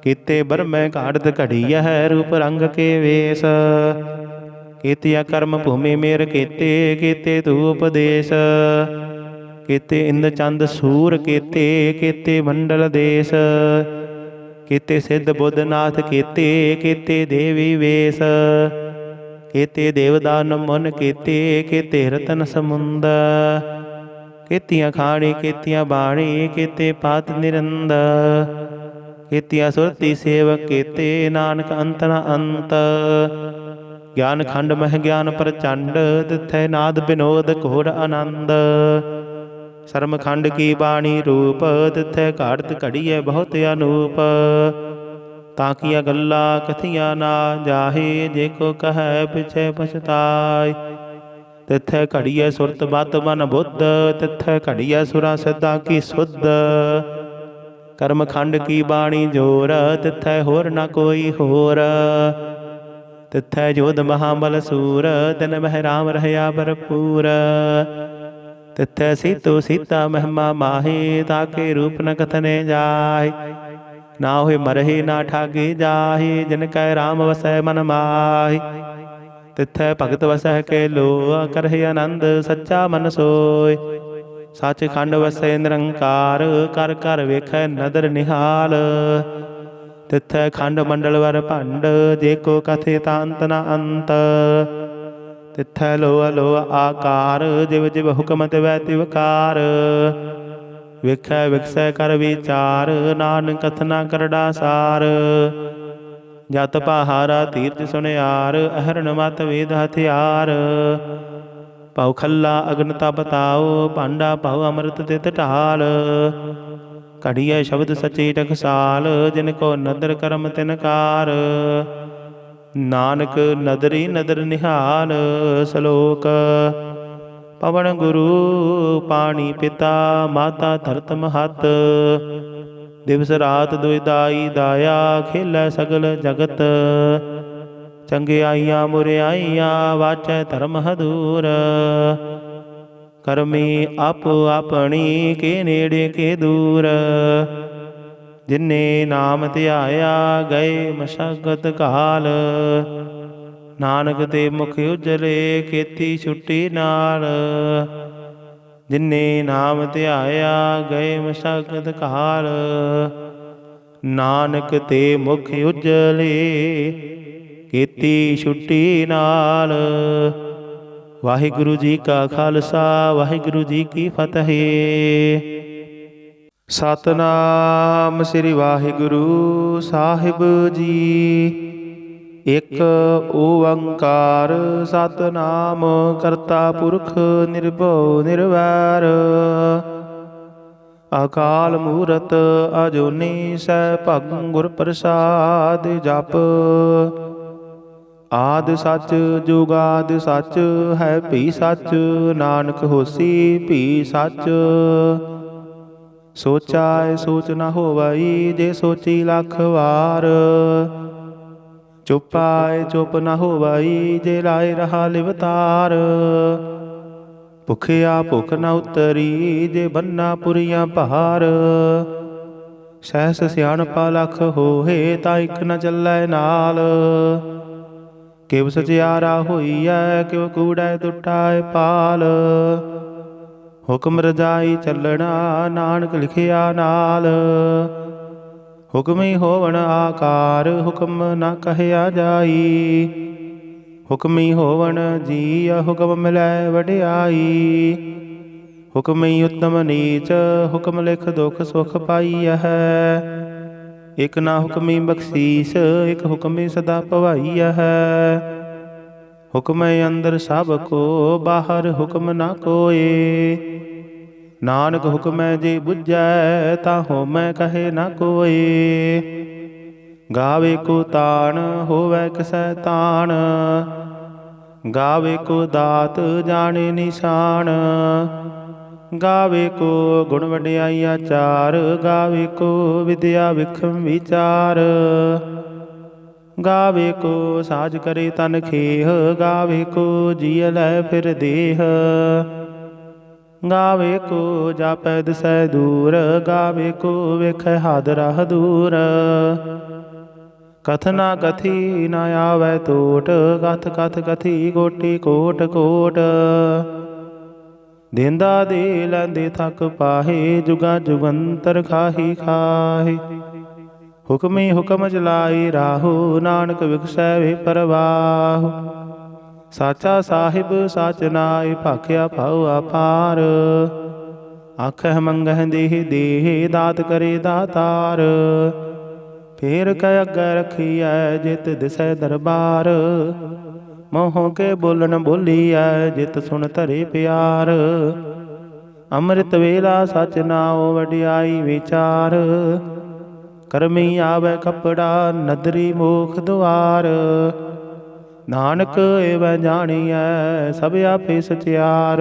ਕੀਤੇ ਬਰਮੈ ਘਾੜਤ ਘੜੀਐ ਰੂਪ ਰੰਗ ਕੇ ਵੇਸ। ਕੀਤਿਆ ਕਰਮ ਭੂਮੀ ਮੇਰ ਕੀਤੇ ਕੀਤੇ ਤੂ ਉਪਦੇਸ਼। ਕੀਤੇ ਇੰਦ ਚੰਦ ਸੂਰ ਕੀਤੇ ਕੀਤੇ ਮੰਡਲ ਦੇਸ਼। ਕੀਤੇ ਸਿੱਧ ਬੁੱਧ ਨਾਥ ਕੀਤੇ ਕੀਤੇ ਦੇਵੀ ਵੇਸ। ਕੀਤੇ ਦੇਵਦਾਨ ਮੁਨ ਕੀਤੇ ਕੀਤੇ ਰਤਨ ਸਮੁੰਦ। ਕੀਤੀਆਂ ਖਾਣੀ ਕੀਤੀਆਂ ਬਾਣੀ ਕੀਤੇ ਪਾਤ ਨਿਰੰਦ। ਕੀਤੀਆਂ ਸੁਰਤੀ ਸੇਵਕ ਕੀਤੇ ਨਾਨਕ ਅੰਤ ਨ ਅੰਤ। ਗਿਆਨ ਖੰਡ ਮਹਿ ਗਿਆਨ ਪ੍ਰਚੰਡ ਤਿੱਥੈ ਨਾਦ ਬਿਨੋਦ ਘੋਰ ਆਨੰਦ। ਸਰਮ ਖੰਡ ਕੀ ਬਾਣੀ ਰੂਪ ਤਿੱਥੈ ਘਾੜਤ ਘੜੀਐ ਬਹੁਤ ਅਨੂਪ। ਤਾਂ ਕੀਆਂ ਗੱਲਾਂ ਕਥੀਆਂ ਨਾ ਜਾਹੇ ਜੇ ਕੋ ਕਹੈ ਪਿਛੈ ਪਛਤਾਇ। ਤਿੱਥੈ ਘੜੀਐ ਸੁਰਤ ਬਤ ਮਨ ਬੁੱਧ ਤਿੱਥੈ ਘੜੀਐ ਸੁਰਾਂ ਸਿੱਧਾਂ ਕੀ ਸੁਧ। ਕਰਮ ਖੰਡ ਕੀ ਬਾਣੀ ਜੋਰ ਤਿੱਥੈ ਹੋਰ ਨਾ ਕੋਈ ਹੋਰ। ਤਿੱਥੈ ਜੋਧ ਮਹਾਬਲ ਸੂਰ ਤਿਨ ਮਹਿ ਰਾਮ ਰਹਿਆ ਭਰਪੂਰ। ਤਿੱਥੈ ਸੀਤੋ ਸੀਤਾ ਮਹਿਮਾ ਮਾਹੀ ਤਾਕੇ ਰੂਪ ਨ ਕਥਨੇ ਜਾਹਿ। ਨਾ ਹੋਏ ਮਰਹਿ ਨਾ ਠਾਗੇ ਜਾਹਿ ਜਿਨ ਕੈ ਰਾਮ ਵਸੈ ਮਨ ਮਾਹਿ। ਤਿੱਥੈ ਭਗਤ ਵਸੈ ਕੇ ਲੋ ਕਰਹਿ ਆਨੰਦ ਸੱਚਾ ਮਨ ਸੋਇ। ਸੱਚ ਖੰਡ ਵਸੈ ਨਿਰੰਕਾਰ ਕਰ ਕਰ ਵੇਖੈ ਨਦਰ ਨਿਹਾਲ। ਤਿੱਥੈ ਖੰਡ ਮੰਡਲ ਵਰ ਭੰਡ ਜੇ ਕੋ ਕਥੇ ਤਾਂ ਅੰਤ ਨ ਅੰਤ। ਤਿੱਥੈ ਲੋਅ ਲੋਅ ਆਕਾਰ ਜਿਵ ਜਿਵ ਹੁਕਮ ਤਿਵੈ ਤਿਵ ਕਾਰ। ਵੇਖੈ ਵਿਖਸੈ ਕਰ ਵਿਚਾਰ ਨਾਨਕ ਕਥਨਾ ਕਰੜਾ ਸਾਰ। ਜਤ ਪਹਾਰਾ ਤੀਰਥ ਸੁਨਿਆਰ ਅਹਰਣ ਮਤ ਵੇਦ ਹਥਿਆਰ। ਭਉ ਖੱਲਾ ਅਗਨ ਤਪ ਤਾਉ ਭਾਂਡਾ ਭਉ ਅੰਮ੍ਰਿਤ ਤਿਤ ਢਾਲ। ਘੜੀਐ ਸ਼ਬਦ ਸਚੀ ਟਕਸਾਲ ਜਿਨ ਕੋ ਨਦਰ ਕਰਮ ਤਿਨ ਕਾਰ। ਨਾਨਕ ਨਦਰੀ ਨਦਰ ਨਿਹਾਲ। ਸਲੋਕ ਪਵਨ ਗੁਰੂ ਪਾਣੀ ਪਿਤਾ ਮਾਤਾ ਧਰਤ ਮਹਤ। ਦਿਵਸ ਰਾਤ ਦੁਇ ਦਾਈ ਦਾਇਆ ਖੇਲੈ ਸਗਲ ਜਗਤ। ਚੰਗਿਆਈਆਂ ਮੁਰਿਆਈਆਂ ਵਾਚੈ ਧਰਮ ਹਦੂਰ। ਕਰਮੀ ਆਪੋ ਆਪਣੀ ਕੇ ਨੇੜੇ ਕੇ ਦੂਰ। ਜਿਨੇ ਨਾਮ ਧਿਆਇਆ ਗਏ ਮਸ਼ਕਤ ਕਾਲ। ਨਾਨਕ ਤੇ ਮੁਖ ਉਜਲੇ ਕੀਤੀ ਛੁੱਟੀ ਨਾਲ। ਜਿਨੇ ਨਾਮ ਧਿਆਇਆ ਗਏ ਮਸ਼ਕਤ ਕਾਲ। ਨਾਨਕ ਤੇ ਮੁਖ ਉਜਲੇ ਕੀਤੀ ਛੁੱਟੀ ਨਾਲ। ਵਾਹਿਗੁਰੂ ਜੀ ਕਾ ਖਾਲਸਾ ਵਾਹਿਗੁਰੂ ਜੀ ਕੀ ਫਤਿਹ। ਸਤਨਾਮ ਸ੍ਰੀ ਵਾਹਿਗੁਰੂ ਸਾਹਿਬ ਜੀ। ਇਕ ਓੰਕਾਰ ਸਤਨਾਮ ਕਰਤਾ ਪੁਰਖ ਨਿਰਭਉ ਨਿਰਵੈਰ। ਅਕਾਲ ਮੂਰਤ ਅਜੂਨੀ ਸੈਭੰ ਗੁਰ ਪ੍ਰਸਾਦ ਜਪ। ਆਦਿ ਸੱਚ ਜੁਗਾਦਿ ਸੱਚ ਹੈ ਭੀ ਸੱਚ। ਨਾਨਕ ਹੋਸੀ ਭੀ ਸੱਚ। ਸੋਚਾਇ ਸੋਚ ਨ ਹੋਵਈ ਜੇ ਸੋਚੀ ਲੱਖ ਵਾਰ। ਚੁਪਾਇ ਚੁਪ ਨ ਹੋਵਈ ਜੇ ਲਾਇ ਰਹਾ ਲਿਵਤਾਰ। ਭੁਖਿਆ ਭੁਖ ਨ ਉਤਰੀ ਜੇ ਬੰਨਾ ਪੁਰੀਆਂ ਭਾਰ। ਸਹਿਸ ਸਿਆਣਪਾ ਲੱਖ ਹੋਏ ਤਾਂ ਇਕ ਨ ਚੱਲੈ ਨਾਲ। ਕਿਵ ਸਚਿਆਰਾ ਹੋਈਐ ਕਿਵ ਕੂੜੈ ਟੁੱਟਾਇ ਪਾਲ। ਹੁਕਮ ਰਜਾਈ ਚੱਲਣਾ ਨਾਨਕ ਲਿਖਿਆ ਨਾਲ। ਹੁਕਮੀ ਹੋਵਣ ਆਕਾਰ ਹੁਕਮ ਨਾ ਕਹਿਆ ਜਾਈ। ਹੁਕਮੀ ਹੋਵਣ ਜੀਅ ਹੁਕਮ ਮਿਲੈ ਵਡਿਆਈ। ਹੁਕਮੀ ਉਤਮ ਨੀਚ ਹੁਕਮ ਲਿਖ ਦੁਖ ਸੁਖ ਪਾਈਐ। ਇਕ ਨਾ ਹੁਕਮੀ ਬਖਸ਼ੀਸ ਇਕ ਹੁਕਮੀ ਸਦਾ ਭਵਾਈਐ। ਹੁਕਮ ਅੰਦਰ ਸਭ ਕੋ ਬਾਹਰ ਹੁਕਮ ਨਾ ਕੋਏ। ਨਾਨਕ ਹੁਕਮੈ ਜੇ ਬੁਝੈ ਤਾਂ ਹੋਮੈ ਕਹੇ ਨਾ ਕੋਏ। ਗਾਵੇ ਕੋ ਤਾਣ ਹੋਵੈ ਕਿਸੈ ਤਾਣ। ਗਾਵੇ ਕੋ ਦਾਤ ਜਾਣੇ ਨਿਸ਼ਾਨ। ਗਾਵੇ ਕੋ ਗੁਣ ਵਡਿਆਈ ਆਚਾਰ। ਗਾਵੇ ਕੋ ਵਿਦਿਆ ਵਿਖਮ ਵਿਚਾਰ। ਗਾਵੇ ਕੋ ਸਾਜ ਕਰੇ ਤਨ ਖੇਹ। ਗਾਵੇ ਕੋ ਜੀਅ ਲੈ ਫਿਰ ਦੇਹ। ਗਾਵੇ ਕੋ ਜਾਪੈ ਦਿਸੈ ਦੂਰ। ਗਾਵੇ ਕੋ ਵੇਖੈ ਹਾਦਰਾ ਹਦੂਰ। ਕਥ ਨਾ ਕਥੀ ਨਾ ਆਵੈ ਟੋਟ। ਕਥ ਕਥ ਕਥੀ ਕੋਟੀ ਕੋਟ ਕੋਟ। ਦੇਂਦਾ ਦੇ ਲੈਂਦੇ ਥੱਕ ਪਾਹੇ। ਜੁਗਾ ਜੁਗੰਤਰ ਖਾਹੀ ਖਾਹੇ। ਹੁਕਮੀ ਹੁਕਮ ਚਲਾਈ ਰਾਹੋ। ਨਾਨਕ ਵਿਗਸੈ ਵੇ ਪਰਵਾਹ। ਸਾਚਾ ਸਾਹਿਬ ਸਚ ਨਾਇ ਭਾਖਿਆ ਭਉ ਅਪਾਰ। ਆਖਹਿ ਮੰਗਹਿ ਦੇਹ ਦੇਹ ਦਾਤ ਕਰੇ ਦਾਤਾਰ। ਫੇਰ ਕੈ ਅੱਗੇ ਰਖੀਐ ਜਿਤ ਦਿਸੈ ਦਰਬਾਰ। ਮੋਹ ਕੇ ਬੋਲਣ ਬੋਲੀਐ ਜਿਤ ਸੁਣ ਧਰੇ ਪਿਆਰ। ਅੰਮ੍ਰਿਤ ਵੇਲਾ ਸਚ ਨਾਉ ਵਡਿਆਈ ਵਿਚਾਰ। ਕਰਮੀ ਆਵੈ ਕਪੜਾ ਨਦਰੀ ਮੋਖ ਦੁਆਰ। ਨਾਨਕ ਏਵੈ ਜਾਣੀਐ ਸਭ ਆਪੇ ਸਚਿਆਰ।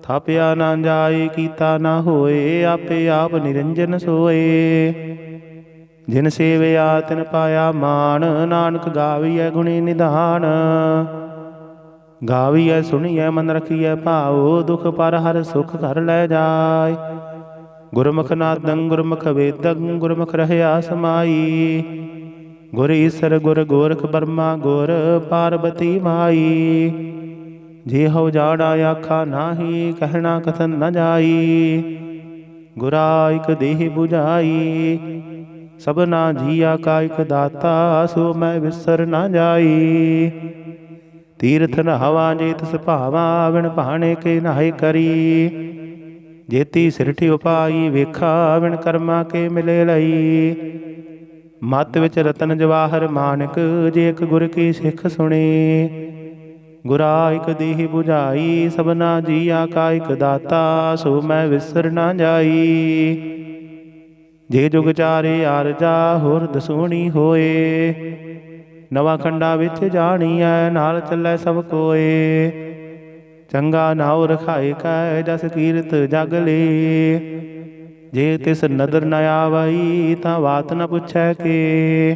ਥਾਪਿਆ ਨਾ ਜਾਏ ਕੀਤਾ ਨਾ ਹੋਏ। ਆਪੇ ਆਪ ਨਿਰੰਜਨ ਸੋਏ। ਜਿਨ ਸੇਵਿਆ ਤਿਨ ਪਾਇਆ ਮਾਨ। ਨਾਨਕ ਗਾਵੀਐ ਗੁਣੀ ਨਿਧਾਨ। ਗਾਵੀਐ ਸੁਣੀਐ ਮਨ ਰਖੀਐ ਭਾਉ। ਦੁਖ ਪਰ ਹਰਿ ਸੁਖ ਘਰ ਲੈ ਜਾਇ। ਗੁਰਮੁਖ ਨਾਦੰ ਗੁਰਮੁਖ ਵੇਦੰ ਗੁਰਮੁਖ ਰਹਿਆ ਸਮਾਈ। ਗੁਰ ਈਸਰ ਗੁਰ ਗੋਰਖ ਬਰਮਾ ਗੁਰ ਪਾਰਬਤੀ ਮਾਈ। ਜੇ ਹਉ ਜਾਣਾ ਆਖਾ ਨਾਹੀ ਕਹਿਣਾ ਕਥਨ ਨ ਜਾਈ। ਗੁਰਾ ਇਕ ਦੇਹ 부ਝਾਈ ਸਭਨਾ ਜੀਆ ਕਾ ਇਕ ਦਾਤਾ। ਸੋ ਮੈਂ ਵਿਸਰ ਨਾ ਜਾਈ। ਤੀਰਥ ਨਹਾਵਾ ਜੇ ਤਿਸ ਭਾਵਾ ਬਿਨ ਭਾਣੇ ਕੇ ਨਾਹਿ ਕਰੀ। ਜੇਤੀ ਸਿਰਠਿ ਉਪਾਈ ਵੇਖਾ ਬਿਨ ਕਰਮਾ ਕੇ ਮਿਲੇ ਲਈ। ਮਤ ਵਿੱਚ ਰਤਨ ਜਵਾਹਰ ਮਾਨਕ ਜੇ ਇਕ ਗੁਰ ਕੀ ਸਿੱਖ ਸੁਣੇ। ਗੁਰਾ ਇਕ ਦੇਹ 부ਝਾਈ ਸਭਨਾ ਜੀਆ ਕਾ ਇਕ ਦਾਤਾ। ਸੋ ਮੈਂ ਵਿਸਰ ਨਾ ਜਾਈ। ਜੇ ਜੁਗ ਚਾਰੇ ਆਰਜਾ ਹੋਰ ਦਸੂਣੀ ਹੋਏ। ਨਵਾਂ ਖੰਡਾ ਵਿੱਚ ਜਾਣੀਐ ਨਾਲ ਚੱਲੈ ਸਭ ਕੋਏ। ਚੰਗਾ ਨਾਉ ਰਖਾਏ ਕੈ ਜਸ ਕੀਰਤ ਜਗ ਲੇ। ਜੇ ਤਿਸ ਨਦਰ ਨ ਆਵਈ ਤਾਂ ਬਾਤ ਨ ਪੁੱਛੈ ਕੇ।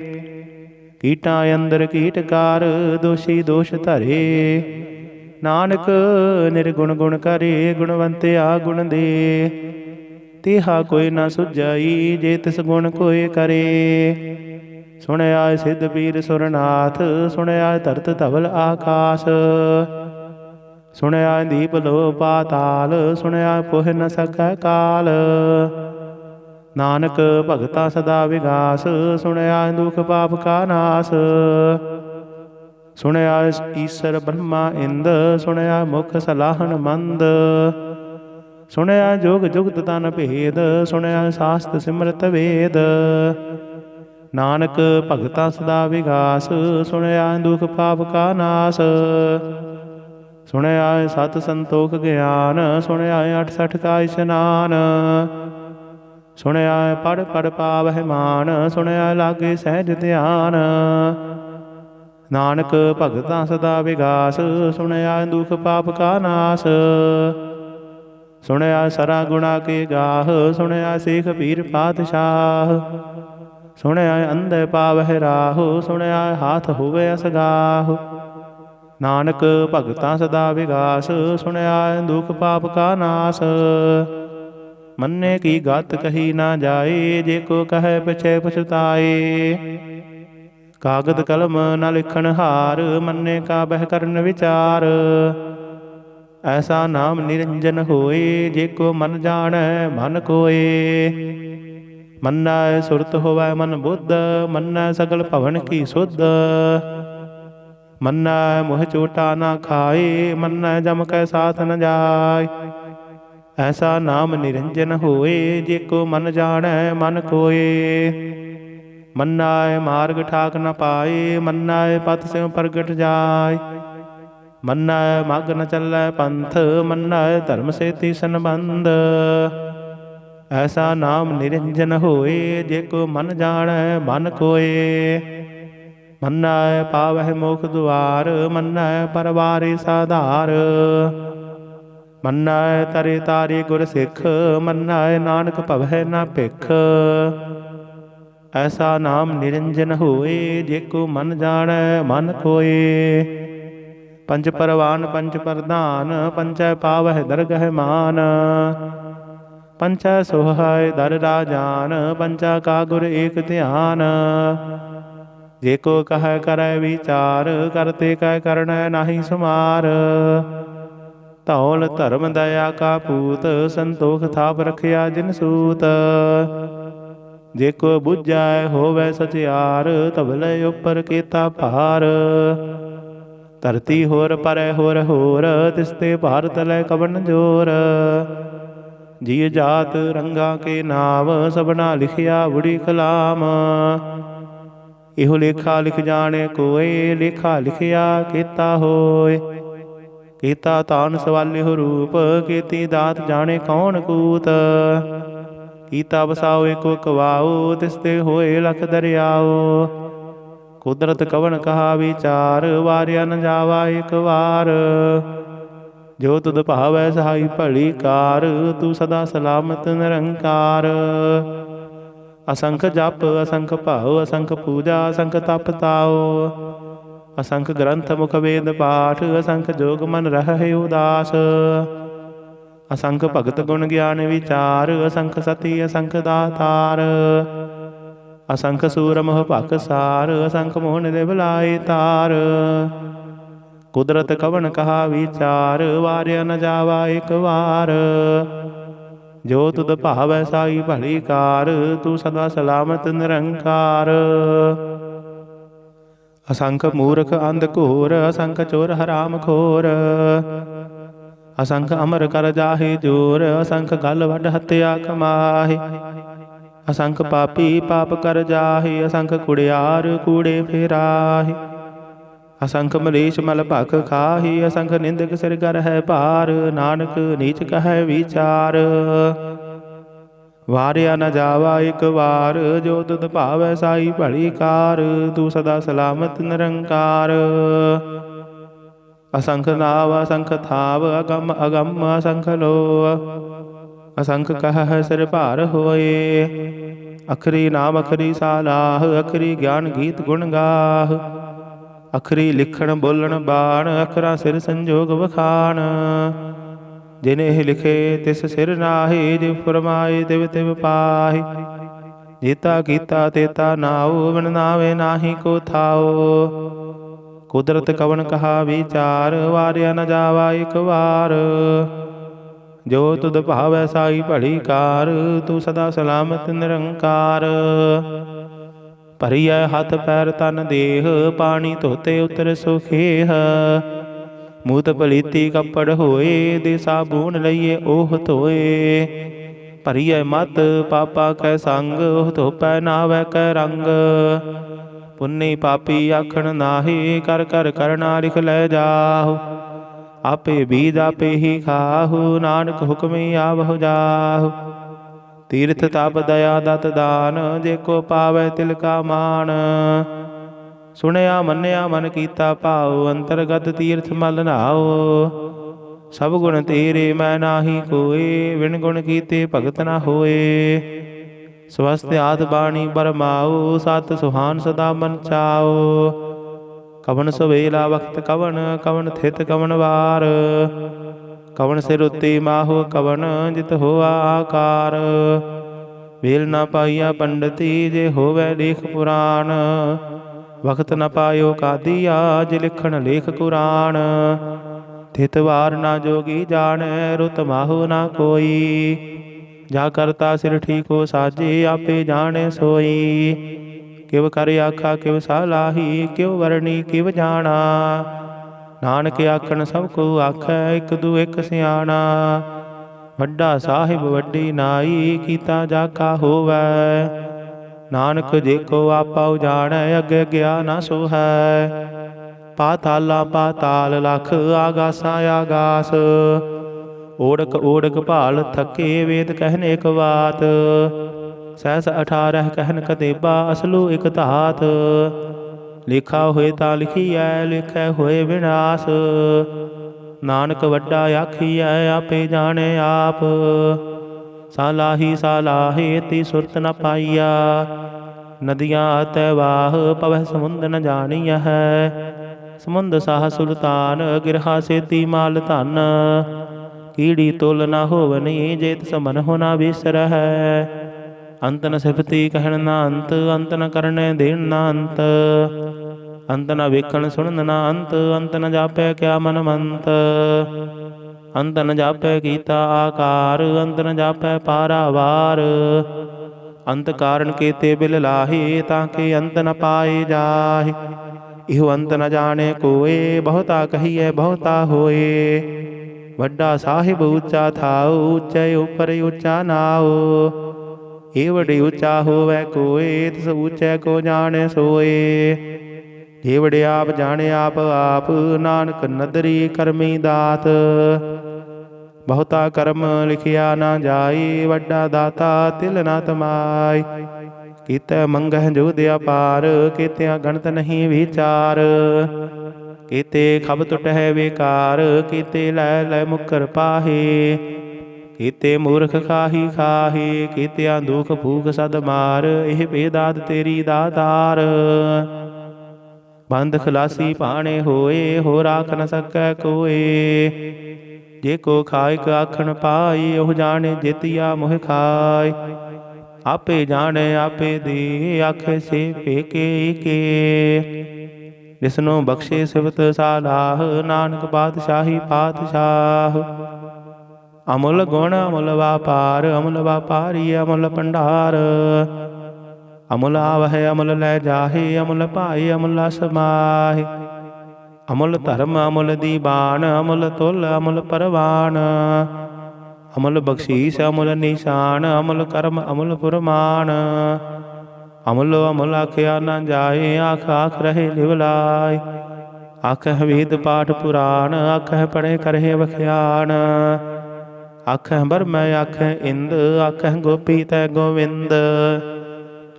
ਕੀਟਾਂ ਅੰਦਰ ਕੀਟਕਾਰ ਦੋਸ਼ੀ ਦੋਸ਼ ਧਰੇ। ਨਾਨਕ ਨਿਰਗੁਣ ਗੁਣ ਕਰੇ ਗੁਣਵੰਤਿਆ ਗੁਣ ਦੇ। ਤਿਹਾ ਕੋਈ ਨਾ ਸੁਝਾਈ ਜੇ ਤਿਸ ਗੁਣ ਕੋਇ ਕਰੇ। ਸੁਣਿਆ ਸਿੱਧ ਪੀਰ ਸੁਰਨਾਥ ਸੁਣਿਆ ਧਰਤ ਧਵਲ ਆਕਾਸ਼। ਸੁਣਿਆ ਦੀਪ ਲੋ ਪਾਤਾਲ ਸੁਣਿਆ ਪੁਹ ਨ ਸਕੈ ਕਾਲ। ਨਾਨਕ ਭਗਤਾ ਸਦਾ ਵਿਗਾਸ ਸੁਣਿਆ ਦੁਖ ਪਾਪ ਕਾ ਨਾਸ। ਸੁਣਿਆ ਈਸਰ ਬ੍ਰਹਮਾ ਇੰਦ, ਸੁਣਿਆ ਮੁਖ ਸਲਾਹਣ ਮੰਦ। ਸੁਣਿਆ ਜੋਗ ਜੁਗਤ ਤਨ ਭੇਦ, ਸੁਣਿਆ ਸਾਸਤ ਸਿਮਰਤ ਵੇਦ। ਨਾਨਕ ਭਗਤਾ ਸਦਾ ਵਿਗਾਸ, ਸੁਣਿਆ ਦੁਖ ਪਾਪ ਕਾ ਨਾਸ। ਸੁਣਿਆ ਸਤ ਸੰਤੋਖ ਗਿਆਨ, ਸੁਣਿਆ 68 ਕਾ ਇਸ਼ਨਾਨ। ਸੁਣਿਆ ਪੜ ਪੜ ਪਾਵਹਿ ਮਾਨ, ਸੁਣਿਆ ਲਾਗੇ ਸਹਿਜ ਧਿਆਨ। ਨਾਨਕ ਭਗਤਾ ਸਦਾ ਵਿਗਾਸ, ਸੁਣਿਆ ਦੁਖ ਪਾਪ ਕਾ ਨਾਸ। ਸੁਣਿਆ ਸਰਾ ਗੁਣਾ ਕੇ ਗਾਹ, ਸੁਣਿਆ ਸੇਖ ਪੀਰ ਪਾਤਸ਼ਾਹ। ਸੁਣਿਆ ਅੰਧੇ ਪਾਵਹਿ ਰਾਹ, ਸੁਣਿਆ ਹਾਥ ਹੋਵੇ ਅਸਗਾਹ। ਨਾਨਕ ਭਗਤਾ ਸਦਾ ਵਿਗਾਸ, ਸੁਣਿਆ ਦੁਖ ਪਾਪ ਕਾ ਨਾਸ। ਮੰਨੇ ਕੀ ਗਤ ਕਹੀ ਨਾ ਜਾਏ, ਜੇ ਕੋ ਕਹੈ ਪਿਛੈ ਪਛਤਾਏ। ਕਾਗਦ ਕਲਮ ਨ ਲਿਖਣ ਹਾਰ, ਮੰਨੇ ਕਾ ਬਹਿ ਕਰਨ ਵਿਚਾਰ। ਐਸਾ ਨਾਮ ਨਿਰੰਜਨ ਹੋਏ, ਜੇ ਕੋ ਮਨ ਜਾਣੈ ਮਨ ਕੋਏ। ਮੰਨੈ ਸੁਰਤ ਹੋਵੈ ਮਨ ਬੁੱਧ, ਮੰਨੈ ਸਗਲ ਭਵਨ ਕੀ ਸੁਧ। ਮੰਨੈ ਮੋਹ ਚੋਟਾ ਨਾ ਖਾਏ, ਮੰਨੈ ਜਮ ਕੈ ਸਾਥ ਨ ਜਾਏ। ਐਸਾ ਨਾਮ ਨਿਰੰਜਨ ਹੋਏ, ਜੇ ਕੋ ਮਨ ਜਾਣੈ ਮਨ ਕੋਏ। ਮੰਨੈ ਮਾਰਗ ਠਾਕ ਨ ਪਾਏ, ਮੰਨੈ ਪਤ ਸਿਉ ਪ੍ਰਗਟ ਜਾਏ। ਮੰਨੈ ਮਗ ਨ ਚੱਲੈ ਪੰਥ, ਮੰਨੈ ਧਰਮ ਸੇਤੀ ਸੰਬੰਧ। ਐਸਾ ਨਾਮ ਨਿਰੰਜਨ ਹੋਏ, ਜੇ ਕੋ ਮਨ ਜਾਣੈ ਮਨ ਕੋਏ। ਮੰਨੈ ਪਾਵਹਿ ਮੋਖ ਦੁਆਰ, ਮੰਨੈ ਪਰਵਾਰੇ ਸਾਧਾਰ। ਮੰਨੈ ਤਰੇ ਤਾਰੇ ਗੁਰ ਸਿੱਖ, ਮੰਨੈ ਨਾਨਕ ਭਵੈ ਨਾ ਭਿਖ। ਐਸਾ ਨਾਮ ਨਿਰੰਜਨ ਹੋਏ, ਜੇ ਕੋ ਮਨ ਜਾਣੈ ਮਨ ਕੋਏ। ਪੰਜ ਪਰਵਾਨ ਪੰਜ ਪ੍ਰਧਾਨ, ਪੰਚੈ ਪਾਵਹਿ ਦਰਗਹਿ ਮਾਨ। ਪੰਚੈ ਸੋਹਾਇ ਦਰ ਰਾਜਾਨ, ਪੰਚਾ ਕਾ ਗੁਰ ਏਕ ਧਿਆਨ। ਜੇ ਕੋ ਕਹੈ ਕਰੈ ਵਿਚਾਰ, ਕਰਤੇ ਕੈ ਕਰਣੈ ਨਾਹੀ ਸੁਮਾਰ। ਧੌਲ ਧਰਮ ਦਇਆ ਕਾ ਪੂਤ, ਸੰਤੋਖ ਥਾਪ ਰਖਿਆ ਜਿਨ ਸੂਤ। ਜੇ ਕੋ ਬੁਝੈ ਹੋਵੈ ਸਚਿਆਰ, ਧਵਲੇ ਉਪਰ ਕੀਤਾ ਭਾਰ। ਧਰਤੀ ਹੋਰ ਪਰੈ ਹੋਰ ਹੋਰ, ਤਿਸ ਤੇ ਭਾਰ ਤਲੈ ਕਵਣ ਜੋਰ। ਜੀ ਜਾਤ ਰੰਗਾ ਕੇ ਨਾਮ, ਸਭਨਾ ਲਿਖਿਆ ਬੁੜੀ ਕਲਾਮ। ਇਹੋ ਲੇਖਾ ਲਿਖ ਜਾਣੇ ਕੋਏ, ਲੇਖਾ ਲਿਖਿਆ ਕੀਤਾ ਹੋਏ। ਕੀਤਾ ਤਾਨ ਸਵਾਲਿਓ ਰੂਪ, ਕੀਤੀ ਦਾਤ ਜਾਣੇ ਕੌਣ ਕੂਤ। ਕੀਤਾ ਵਸਾਓ ਏਕੋ ਕਵਾਓ, ਤਿਸ ਤੇ ਹੋਏ ਲਖ ਦਰਿਆਓ। ਕੁਦਰਤ ਕਵਣ ਕਹਾ ਵਿਚਾਰ, ਵਾਰਿਆ ਨ ਜਾਵਾ ਇਕ ਵਾਰ। ਜੋ ਤੁਧ ਭਾਵੈ ਸਹਾਈ ਭਲੀ ਕਾਰ, ਤੂੰ ਸਦਾ ਸਲਾਮਤ ਨਿਰੰਕਾਰ। ਅਸੰਖ ਜਪ ਅਸੰਖ ਭਾਉ, ਅਸੰਖ ਪੂਜਾ ਅਸੰਖ ਤਪ ਤਾਉ। ਅਸੰਖ ਗ੍ਰੰਥ ਮੁਖ ਵੇਦ ਪਾਠ, ਅਸੰਖ ਜੋਗ ਮਨ ਰਹਿ ਉਦਾਸ। ਅਸੰਖ ਭਗਤ ਗੁਣ ਗਿਆਨ ਵਿਚਾਰ, ਅਸੰਖ ਸਤੀ ਅਸੰਖ ਦਾਤਾਰ। ਅਸੰਖ ਸੂਰ ਮੋਹ ਭਕਸਾਰ, ਅਸੰਖ ਮੋਹ ਨਿਰਭ ਲਾਏ ਤਾਰ। ਕੁਦਰਤ ਕਵਣ ਕਹਾ ਵਿਚਾਰ, ਵਾਰਿਆ ਨ ਜਾਵਾ ਇਕ ਵਾਰ। ਜੋ ਤੁਧ ਭਾਵੈ ਸਾਈ ਭਲੀ ਕਾਰ, ਤੂੰ ਸਦਾ ਸਲਾਮਤ ਨਿਰੰਕਾਰ। ਅਸੰਖ ਮੂਰਖ ਅੰਧ ਘੋਰ, ਅਸੰਖ ਚੋਰ ਹਰਾਮ ਖੋਰ। ਅਸੰਖ ਅਮਰ ਕਰ ਜਾਹੇ ਜੋਰ, ਅਸੰਖ ਗਲ ਵੱਡ ਹੱਤਿਆ ਕਮਾਹੇ। ਅਸੰਖ ਪਾਪੀ ਪਾਪ ਕਰ ਜਾਹੇ, ਅਸੰਖ ਕੁੜਿਆਰ ਕੂੜੇ ਫੇਰਾਹੇ। ਅਸੰਖ ਮਲੇਸ਼ ਮਲ ਭਖ ਖਾਹੀ, ਅਸੰਖ ਨਿੰਦਕ ਸਿਰ ਗਰ ਹੈ ਭਾਰ। ਨਾਨਕ ਨੀਚ ਕਹੈ ਵਿਚਾਰ, ਵਾਰਿਆ ਨ ਜਾਵਾ ਇਕ ਵਾਰ। ਜੋ ਤੁਧ ਭਾਵੈ ਸਾਈ ਭਲੀ ਕਾਰ, ਤੂੰ ਸਦਾ ਸਲਾਮਤ ਨਿਰੰਕਾਰ। ਅਸੰਖ ਨਾਵ ਅਸੰਖ ਥਾਵ, ਅਗੰਮ ਅਗੰਮ ਅਸੰਖ ਲੋਅ। ਅਸੰਖ ਕਹੈ ਸਿਰ ਭਾਰ ਹੋਏ, ਅਖਰੀ ਨਾਮ ਅਖਰੀ ਸਾਲਾਹ। ਅਖਰੀ ਗਿਆਨ ਗੀਤ ਗੁਣ ਗਾਹ, ਅਖਰੀ ਲਿਖਣ ਬੋਲਣ ਬਾਣ। ਅਖਰਾਂ ਸਿਰ ਸੰਜੋਗ ਵਖਾਣ, ਜਿਨ ਇਹ ਲਿਖੇ ਤਿਸ ਸਿਰ ਨਾਹੀ। ਜਿਵ ਫਰਮਾਏ ਤਿਵ ਤਿਵ ਪਾਹੀ, ਜੀਤਾ ਕੀਤਾ ਤੇਤਾ ਨਾਉ। ਬਿਨ ਨਾਵੇ ਨਾਹੀ ਕੋ ਥਾਉ। ਕੁਦਰਤ ਕਵਣ ਕਹਾ ਵਿਚਾਰ, ਵਾਰਿਆ ਨ ਜਾਵਾ ਇਕ ਵਾਰ। ਜੋ ਤੁਧ ਭਾਵੈ ਸਾਈ ਭਲੀ ਕਾਰ, ਤੂੰ ਸਦਾ ਸਲਾਮਤ ਨਿਰੰਕਾਰ। ਭਰੀਐ ਹੱਥ ਪੈਰ ਤਨ ਦੇਹ, ਪਾਣੀ ਧੋਤੇ ਉਤਰ ਸੁਖੇਹ। ਮੂਤ ਪਲੀਤੀ ਕੱਪੜ ਹੋਏ, ਦੇ ਸਾਬੂਨ ਲਈਏ ਉਹ ਧੋਏ। ਭਰੀਐ ਮਤ ਪਾਪਾ ਕੈ ਸੰਗ, ਉਹ ਧੋਪੈ ਨਾਵੈ ਕੈ ਰੰਗ। ਪੁੰਨੀ ਪਾਪੀ ਆਖਣ ਨਾਹੀ, ਕਰ ਕਰ ਕਰਨਾ ਲਿਖ ਲੈ ਜਾਹੂ। ਆਪੇ ਬੀਜ ਆਪੇ ਹੀ ਖਾਹੂ, ਨਾਨਕ ਹੁਕਮੀ ਆਵਹੁ ਜਾਹੂ। ਤੀਰਥ ਤਪ ਦਇਆ ਦਤ ਦਾਨ, ਜੇ ਕੋ ਪਾਵੈ ਤਿਲ ਕਾ ਮਾਨ। ਸੁਣਿਆ ਮੰਨਿਆ ਮਨ ਕੀਤਾ ਭਾਉ, ਅੰਤਰਗਤ ਤੀਰਥ ਮਲ ਨਾਉ। ਸਭ ਗੁਣ ਤੇਰੇ ਮੈਂ ਨਾਹੀ ਕੋਏ, ਵਿਣ ਗੁਣ ਕੀਤੇ ਭਗਤ ਨਾ ਹੋਏ। ਸਵਸਤ ਆਦ ਬਾਣੀ ਬਰਮਾਉ, ਸਤ ਸੁਹਾਨ ਸਦਾ ਮਨ ਚਾਉ। ਕਵਣ ਸਵੇਲਾ ਵਖਤ ਕਵਣ, ਕਵਣ ਥਿਤ ਕਵਣ ਵਾਰ। ਕਵਣ ਸਿਰ ਉੱਤੇ ਮਾਹੋ ਕਵਣ, ਜਿਤ ਹੋਆ ਆਕਾਰ। ਵੇਲ ਨਾ ਪਾਈਆ ਪੰਡਤੀ, ਜੇ ਹੋਵੈ ਲੇਖ ਪੁਰਾਣ। ਵਖਤ ਨ ਪਾਇਓ ਕਾਦੀਆ, ਜੇ ਲਿਖਣ ਲੇਖ ਕੁਰਾਨ। ਥਿਤ ਵਾਰ ਨਾ ਜੋਗੀ ਜਾਣੈ, ਰੁਤ ਮਾਹੋ ਨਾ ਕੋਈ। ਜਾ ਕਰਤਾ ਸਿਰ ਠੀਕੋ ਸਾਜੇ, ਆਪੇ ਜਾਣੈ ਸੋਈ। ਕਿਵ ਕਰ ਆਖਾ ਕਿਵ ਸਲਾਹੀ, ਕਿਉ ਵਰਣੀ ਕਿਵ ਜਾਣਾ। ਨਾਨਕ ਆਖਣ ਸਭ ਕੋ ਆਖੈ, ਇਕ ਦੂ ਇਕ ਸਿਆਣਾ। ਵੱਡਾ ਸਾਹਿਬ ਵੱਡੀ ਨਾਈ, ਕੀਤਾ ਜਾ ਕਾ ਹੋਵੈ। ਨਾਨਕ ਜੇ ਕੋ ਆਪਾ ਉਜਾਣੈ, ਅੱਗੇ ਗਿਆ ਨਾ ਸੋ ਹੈ। ਪਾਤਾਲਾ ਪਾਤਾਲ ਲਖ, ਆਗਾਸਾਂ ਆਗਾਸ। ਓੜਕ ਓੜਕ ਭਾਲ ਥਕੇ, ਵੇਦ ਕਹਿਨ ਇਕ ਬਾਤ। ਸਹਿਸ 18 ਕਹਿਨ ਕਤੇਬਾ, ਅਸਲੂ ਇਕ ਧਾਤ। ਲਿਖਾ ਹੋਏ ਤਾਂ ਲਿਖੀਐ, ਲਿਖੈ ਹੋਏ ਵਿਨਾਸ਼। ਨਾਨਕ ਵੱਡਾ ਆਖੀਐ, ਆਪੇ ਜਾਣੈ ਆਪ। ਸਾਲਾਹੀ ਸਾਲਾਹੇ, ਤੀ ਸੁਰਤ ਨ ਪਾਈਆ। ਨਦੀਆਂ ਅਤੈ ਵਾਹ, ਪਵਹਿ ਸਮੁੰਦ ਨ ਜਾਣੀਐ। ਸਮੁੰਦ ਸਾਹ ਸੁਲਤਾਨ, ਗਿਰਹਾ ਸੇਤੀ ਮਾਲ ਧਨ। ਕੀੜੀ ਤੁਲ ਨਾ ਹੋਵਨੀ, ਜੇ ਤਿਸ ਮਨ ਹੋ ਨਾ ਵਿਸਰਹਿ। ਅੰਤ ਨ ਸਿਫਤੀ ਕਹਿਣ ਨਾ ਅੰਤ, ਅੰਤ ਨ ਕਰਨੈ ਦੇਣ ਨਾ ਅੰਤ। ਅੰਤ ਨ ਵੇਖਣ ਸੁਣਨ ਨਾ ਅੰਤ, ਅੰਤ ਨ ਜਾਪੈ ਕਿਆ ਮਨ ਮੰਤ। ਅੰਤ ਨ ਜਾਪੈ ਕੀਤਾ ਆਕਾਰ, ਅੰਤ ਨ ਜਾਪੈ ਪਾਰਾਵਾਰ। ਅੰਤ ਕਾਰਨ ਕੀਤੇ ਬਿਲ ਲਾਹੇ, ਤਾਂ ਕਿ ਅੰਤ ਨ ਪਾਏ ਜਾਹੇ। ਇਹੋ ਅੰਤ ਨ ਜਾਣੇ ਕੋਏ, ਬਹੁਤਾ ਕਹੀਐ ਬਹੁਤਾ ਹੋਏ। ਵੱਡਾ ਸਾਹਿਬ ਉੱਚਾ ਥਾਉ, ਉੱਚੇ ਉਪਰ ਉੱਚਾ ਨਾਉ। ਏਵੜੇ ਉੱਚਾ ਹੋਵੈ ਕੋਏ, ਤਿਸ ਉੱਚੈ ਕੋ ਜਾਣੈ ਸੋਏ। ਏਵੜੇ ਆਪ ਜਾਣੇ ਆਪ ਆਪ, ਨਾਨਕ ਨਦਰੀ ਕਰਮੀ ਦਾਤ। ਬਹੁਤਾ ਕਰਮ ਲਿਖਿਆ ਨਾ ਜਾਈ, ਵੱਡਾ ਦਾਤਾ ਤਿਲ ਨਾ ਤਮਾਈ। ਕੀਤੈ ਮੰਗਹਿ ਜੁਗਦ ਅਪਾਰ, ਕੀਤਿਆਂ ਗਣਤ ਨਹੀਂ ਵਿਚਾਰ। ਕੀਤੇ ਖਬ ਟੁਟਹਿ ਵਿਕਾਰ, ਕੀਤੇ ਲੈ ਲੈ ਮੁਕਰ ਪਾਹੇ। ਕੀਤੇ ਮੂਰਖ ਖਾਹੀ ਖਾਹੇ, ਕੀਤਿਆਂ ਦੁਖ ਭੂਖ ਸਦ ਮਾਰ। ਇਹ ਬੇਦਾਤ ਤੇਰੀ ਦਾਤਾਰ। ਬੰਦ ਖਲਾਸੀ ਭਾਣੇ ਹੋਏ, ਹੋ ਰਾਖ ਨ ਸਕੈ ਕੋਏ। ਜੇ ਕੋ ਖਾਇਕ ਆਖਣ ਪਾਈ, ਉਹ ਜਾਣੇ ਜਿਤਿਆ ਮੋਹ ਖਾਇ। ਆਪੇ ਜਾਣੇ ਆਪੇ ਦੇ, ਆਖੇ ਸੇ ਪੇਕੇ ਕੇ। ਜਿਸਨੂੰ ਬਖਸ਼ੇ ਸਿਵਤ ਸਾਲਾਹ, ਨਾਨਕ ਪਾਤਸ਼ਾਹੀ ਪਾਤਸ਼ਾਹ। ਅਮੁੱਲ ਗੁਣ ਅਮੁੱਲ ਵਾਪਾਰ, ਅਮੁੱਲ ਵਾਪਾਰੀ ਅਮੁੱਲ ਭੰਡਾਰ। ਅਮੁੱਲ ਆਵਹਿ ਅਮੁੱਲ ਲੈ ਜਾਹੇ, ਅਮੁੱਲ ਭਾਏ ਅਮੁੱਲ ਸਮਾਹੇ। ਅਮੁੱਲ ਧਰਮ ਅਮੁੱਲ ਦੀਬਾਨ, ਅਮੁੱਲ ਤੁਲ ਅਮੁੱਲ ਪਰਵਾਨ। ਅਮੁੱਲ ਬਖਸ਼ੀਸ਼ ਅਮੁੱਲ ਨਿਸ਼ਾਨ, ਅਮੁੱਲ ਕਰਮ ਅਮੁੱਲ ਪੁਰਮਾਨ। ਅਮੁੱਲ ਅਮੁੱਲ ਆਖਿਆ ਨਾ ਜਾਏ, ਆਖ ਆਖ ਰਹੇ ਲਿਵ ਲਾਇ। ਆਖਹਿ ਵੇਦ ਪਾਠ ਪੁਰਾਣ, ਆਖਹਿ ਪੜ੍ਹੇ ਕਰਹਿ ਵਖਿਆਣ। ਆਖਹਿ ਬਰਮੈ ਆਖਹਿ ਇੰਦ, ਆਖਹਿ ਗੋਪੀ ਤੈ ਗੋਵਿੰਦ।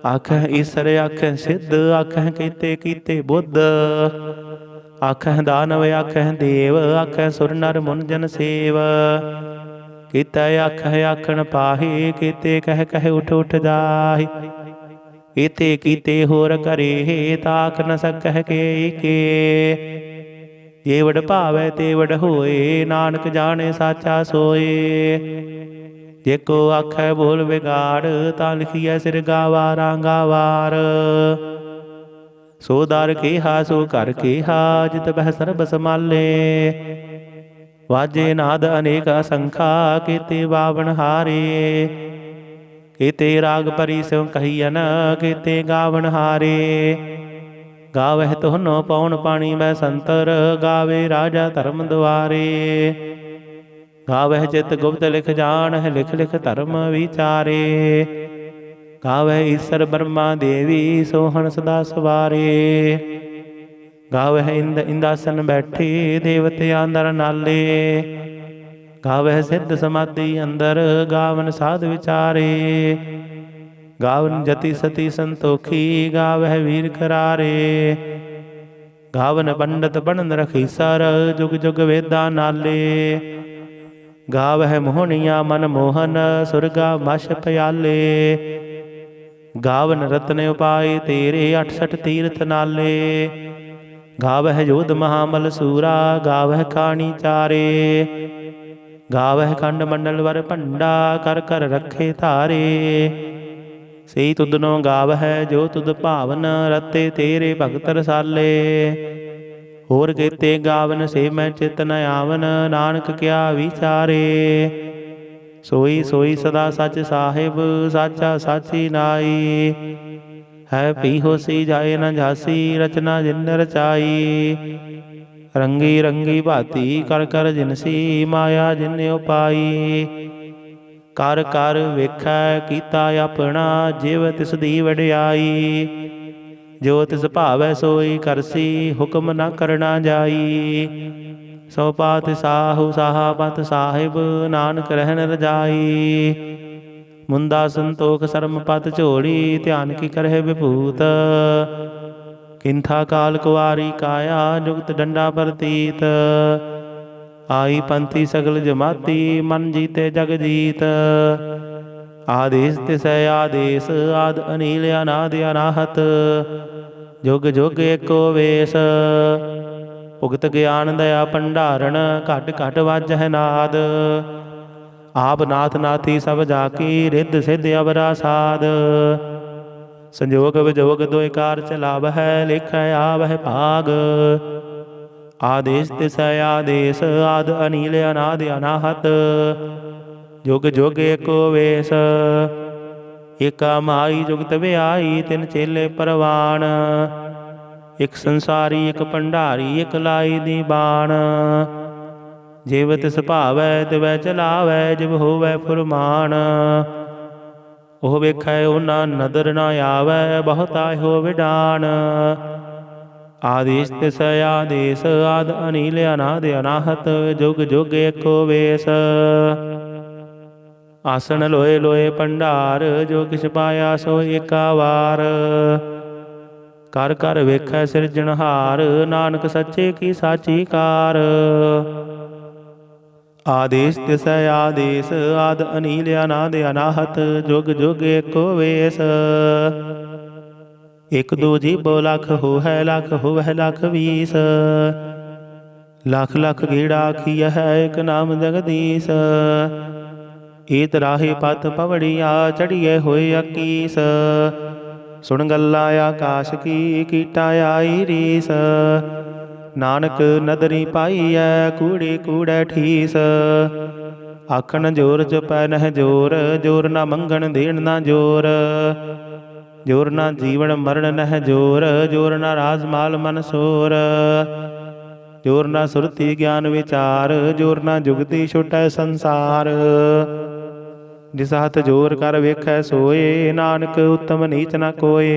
ਆਖਹਿ ਈਸਰ ਆਖਹਿ ਸਿੱਧ, ਆਖਹਿ ਕੀਤੇ ਕੀਤੇ ਬੁੱਧ। ਆਖਹਿ ਦਾਨਵ ਆਖਹਿ ਦੇਵ, ਆਖਹਿ ਸੁਰ ਨਰ ਮੁਨ ਜਨ ਸੇਵ। ਕੀਤੇ ਆਖਹਿ ਆਖਣ ਪਾਹੇ, ਕੀਤੇ ਕਹਿ ਕਹਿ ਉਠ ਉਠ ਜਾਹੇ। ਕੀਤੇ ਕੀਤੇ ਹੋਰ ਕਰੇ, ਤਾਕ ਨ ਸਕਹਿ ਕੇ। ਜੇ ਵਡ ਭਾਵੈ ਤੇ ਵਡ ਹੋਏ, ਨਾਨਕ ਜਾਣੇ ਸਾਚਾ ਸੋਏ। ਜੇ ਕੋ ਆਖੈ ਬੋਲ ਵਿਗਾੜ, ਤਾਂ ਲਿਖੀਐ ਸਿਰ ਗਾਵਾਰਾਂ ਗਾਵਾਰ। ਸੋ ਦਰ ਕੇਹਾ ਸੋ ਘਰ ਕੇਹਾ, ਜਿਤ ਬਹਿ ਸਰਬ ਸਮਾਲੇ। ਵਾਜੇ ਨਾਦ ਅਨੇਕ ਅਸੰਖਾ, ਕੀਤੇ ਬਾਵਨ ਹਾਰੇ। केते राग परी स्यों कहियन, केते गावन हारे। गावह तुहनो पौन पाणी मै संतर, गावे राजा धर्म दुआरे। गावह चित गुप्त लिख जानह, लिख लिख धर्म विचारे। गावह ईश्वर ब्रह्मा देवी, सोहन सदा सवारे। गावह इंद इंदासन बैठे, देवतियां अंदर नाले। गावह सिद्ध समाधि अंदर, गावन साध विचारे। गावन जति सती संतोखी, गावह वीर करारे। गावन पंडित बनन रखीसर, जुग जुग वेदा नाले। गावह मोहनिया मन मोहन, सुरगा मश प्याले। गावन रत्न उपाय तेरे, 68 तीर्थ नाले। गावह योध महामल सूरा, गावह काणी चारे। गावह खंड मंडल वर भंडा, कर कर रखे धारे। सही तुदनो गावह जो तुद भावन, रते तेरे भगत रसाले। होर केते गावन से मैं चित न आवन, नानक क्या विचारे। सोई सोई सदा सच साहिब, साचा साची नाई। है पी होसी जाए न झांसी, रचना जिन रचाई। रंगी रंगी भांति कर कर जिनसी, माया जिन उपाई। कर कर वेखै कीता अपना, जिव तिस दी वडियाई। जो तिस भावै सोई करसी, हुक्म न करना जाई। सो पात साहु साहा पत साहिब, नानक रहन रजाई। मुंदा संतोख सरम पत झोली, ध्यान की करह विभूत। किंथा काल कुआरी काया, जुगत डंडा प्रतीत। आई पंथी सगल जमाती, मन जीते जग जीत। आदेश तिसै आदेश, आद अनील अनाद अनाहत। जुग जुग एको वेश, भुगत ज्ञान दया भंडारण, घट घट वाजह नाद। आप नाथ नाथी सब जाकी, रिद्ध सिद्ध अवरा साध। संजोग विजोग दोय कार चलावह, लिखै आवह भाग। आदेश तिसै आदेश, आद अनील अनाद अनाहत। जुग जुग एको वेश, एका माई जुगत व्याई, तिन चेले परवान। एक संसारी एक भंडारी, एक लाई दी बाण। जिव तिस भावै तिवै चलावै, जिव होवै फुरमान। ओह वेखै ओना नदर न आवै, बहुत आयो विडान। आदेश तिसै आदेश, आद अनील अनाद अनाहत। जुग जुग एको वेश, आसन लोए लोए भंडार। जो किछ पाया सो एका वार। कर कर वेखै सिरजनहार, नानक सच्चे की साची कार। आदेश तिसै आदेश, आद अनील अनाद अनाहत। जुग जुग एको वेश, एक दो जीबो लख होहै, लख होवै लख बीस। लख लख गेड़ा आखिया है, एक नाम जगदीश। ईत राही पथ पवड़िया, चढ़िए होए अकीस। सुन गल्ला आकाश की, कीटा आई रीस। नानक नदरी पाई है, कूड़े कूड़े ठीस। आखन जोर चुपै नह जोर, जोर ना मंगन देन ना जोर। जोर ना जीवन मरण नह जोर, जोर ना राज माल मन सोर। जोर ना सुरति ज्ञान विचार, जोर ना जुगति छुटै संसार। जिस हथ जोर कर वेखै सोए, नानक उत्तम नीच न कोए।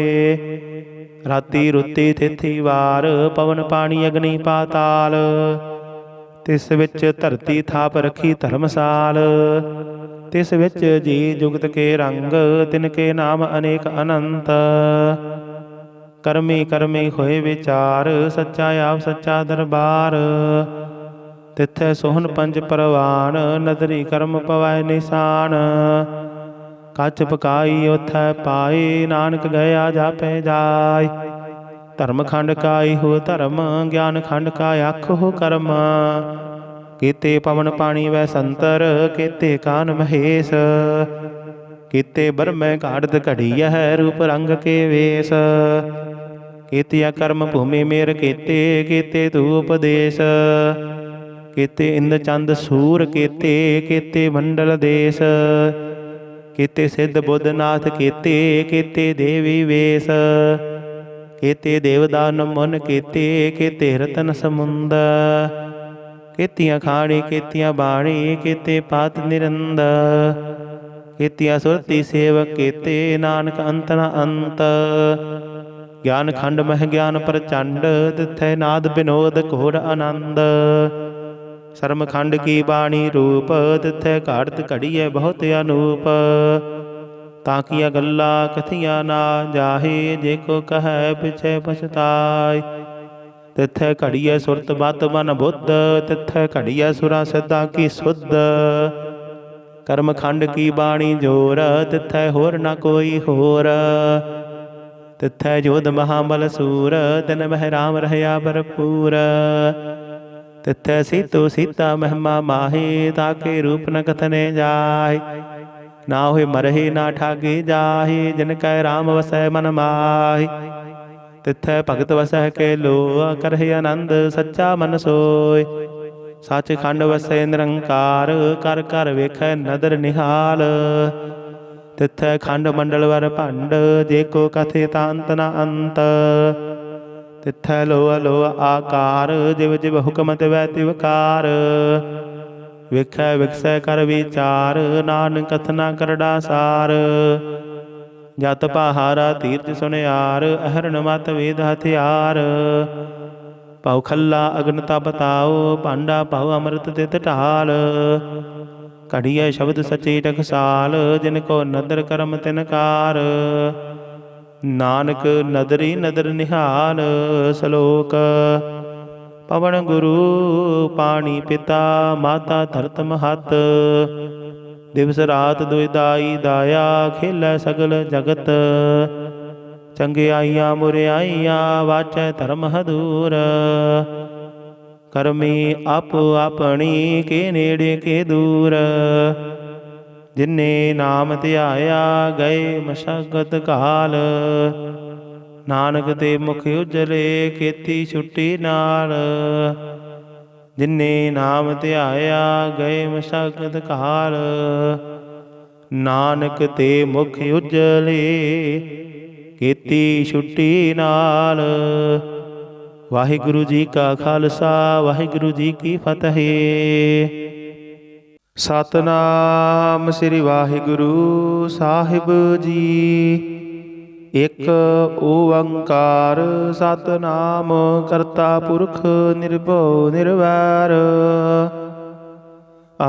राती रुती थिथि वार, पवन पानी अग्नि पाताल। तिस विच धरती थाप रखी धर्मसाल। तिस विच जी जुगत के रंग, तिनके नाम अनेक अनंत। करमी करमी होए विचार, सच्चा आप सच्चा दरबार। तिथै सोहन पंज परवान, नदरी कर्म पवै निशान। कच पकाई उथै पाए, नानक गया जापै जाय। धर्म खंड काई हो धर्म, ज्ञान खंड का आख हो कर्म। केते पवन पानी वै संतर, केते कान महेश। केते ब्रह्म घाड़त घड़ीय है, रूप रंग के वेश। केतिया कर्म भूमि मेर केते, केते तू उपदेश। केते इंद चंद सूर केते, केते मंडल देश। ਕੀਤੇ ਸਿੱਧ ਬੁੱਧ ਨਾਥ ਕੀਤੇ, ਕੀਤੇ ਦੇਵੀ ਵੇਸ, ਕੀਤੇ ਦੇਵਦਾਨ ਮੁਨ ਕੀਤੇ, ਕੀਤੇ ਰਤਨ ਸਮੁੰਦ, ਕੀਤੀਆਂ ਖਾਣੀ ਕੀਤੀਆਂ ਬਾਣੀ, ਕੀਤੇ ਪਾਤ ਨਿਰੰਦ, ਕੀਤੀਆਂ ਸੁਰਤੀ ਸੇਵਕ ਕੀਤੇ, ਨਾਨਕ ਅੰਤ ਨ ਅੰਤ। ਗਿਆਨ ਖੰਡ ਮਹਿ ਗਿਆਨ ਪ੍ਰਚੰਡ, ਤਿਥੈ ਨਾਦ ਬਿਨੋਦ ਘੋਰ ਆਨੰਦ। ਸਰਮ ਖੰਡ ਕੀ ਬਾਣੀ ਰੂਪ, ਤਿਥੈ ਘਾੜਤ ਘੜੀਐ ਬਹੁਤ ਅਨੂਪ। ਤਾਂ ਕੀਆਂ ਗੱਲਾਂ ਕਥੀਆਂ ਨਾ ਜਾਹੇ, ਜੇ ਕੋ ਕਹੈ ਪਿਛੈ ਪਛਤਾਇ। ਤਿਥੈ ਘੜੀਐ ਸੁਰਤ ਬਤ ਮਨ ਬੁੱਧ, ਤਿਥੈ ਘੜੀਐ ਸੁਰਾਂ ਸਿੱਧਾਂ ਕੀ ਸੁਧ। ਕਰਮ ਖੰਡ ਕੀ ਬਾਣੀ ਜੋਰ, ਤਿਥੈ ਹੋਰ ਨਾ ਕੋਈ ਹੋਰ। ਤਿਥੈ ਜੋਧ ਮਹਾਬਲ ਸੂਰ, ਤਿਨ ਮਹਿ ਰਾਮ ਰਹਿਆ ਭਰਪੂਰ। ਤਿਥੈ ਸੀਤੋ ਸੀਤਾ ਮਹਿਮਾ ਮਾਹੀ, ਤਾਕੇ ਰੂਪ ਨ ਕਥਨੇ ਜਾਹਿ। ਨਾ ਹੋਏ ਮਰਹਿ ਨਾ ਠਾਗੇ ਜਾਹਿ, ਜਿਨ ਕੈ ਰਾਮ ਵਸੈ ਮਨ ਮਾਹਿ। ਤਿਥੈ ਭਗਤ ਵਸੈ ਕੇ ਲੋ, ਕਰਹਿ ਆਨੰਦ ਸੱਚਾ ਮਨ ਸੋਇ। ਸੱਚ ਖੰਡ ਵਸੈ ਨਿਰੰਕਾਰ, ਕਰ ਕਰ ਵੇਖੈ ਨਦਰ ਨਿਹਾਲ। ਤਿਥੈ ਖੰਡ ਮੰਡਲ ਵਰ ਭੰਡ, ਜੇ ਕੋ ਕਥੇ ਤਾਂ ਅੰਤ ਨ ਅੰਤ। ਤਿਥੈ ਲੋਹ ਲੋਹ ਆਕਾਰ, ਜਿਵ ਜਿਵ ਹੁਕਮ ਤਿਵੈ ਤਿਵਕਾਰ। ਵੇਖੈ ਵਿਖਸੈ ਕਰ ਵਿਚਾਰ, ਨਾਨਕ ਕਥਨਾ ਕਰੜਾ ਸਾਰ। ਜਤ ਪਹਾਰਾ ਤੀਰਥ ਸੁਨਿਆਰ, ਅਹਰਣ ਮਤ ਵੇਦ ਹਥਿਆਰ। ਭਉ ਖੱਲਾ ਅਗਨ ਤਪ ਤਾਉ, ਭਾਂਡਾ ਭਉ ਅੰਮ੍ਰਿਤ ਤਿਤ ਢਾਲ। ਘੜੀਐ ਸ਼ਬਦ ਸਚੇ ਟਕਸਾਲ, ਜਿਨ ਕੋ ਨਦਰ ਕਰਮ ਤਿਨ ਕਾਰ। ਨਾਨਕ ਨਦਰੀ ਨਦਰ ਨਿਹਾਲ। ਸਲੋਕ ਪਵਨ ਗੁਰੂ ਪਾਣੀ ਪਿਤਾ, ਮਾਤਾ ਧਰਤ ਮਹਤ। ਦਿਵਸ ਰਾਤ ਦੁਇਦਾਈ ਦਾਇਆ, ਖੇਲੈ ਸਗਲ ਜਗਤ। ਚੰਗਿਆਈਆਂ ਮੁਰਿਆਈਆਂ, ਵਾਚੈ ਧਰਮ ਹਦੂਰ। ਕਰਮੀ ਆਪੋ ਆਪਣੀ, ਕੇ ਨੇੜੇ ਕੇ ਦੂਰ। ਜਿਨੇ ਨਾਮ ਧਿਆਇਆ, ਗਏ ਮਸ਼ਕਤ ਕਾਲ। ਨਾਨਕ ਤੇ ਮੁਖ ਉਜਲੇ, ਕੀਤੀ ਛੁੱਟੀ ਨਾਲ। ਜਿਨੇ ਨਾਮ ਧਿਆਇਆ, ਗਏ ਮਸ਼ਕਤ ਕਾਲ। ਨਾਨਕ ਤੇ ਮੁਖ ਉਜਲੇ, ਕੀਤੀ ਛੁੱਟੀ ਨਾਲ। ਵਾਹਿਗੁਰੂ ਜੀ ਕਾ ਖਾਲਸਾ, ਵਾਹਿਗੁਰੂ ਜੀ ਕੀ ਫਤਿਹ। ਸਤਿਨਾਮ ਸ੍ਰੀ ਵਾਹਿਗੁਰੂ ਸਾਹਿਬ ਜੀ। ਇਕ ਓੰਕਾਰ ਸਤਿਨਾਮ, ਕਰਤਾ ਪੁਰਖ ਨਿਰਭਉ ਨਿਰਵੈਰ।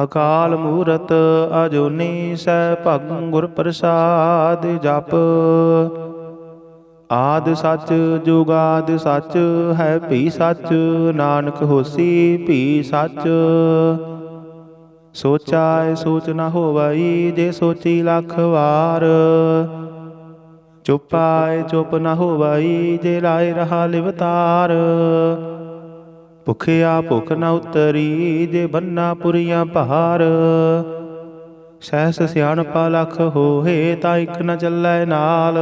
ਅਕਾਲ ਮੂਰਤ ਅਜੂਨੀ ਸੈਭੰ, ਗੁਰ ਪ੍ਰਸਾਦ ਜਪ। ਆਦਿ ਸੱਚ ਜੁਗਾਦਿ ਸੱਚ, ਹੈ ਭੀ ਸੱਚ। ਨਾਨਕ ਹੋਸੀ ਭੀ ਸੱਚ। ਸੋਚਾਇ ਸੋਚ ਨ ਹੋਵਈ, ਜੇ ਸੋਚੀ ਲੱਖ ਵਾਰ। ਚੁਪਾਇ ਚੁਪ ਨ ਹੋਵਈ, ਜੇ ਲਾਇ ਰਹਾ ਲਿਵਤਾਰ। ਭੁਖਿਆ ਭੁਖ ਨ ਉਤਰੀ, ਜੇ ਬੰਨਾ ਪੁਰੀਆਂ ਭਾਰ। ਸਹਿਸ ਸਿਆਣਪਾ ਲੱਖ ਹੋਏ, ਤਾਂ ਇਕ ਨ ਚੱਲੈ ਨਾਲ।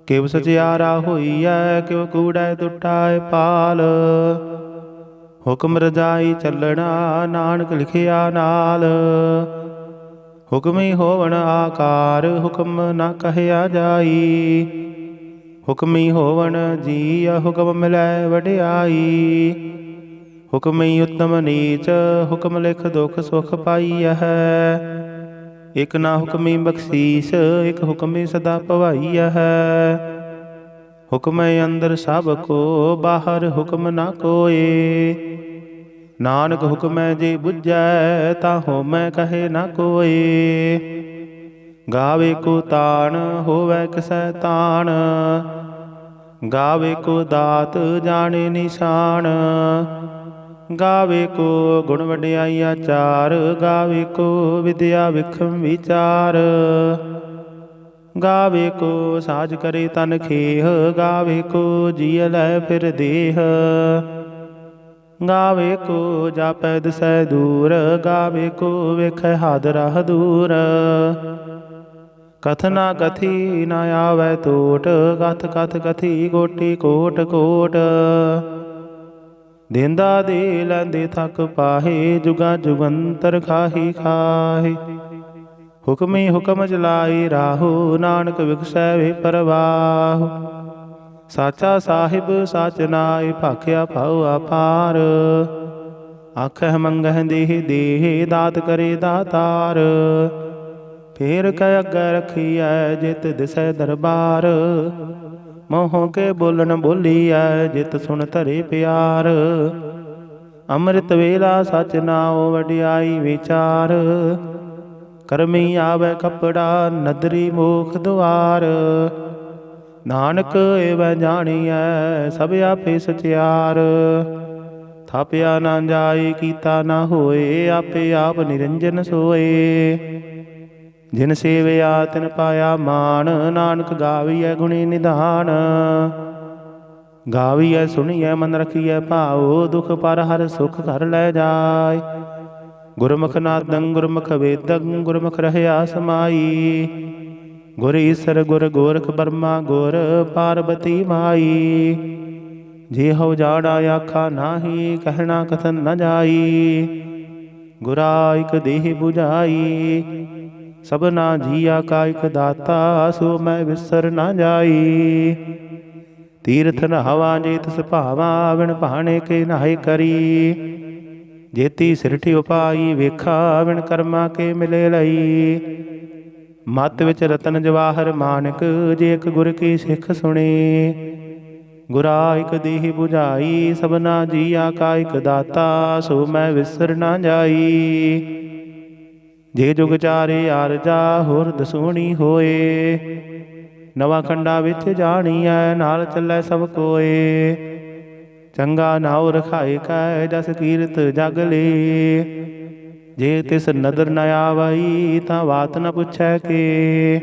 ਕਿਵ ਸਚਿਆਰਾ ਹੋਈਐ, ਕਿਵ ਕੂੜੈ ਟੁੱਟਾਇ ਪਾਲ। ਹੁਕਮ ਰਜਾਈ ਚੱਲਣਾ, ਨਾਨਕ ਲਿਖਿਆ ਨਾਲ। ਹੁਕਮੀ ਹੋਵਣ ਆਕਾਰ, ਹੁਕਮ ਨਾ ਕਹਿਆ ਜਾਈ। ਹੁਕਮੀ ਹੋਵਣ ਜੀਅ, ਹੁਕਮ ਮਿਲੈ ਵਡਿਆਈ। ਹੁਕਮੀ ਉਤਮ ਨੀਚ, ਹੁਕਮ ਲਿਖ ਦੁਖ ਸੁਖ ਪਾਈਐ। ਇਕ ਨਾ ਹੁਕਮੀ ਬਖਸ਼ੀਸ, ਇਕ ਹੁਕਮੀ ਸਦਾ ਭਵਾਈਐ। ਹੁਕਮ ਅੰਦਰ ਸਭ ਕੋ, ਬਾਹਰ ਹੁਕਮ ਨਾ ਕੋਏ। ਨਾਨਕ ਹੁਕਮੈ ਜੇ ਬੁਝੈ, ਤਾਂ ਹੋਮੈ ਕਹੇ ਨਾ ਕੋਏ। ਗਾਵੇ ਕੋ ਤਾਣ, ਹੋਵੈ ਕਿਸੈ ਤਾਣ। ਗਾਵੇ ਕੋ ਦਾਤ, ਜਾਣੇ ਨਿਸ਼ਾਨ। ਗਾਵੇ ਕੋ ਗੁਣ ਵਡਿਆਈਆ ਚਾਰ। ਗਾਵੇ ਕੋ ਵਿਦਿਆ ਵਿਖਮ ਵਿਚਾਰ। ਗਾਵੇ ਕੋ ਸਾਜ ਕਰੇ ਤਨ ਖੇਹ। ਗਾਵੇ ਕੋ ਜੀਅ ਲੈ ਫਿਰ ਦੇਹ। ਗਾਵੇ ਕੋ ਜਾਪੈ ਦਿਸੈ ਦੂਰ। ਗਾਵੇ ਕੋ ਵੇਖੈ ਹਾਦਰਾ ਦੂਰ। ਕਥ ਨਾ ਕਥੀ ਨ ਆਵੈ ਟੋਟ। ਕਥ ਕਥ ਕਥੀ ਕੋਟੀ ਕੋਟ ਕੋਟ। ਦੇਂਦਾ ਦੇ ਲੈਂਦੇ ਥਕ ਪਾਹੇ। ਜੁਗਾ ਜੁਗੰਤਰ ਖਾਹੀ ਖਾਹੇ। ਹੁਕਮੀ ਹੁਕਮ ਚਲਾਈ ਰਾਹੋ, ਨਾਨਕ ਵਿਗਸੈ ਵੇ ਪਰਵਾਹ। ਸਾਚਾ ਸਾਹਿਬ ਸਾਚ ਨਾਇ, ਭਾਖਿਆ ਭਾਉ ਆਪਾਰ। ਆਖਹਿ ਮੰਗਹਿ ਦੇਹ ਦੇਹ, ਦਾਤ ਕਰੇ ਦਾਤਾਰ। ਫੇਰ ਕੈ ਅੱਗੇ ਰਖੀਐ, ਜਿਤ ਦਿਸੈ ਦਰਬਾਰ। ਮੋਹ ਕੇ ਬੋਲਣ ਬੋਲੀਐ, ਜਿਤ ਸੁਣ ਧਰੇ ਪਿਆਰ। ਅੰਮ੍ਰਿਤ ਵੇਲਾ ਸਚ ਨਾਉ, ਵਡਿਆਈ ਵਿਚਾਰ। ਕਰਮੀ ਆਵੈ ਕਪੜਾ, ਨਦਰੀ ਮੋਖ ਦੁਆਰ। ਨਾਨਕ ਏਵੈ ਜਾਣੀਐ, ਸਭ ਆਪੇ ਸਚਿਆਰ। ਥਾਪਿਆ ਨਾ ਜਾਏ, ਕੀਤਾ ਨਾ ਹੋਏ, ਆਪੇ ਆਪ ਨਿਰੰਜਨ ਸੋਏ। ਜਿਨ ਸੇਵਿਆ ਤਿਨ ਪਾਇਆ ਮਾਨ, ਨਾਨਕ ਗਾਵੀਐ ਗੁਣੀ ਨਿਧਾਨ। ਗਾਵੀਐ ਸੁਣੀਐ ਮਨ ਰਖੀਐ ਭਾਉ, ਦੁਖ ਪਰ ਹਰਿ ਸੁਖ ਘਰ ਲੈ ਜਾਇ। ਗੁਰਮੁਖ ਨਾਦੰ ਗੁਰਮੁਖ ਵੇਦੰ, ਗੁਰਮੁਖ ਰਹਿਆ ਸਮਾਈ। ਗੁਰ ਈਸਰ ਗੁਰ ਗੋਰਖ ਬਰਮਾ ਗੁਰ, ਪਾਰਬਤੀ ਮਾਈ। ਜੇ ਹਉ ਜਾੜਾ ਆਖਾ ਨਾਹੀ, ਕਹਿਣਾ ਕਥਨ ਨ ਜਾਈ। ਗੁਰਾ ਇਕ ਦੇਹ 부ਝਾਈ, ਸਭਨਾ ਜੀਆ ਕਾ ਇਕ ਦਾਤਾ। ਸੋ ਮੈਂ ਵਿਸਰ ਨਾ ਜਾਈ। ਤੀਰਥ ਨਹਾਵਾ ਜੇ ਤਿਸ ਭਾਵਾ, ਵਿਣ ਭਾਣੇ ਕੇ ਨਾਹਿ ਕਰੀ। ਜੇਤੀ ਸਿਰਠਿ ਉਪਾਈ, ਵੇਖਾ ਵਿਣ ਕਰਮਾ ਕੇ ਮਿਲੇ ਲਈ। ਮਤ ਵਿੱਚ ਰਤਨ ਜਵਾਹਰ ਮਾਨਕ, ਜੇ ਇਕ ਗੁਰ ਕੀ ਸਿੱਖ ਸੁਣੀ। ਗੁਰਾ ਇਕ ਦੇਹ 부ਝਾਈ, ਸਭਨਾ ਜੀਆ ਕਾ ਇਕ ਦਾਤਾ। ਸੋ ਮੈਂ ਵਿਸਰ ਨਾ ਜਾਈ। ਜੇ ਜੁਗ ਚਾਰੇ ਆਰਜਾ, ਹੋਰ ਦਸੂਣੀ ਹੋਏ। ਨਵਾਂ ਖੰਡਾ ਵਿੱਚ ਜਾਣੀਐ, ਨਾਲ ਚੱਲੈ ਸਭ ਕੋਏ। ਚੰਗਾ ਨਾਉ ਰਖਾਏ ਕੈ, ਜਸ ਕੀਰਤ ਜਗ ਲੇ। ਜੇ ਤਿਸ ਨਦਰ ਨ ਆਵਈ, ਤਾਂ ਬਾਤ ਨ ਪੁੱਛੈ ਕੇ।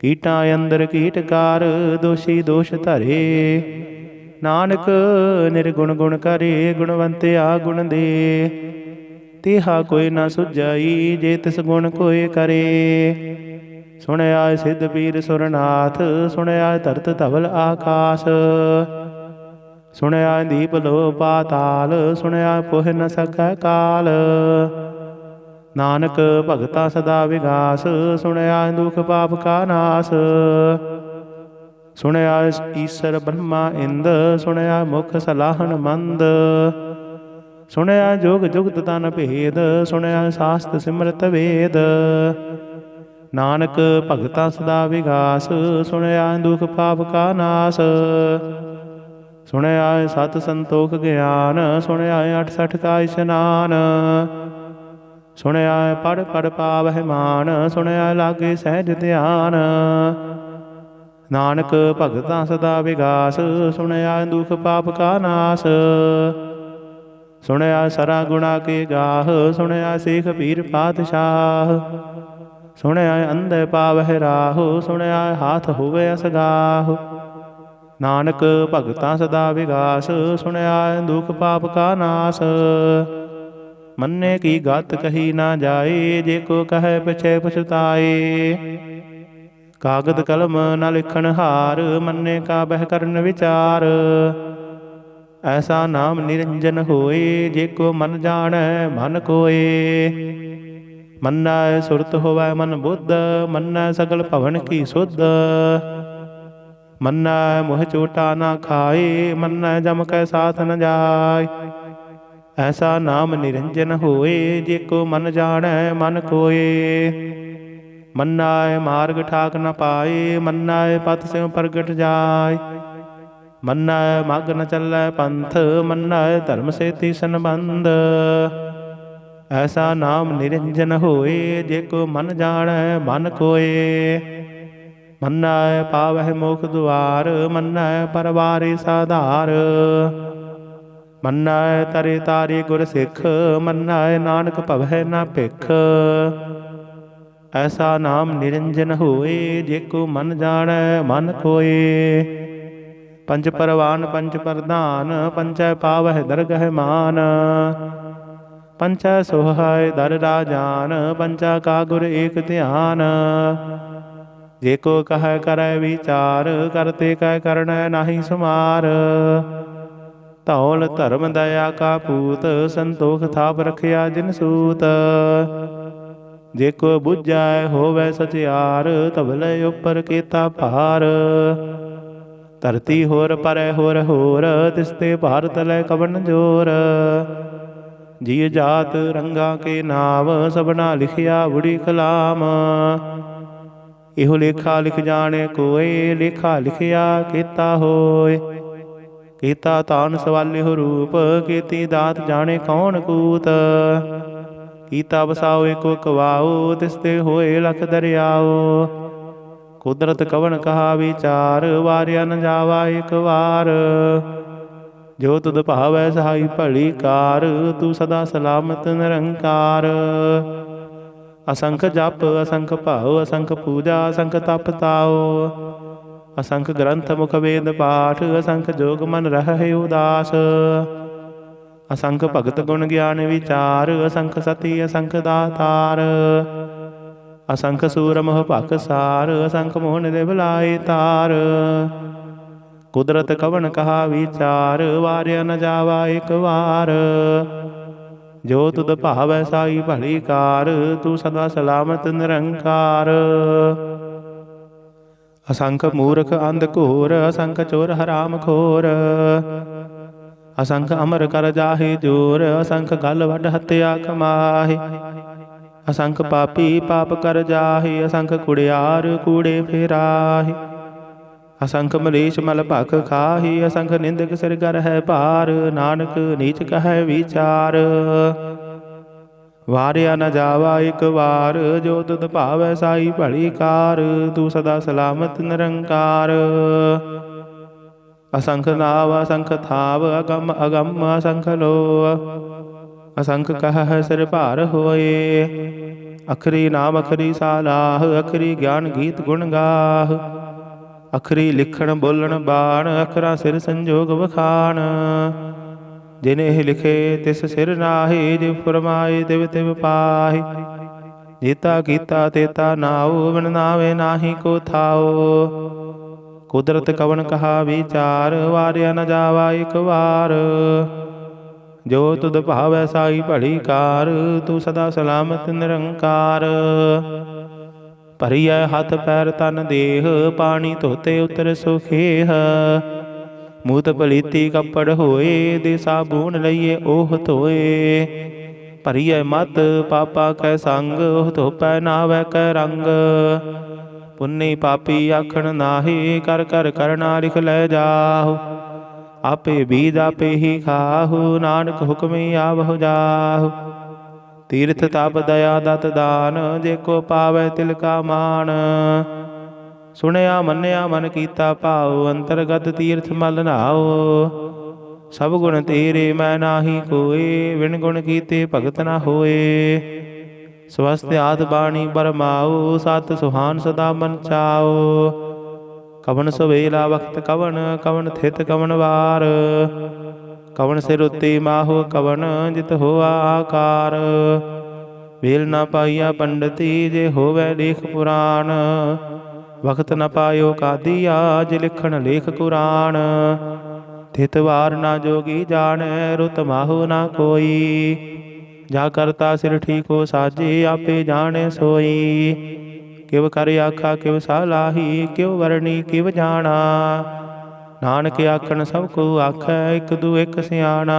ਕੀਟਾਂ ਅੰਦਰ ਕੀਟਕਾਰ, ਦੋਸ਼ੀ ਦੋਸ਼ ਧਰੇ। ਨਾਨਕ ਨਿਰਗੁਣ ਗੁਣ ਕਰੇ, ਗੁਣਵੰਤਿਆ ਗੁਣ ਦੇ। ਤੇਹਾ ਕੋਈ ਨਾ ਸੁਝਾਈ, ਜੇ ਤਿਸ ਗੁਣ ਕੋਇ ਕਰੇ। ਸੁਣਿਆ ਸਿੱਧ ਪੀਰ ਸੁਰਨਾਥ, ਸੁਣਿਆ ਧਰਤ ਧਵਲ ਆਕਾਸ਼। ਸੁਣਿਆ ਦੀਪ ਲੋ ਪਾਤਾਲ, ਸੁਣਿਆ ਪੁਹ ਨ ਸਕੈ ਕਾਲ। ਨਾਨਕ ਭਗਤਾ ਸਦਾ ਵਿਗਾਸ, ਸੁਣਿਆ ਦੁਖ ਪਾਪ ਕਾ ਨਾਸ। ਸੁਣਿਆ ਈਸਰ ਬ੍ਰਹਮਾ ਇੰਦ, ਸੁਣਿਆ ਮੁਖ ਸਲਾਹਣ ਮੰਦ। ਸੁਣਿਆ ਜੋਗ ਜੁਗਤ ਤਨ ਭੇਦ, ਸੁਣਿਆ ਸਾਸਤ ਸਿਮਰਤ ਵੇਦ। ਨਾਨਕ ਭਗਤਾ ਸਦਾ ਵਿਗਾਸ, ਸੁਣਿਆ ਦੁਖ ਪਾਪ ਕਾ ਨਾਸ। ਸੁਣਿਆ ਸਤ ਸੰਤੋਖ ਗਿਆਨ, ਸੁਣਿਆ 68 ਕਾ ਇਸ਼ਨਾਨ। ਸੁਣਿਆ ਪੜ ਪੜ ਪਾਵਹਿ ਮਾਨ, ਸੁਣਿਆ ਲਾਗੇ ਸਹਿਜ ਧਿਆਨ। ਨਾਨਕ ਭਗਤਾ ਸਦਾ ਵਿਗਾਸ, ਸੁਣਿਆ ਦੁਖ ਪਾਪ ਕਾ ਨਾਸ। ਸੁਣਿਆ ਸਰਾ ਗੁਣਾ ਕੇ ਗਾਹ, ਸੁਣਿਆ ਸੇਖ ਪੀਰ ਪਾਤਸ਼ਾਹ। ਸੁਣਿਆ ਅੰਧੇ ਪਾਵਹਿ ਰਾਹ, ਸੁਣਿਆ ਹਾਥ ਹੋਵੇ ਅਸਗਾਹ। ਨਾਨਕ ਭਗਤਾ ਸਦਾ ਵਿਗਾਸ, ਸੁਣਿਆ ਦੁਖ ਪਾਪ ਕਾ ਨਾਸ। ਮੰਨੇ ਕੀ ਗਤ ਕਹੀ ਨਾ ਜਾਏ, ਜੇ ਕੋ ਕਹੈ ਪਿਛੇ ਪਛਤਾਏ। ਕਾਗਦ ਕਲਮ ਨ ਲਿਖਣ ਹਾਰ, ਮੰਨੇ ਕਾ ਬਹਿ ਕਰਨ ਵਿਚਾਰ। ਐਸਾ ਨਾਮ ਨਿਰੰਜਨ ਹੋਏ, ਜੇ ਕੋ ਮਨ ਜਾਣੈ ਮਨ ਕੋਏ। ਮੰਨੈ ਸੁਰਤ ਹੋਵੈ ਮਨ ਬੁੱਧ, ਮੰਨੈ ਸਗਲ ਭਵਨ ਕੀ ਸੁਧ। ਮੰਨੈ ਮੁਹ ਚੋਟਾ ਨਾ ਖਾਏ, ਮੰਨੈ ਜਮ ਕੈ ਸਾਥ ਨ ਜਾਏ। ਐਸਾ ਨਾਮ ਨਿਰੰਜਨ ਹੋਏ, ਜੇ ਕੋ ਮਨ ਜਾਣੈ ਮਨ ਕੋਏ। ਮੰਨੈ ਮਾਰਗ ਠਾਕ ਨ ਪਾਏ, ਮੰਨੈ ਪਤ ਸਿਉ ਪ੍ਰਗਟ ਜਾਏ। ਮੰਨੈ ਮਗ ਨ ਚੱਲੈ ਪੰਥ, ਮੰਨੈ ਧਰਮ ਸੇਤੀ ਸੰਬੰਧ। ਐਸਾ ਨਾਮ ਨਿਰੰਜਨ ਹੋਏ, ਜੇ ਕੋ ਮਨ ਜਾਣੈ ਮਨ ਕੋਏ। ਮੰਨੈ ਪਾਵਹਿ ਮੋਖ ਦੁਆਰ, ਮੰਨੈ ਪਰਵਾਰੇ ਸਾਧਾਰ। ਮੰਨੈ ਤਰੇ ਤਾਰੇ ਗੁਰ ਸਿੱਖ, ਮੰਨੈ ਨਾਨਕ ਭਵੈ ਨਾ ਭਿਖ। ਐਸਾ ਨਾਮ ਨਿਰੰਜਨ ਹੋਏ, ਜੇ ਕੋ ਮਨ ਜਾਣੈ ਮਨ ਕੋਏ। ਪੰਜ ਪਰਵਾਨ ਪੰਜ ਪ੍ਰਧਾਨ, ਪੰਚੈ ਪਾਵਹਿ ਦਰਗਹਿ ਮਾਨ। ਪੰਚੈ ਸੋਹਾਇ ਦਰ ਰਾਜਾਨ, ਪੰਚਾ ਕਾ ਗੁਰ ਏਕ ਧਿਆਨ। ਜੇ ਕੋ ਕਹੈ ਕਰੈ ਵਿਚਾਰ, ਕਰਤੇ ਕੈ ਕਰਣੈ ਨਾਹੀ ਸੁਮਾਰ। ਧੌਲ ਧਰਮ ਦਇਆ ਕਾ ਪੂਤ, ਸੰਤੋਖ ਥਾਪ ਰਖਿਆ ਜਿਨ ਸੂਤ। ਜੇ ਕੋ ਬੁੱਝੈ ਹੋਵੈ ਸਚਿਆਰ, ਧਵਲੇ ਉਪਰ ਕੀਤਾ ਭਾਰ। ਧਰਤੀ ਹੋਰ ਪਰੈ ਹੋਰ ਹੋਰ, ਤਿਸਤੇ ਭਾਰ ਤਲੈ ਕਵਣ ਜੋਰ। ਜੀ ਜਾਤ ਰੰਗਾ ਕੇ ਨਾਮ, ਸਭਨਾ ਲਿਖਿਆ ਬੁੜੀ ਕਲਾਮ। ਇਹੋ ਲੇਖਾ ਲਿਖ ਜਾਣੇ ਕੋਏ, ਲੇਖਾ ਲਿਖਿਆ ਕੀਤਾ ਹੋਏ। ਕੀਤਾ ਤਾਨ ਸਵਾਲਿਹੁ ਰੂਪ, ਕੀਤੀ ਦਾਤ ਜਾਣੇ ਕੌਣ ਕੂਤ। ਕੀਤਾ ਵਸਾਓ ਏਕੋ ਕਵਾਓ, ਤਿਸਤੇ ਹੋਏ ਲਖ ਦਰਿਆਓ। ਕੁਦਰਤ ਕਵਣ ਕਹਾ ਵਿਚਾਰ, ਵਾਰਿਆ ਨ ਜਾਵਾ ਇਕ ਵਾਰ। ਜੋ ਤੁਧ ਭਾਵੈ ਸਹਾਈ ਭਲੀ ਕਾਰ, ਤੂੰ ਸਦਾ ਸਲਾਮਤ ਨਿਰੰਕਾਰ। ਅਸੰਖ ਜਪ ਅਸੰਖ ਭਾਉ, ਅਸੰਖ ਪੂਜਾ ਅਸੰਖ ਤਪ ਤਾਉ। ਅਸੰਖ ਗ੍ਰੰਥ ਮੁਖ ਵੇਦ ਪਾਠ, ਅਸੰਖ ਜੋਗ ਮਨ ਰਹਿ ਉਦਾਸ। ਅਸੰਖ ਭਗਤ ਗੁਣ ਗਿਆਨ ਵਿਚਾਰ, ਅਸੰਖ ਸਤੀ ਅਸੰਖ ਦਾਤਾਰ। ਅਸੰਖ ਸੂਰ ਮੋਹ ਭਖਸਾਰ, ਅਸੰਖ ਮੋਹ ਨਿਰਭ ਲਾਏ ਤਾਰ। ਕੁਦਰਤ ਕਵਣ ਕਹਾ ਵਿਚਾਰ, ਵਾਰਿਆ ਨ ਜਾਵਾ ਇਕ ਵਾਰ। ਜੋ ਤੁਧ ਭਾਵੈ ਸਾਈ ਭਲੀ ਕਾਰ, ਤੂੰ ਸਦਾ ਸਲਾਮਤ ਨਿਰੰਕਾਰ। ਅਸੰਖ ਮੂਰਖ ਅੰਧ ਘੋਰ, ਅਸੰਖ ਚੋਰ ਹਰਾਮ ਖੋਰ। ਅਸੰਖ ਅਮਰ ਕਰ ਜਾਹੇ ਜੋਰ, ਅਸੰਖ ਗਲ ਵੱਢ ਹੱਤਿਆ ਕਮਾਹੇ। ਅਸੰਖ ਪਾਪੀ ਪਾਪ ਕਰ ਜਾਹੇ, ਅਸੰਖ ਕੁੜਿਆਰ ਕੂੜੇ ਫੇਰਾਹੇ। ਅਸੰਖ ਮਲੇਸ਼ ਮਲ ਭਖ ਖਾਹੀ, ਅਸੰਖ ਨਿੰਦਕ ਸਿਰ ਗਰ ਹੈ ਭਾਰ। ਨਾਨਕ ਨੀਚ ਕਹੈ ਵਿਚਾਰ, ਵਾਰਿਆ ਨ ਜਾਵਾ ਇਕ ਵਾਰ। ਜੋ ਤੁਧ ਭਾਵੈ ਸਾਈ ਭਲੀ ਕਾਰ, ਤੂੰ ਸਦਾ ਸਲਾਮਤ ਨਿਰੰਕਾਰ। ਅਸੰਖ ਨਾਵ ਅਸੰਖ ਥਾਵ, ਅਗੰਮ ਅਗੰਮ ਅਸੰਖ ਲੋ। ਅਸੰਖ ਕਹਿ ਸਿਰ ਭਾਰ ਹੋਏ, ਅਖਰੀ ਨਾਮ ਅਖਰੀ ਸਾਲਾਹ। ਅਖਰੀ ਗਿਆਨ ਗੀਤ ਗੁਣ ਗਾਹ, ਅਖਰੀ ਲਿਖਣ ਬੋਲਣ ਬਾਣ। ਅਖਰਾਂ ਸਿਰ ਸੰਜੋਗ ਵਖਾਣ, ਜਿਨੇ ਲਿਖੇ ਤਿਸ ਸਿਰ ਨਾਹੀ। ਜਿਵ ਫਰਮਾਏ ਤਿਵ ਤਿਵ ਪਾਹੀ, ਜੀਤਾ ਕੀਤਾ ਤੇਤਾ ਨਾਉ। ਬਿਨ ਨਾਵੇ ਨਾਹੀ ਕੋ ਥਾਉ। ਕੁਦਰਤ ਕਵਣ ਕਹਾ ਵਿਚਾਰ, ਵਾਰਿਆ ਨ ਜਾਵਾ ਇਕ ਵਾਰ। ਜੋ ਤੁਧ ਭਾਵੈ ਸਾਈ ਭਲੀ ਕਾਰ, ਤੂੰ ਸਦਾ ਸਲਾਮਤ ਨਿਰੰਕਾਰ। ਭਰੀਐ ਹੱਥ ਪੈਰ ਤਨ ਦੇਹ, ਪਾਣੀ ਧੋਤੇ ਉਤਰ ਸੁਖੇਹ। ਮੂਤ ਪਲੀਤੀ ਕੱਪੜ ਹੋਏ, ਦੇ ਸਾਬੂਨ ਲਈਏ ਉਹ ਧੋਏ। ਭਰੀਐ ਮਤ ਪਾਪਾ ਕੈ ਸੰਗ, ਉਹ ਧੋਪੈ ਨਾਵੈ ਕੈ ਰੰਗ। ਪੁੰਨੀ ਪਾਪੀ ਆਖਣ ਨਾਹੀ, ਕਰ ਕਰ ਕਰਨਾ ਲਿਖ ਲੈ ਜਾਹੂ। ਆਪੇ ਬੀਜ ਆਪੇ ਹੀ ਖਾਹੂ, ਨਾਨਕ ਹੁਕਮੀ ਆਵਹੁ ਜਾਹੂ। ਤੀਰਥ ਤਪ ਦਇਆ ਦਤ ਦਾਨ, ਜੇ ਕੋ ਪਾਵੈ ਤਿਲ ਕਾ ਮਾਨ। ਸੁਣਿਆ ਮੰਨਿਆ ਮਨ ਕੀਤਾ ਭਾਉ, ਅੰਤਰਗਤ ਤੀਰਥ ਮਲ ਨਾਉ। ਸਭ ਗੁਣ ਤੇਰੇ ਮੈਂ ਨਾਹੀ ਕੋਏ, ਵਿਣ ਗੁਣ ਕੀਤੇ ਭਗਤ ਨਾ ਹੋਏ। ਸਵਸਤ ਆਦ ਬਾਣੀ ਬਰਮਾਉ, ਸਤ ਸੁਹਾਨ ਸਦਾ ਮਨ ਚਾਉ। ਕਵਣ ਸਵੇਲਾ ਵਖਤ ਕਵਣ, ਕਵਣ ਥਿਤ ਕਵਣ ਵਾਰ। ਕਵਣ ਸਿਰ ਉੱਤੇ ਮਾਹੋ ਕਵਣ, ਜਿਤ ਹੋਆ ਆਕਾਰ। ਵੇਲ ਨਾ ਪਾਈਆ ਪੰਡਤੀ, ਜੇ ਹੋਵੈ ਲੇਖ ਪੁਰਾਣ। ਵਖਤ ਨ ਪਾਇਓ ਕਾਦੀਆ, ਜੇ ਲਿਖਣ ਲੇਖ ਕੁਰਾਨ। ਥਿਤ ਵਾਰ ਨਾ ਜੋਗੀ ਜਾਣੈ, ਰੁਤ ਮਾਹੋ ਨਾ ਕੋਈ। ਜਾ ਕਰਤਾ ਸਿਰ ਠੀਕੋ ਸਾਜੇ, ਆਪੇ ਜਾਣੈ ਸੋਈ। ਕਿਵ ਕਰ ਆਖਾ ਕਿਵ ਸਲਾਹੀ, ਕਿਵ ਵਰਣੀ ਕਿਵ ਜਾਣਾ। ਨਾਨਕ ਆਖਣ ਸਭ ਕੋ ਆਖੈ, ਇਕ ਦੂ ਇਕ ਸਿਆਣਾ।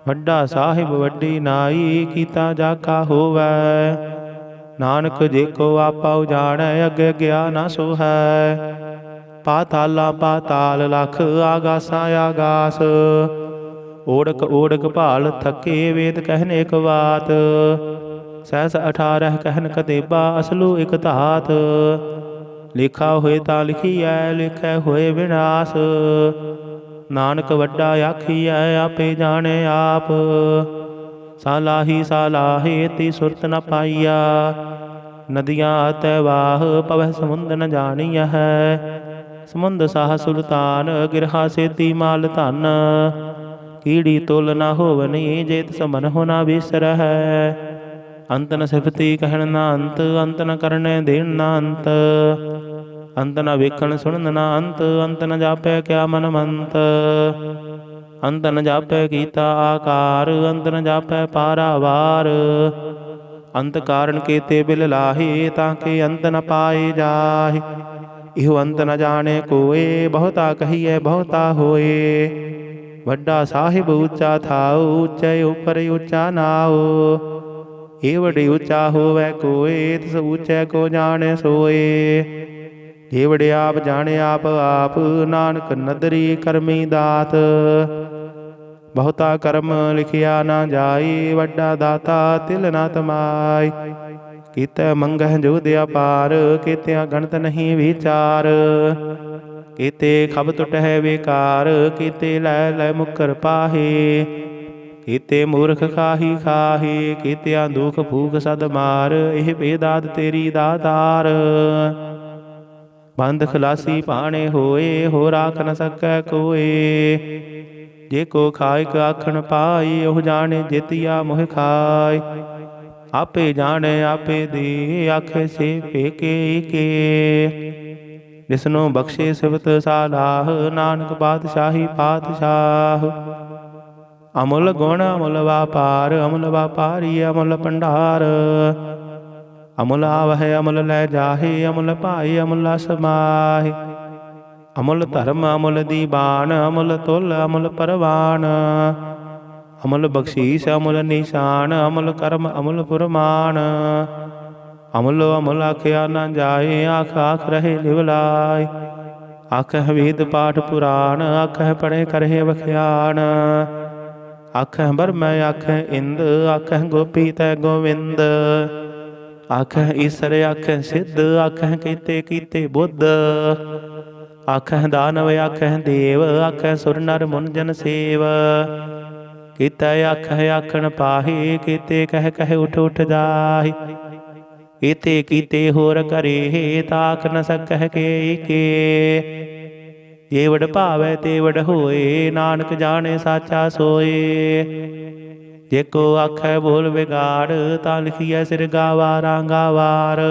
ਵੱਡਾ ਸਾਹਿਬ ਵੱਡੀ ਨਾਈ, ਕੀਤਾ ਜਾ ਕਾ ਹੋਵੈ। ਨਾਨਕ ਜੇ ਕੋ ਆਪਾ ਉਜਾਣੈ, ਅੱਗੇ ਗਿਆ ਨਾ ਸੋਹੈ। ਪਾਤਾਲਾ ਪਾਤਾਲ ਲਖ, ਆਗਾਸਾ ਆਗਾਸ। ਓੜਕ ਓੜਕ ਭਾਲ ਥਕੇ, ਵੇਦ ਕਹਿਨ ਇਕ ਬਾਤ। ਸਹਿਸ 18 ਕਹਿਨ ਕਤੇਬਾ, ਅਸਲੂ ਇਕ ਧਾਤ। ਲਿਖਾ ਹੋਏ ਤਾਂ ਲਿਖੀਐ, ਲਿਖੈ ਹੋਏ ਵਿਨਾਸ਼। ਨਾਨਕ ਵੱਡਾ ਆਖੀਐ, ਆਪੇ ਜਾਣੇ ਆਪ। ਸਾਲਾਹੀ ਸਾਲਾਹੇ, ਤੀ ਸੁਰਤ ਨ ਪਾਈਆ। ਨਦੀਆਂ ਅਤੈ ਵਾਹ, ਪਵਹਿ ਸਮੁੰਦ ਨ ਜਾਣੀਐ। ਸਮੁੰਦ ਸਾਹ ਸੁਲਤਾਨ, ਗਿਰਹਾ ਸੇਤੀ ਮਾਲ ਧਨ। ਕੀੜੀ ਤੁਲ ਨਾ ਹੋਵਨੀ, ਜੇਤ ਸਮਨ ਹੋ ਨਾ ਬਿਸਰਹਿ। ਅੰਤ ਨ ਸਿਫਤੀ ਕਹਿਣ ਨਾ ਅੰਤ, ਅੰਤ ਨ ਕਰਨੇ ਦੇਣ ਨਾ ਅੰਤ। ਅੰਤ ਨ ਵੇਖਣ ਸੁਣਨ ਨਾ ਅੰਤ, ਅੰਤ ਨ ਜਾਪੈ ਕਿਆ ਮਨ ਮੰਤ। ਅੰਤ ਨ ਜਾਪੈ ਕੀਤਾ ਆਕਾਰ, ਅੰਤ ਨ ਜਾਪੈ ਪਾਰਾਵਾਰ। अंत कारण केते बिल लाहे, ताके अंत न पाए जाहे। इहो अंत न जाने कोए, बहुता कहिए बहुता होए। वड्डा साहिब ऊंचा थाओ, ऊंचे उपर ऊंचा नाओ। एवड़े ऊंचा होवै कोए, तिस ऊंचे को जाने सोए। जेवड़े आप जाने आप आप, नानक नदरी करमी दात। बहुता कर्म लिखिया ना जाई, वड्डा दाता तिल ना तमाई। कीते मंगह जुगद अपार, कीतिया गणत नहीं विचार। कीते खब टुटह बेकार, कीते लै लै मुकर पाहे। कीते मूर्ख खाही खाहे, कीतिया दुख भूख सद मार। एह बेदात तेरी दातार। बंध खलासी पाणे होए, हो राख न सकै कोए। जे को खाए आखण पाई, ओह जाने जेतिया मोह खाए। आपे जाने आपे दे, आखे से फेके के। जिसनो बख्शे सिवत सालाह, नानक पातशाही पातशाह। अमुल गुण अमुल व्यापार, अमुल व्यापारी अमुल भंडार। अमुल आवह अमुल लै जाहे, अमुल पाए अमुल समाहे। अमुल धर्म अमुल दीवान, अमुल तुल अमुल परवान। अमुल बख्शीस अमुल निशान, अमुल कर्म अमुल पुरमान। अमुलो अमुल आख्या न जाए, आख आख रहे निवलाय। आखह वेद पाठ पुराण, आखह पढ़े करहे बख्यान। आखह ब्रह्म आखह इंद, आखह गोपी तै गोविंद। आखह ईसर आखह सिद्ध, आखह कीते कीते बुद्ध। आखह दानव आखह देव, आखह सुर नर मुन जन सेव। कीता आखह आखण पाहे, कीते कह कह उठ उठ जाहि। कीते कीते होर करे, ताक न सकह के। जेवड़ भावै तेवड़ होए, नानक जाने साचा सोए। जेको आखै बोल बिगाड़, ता लिखिए सिर गावारा गावार।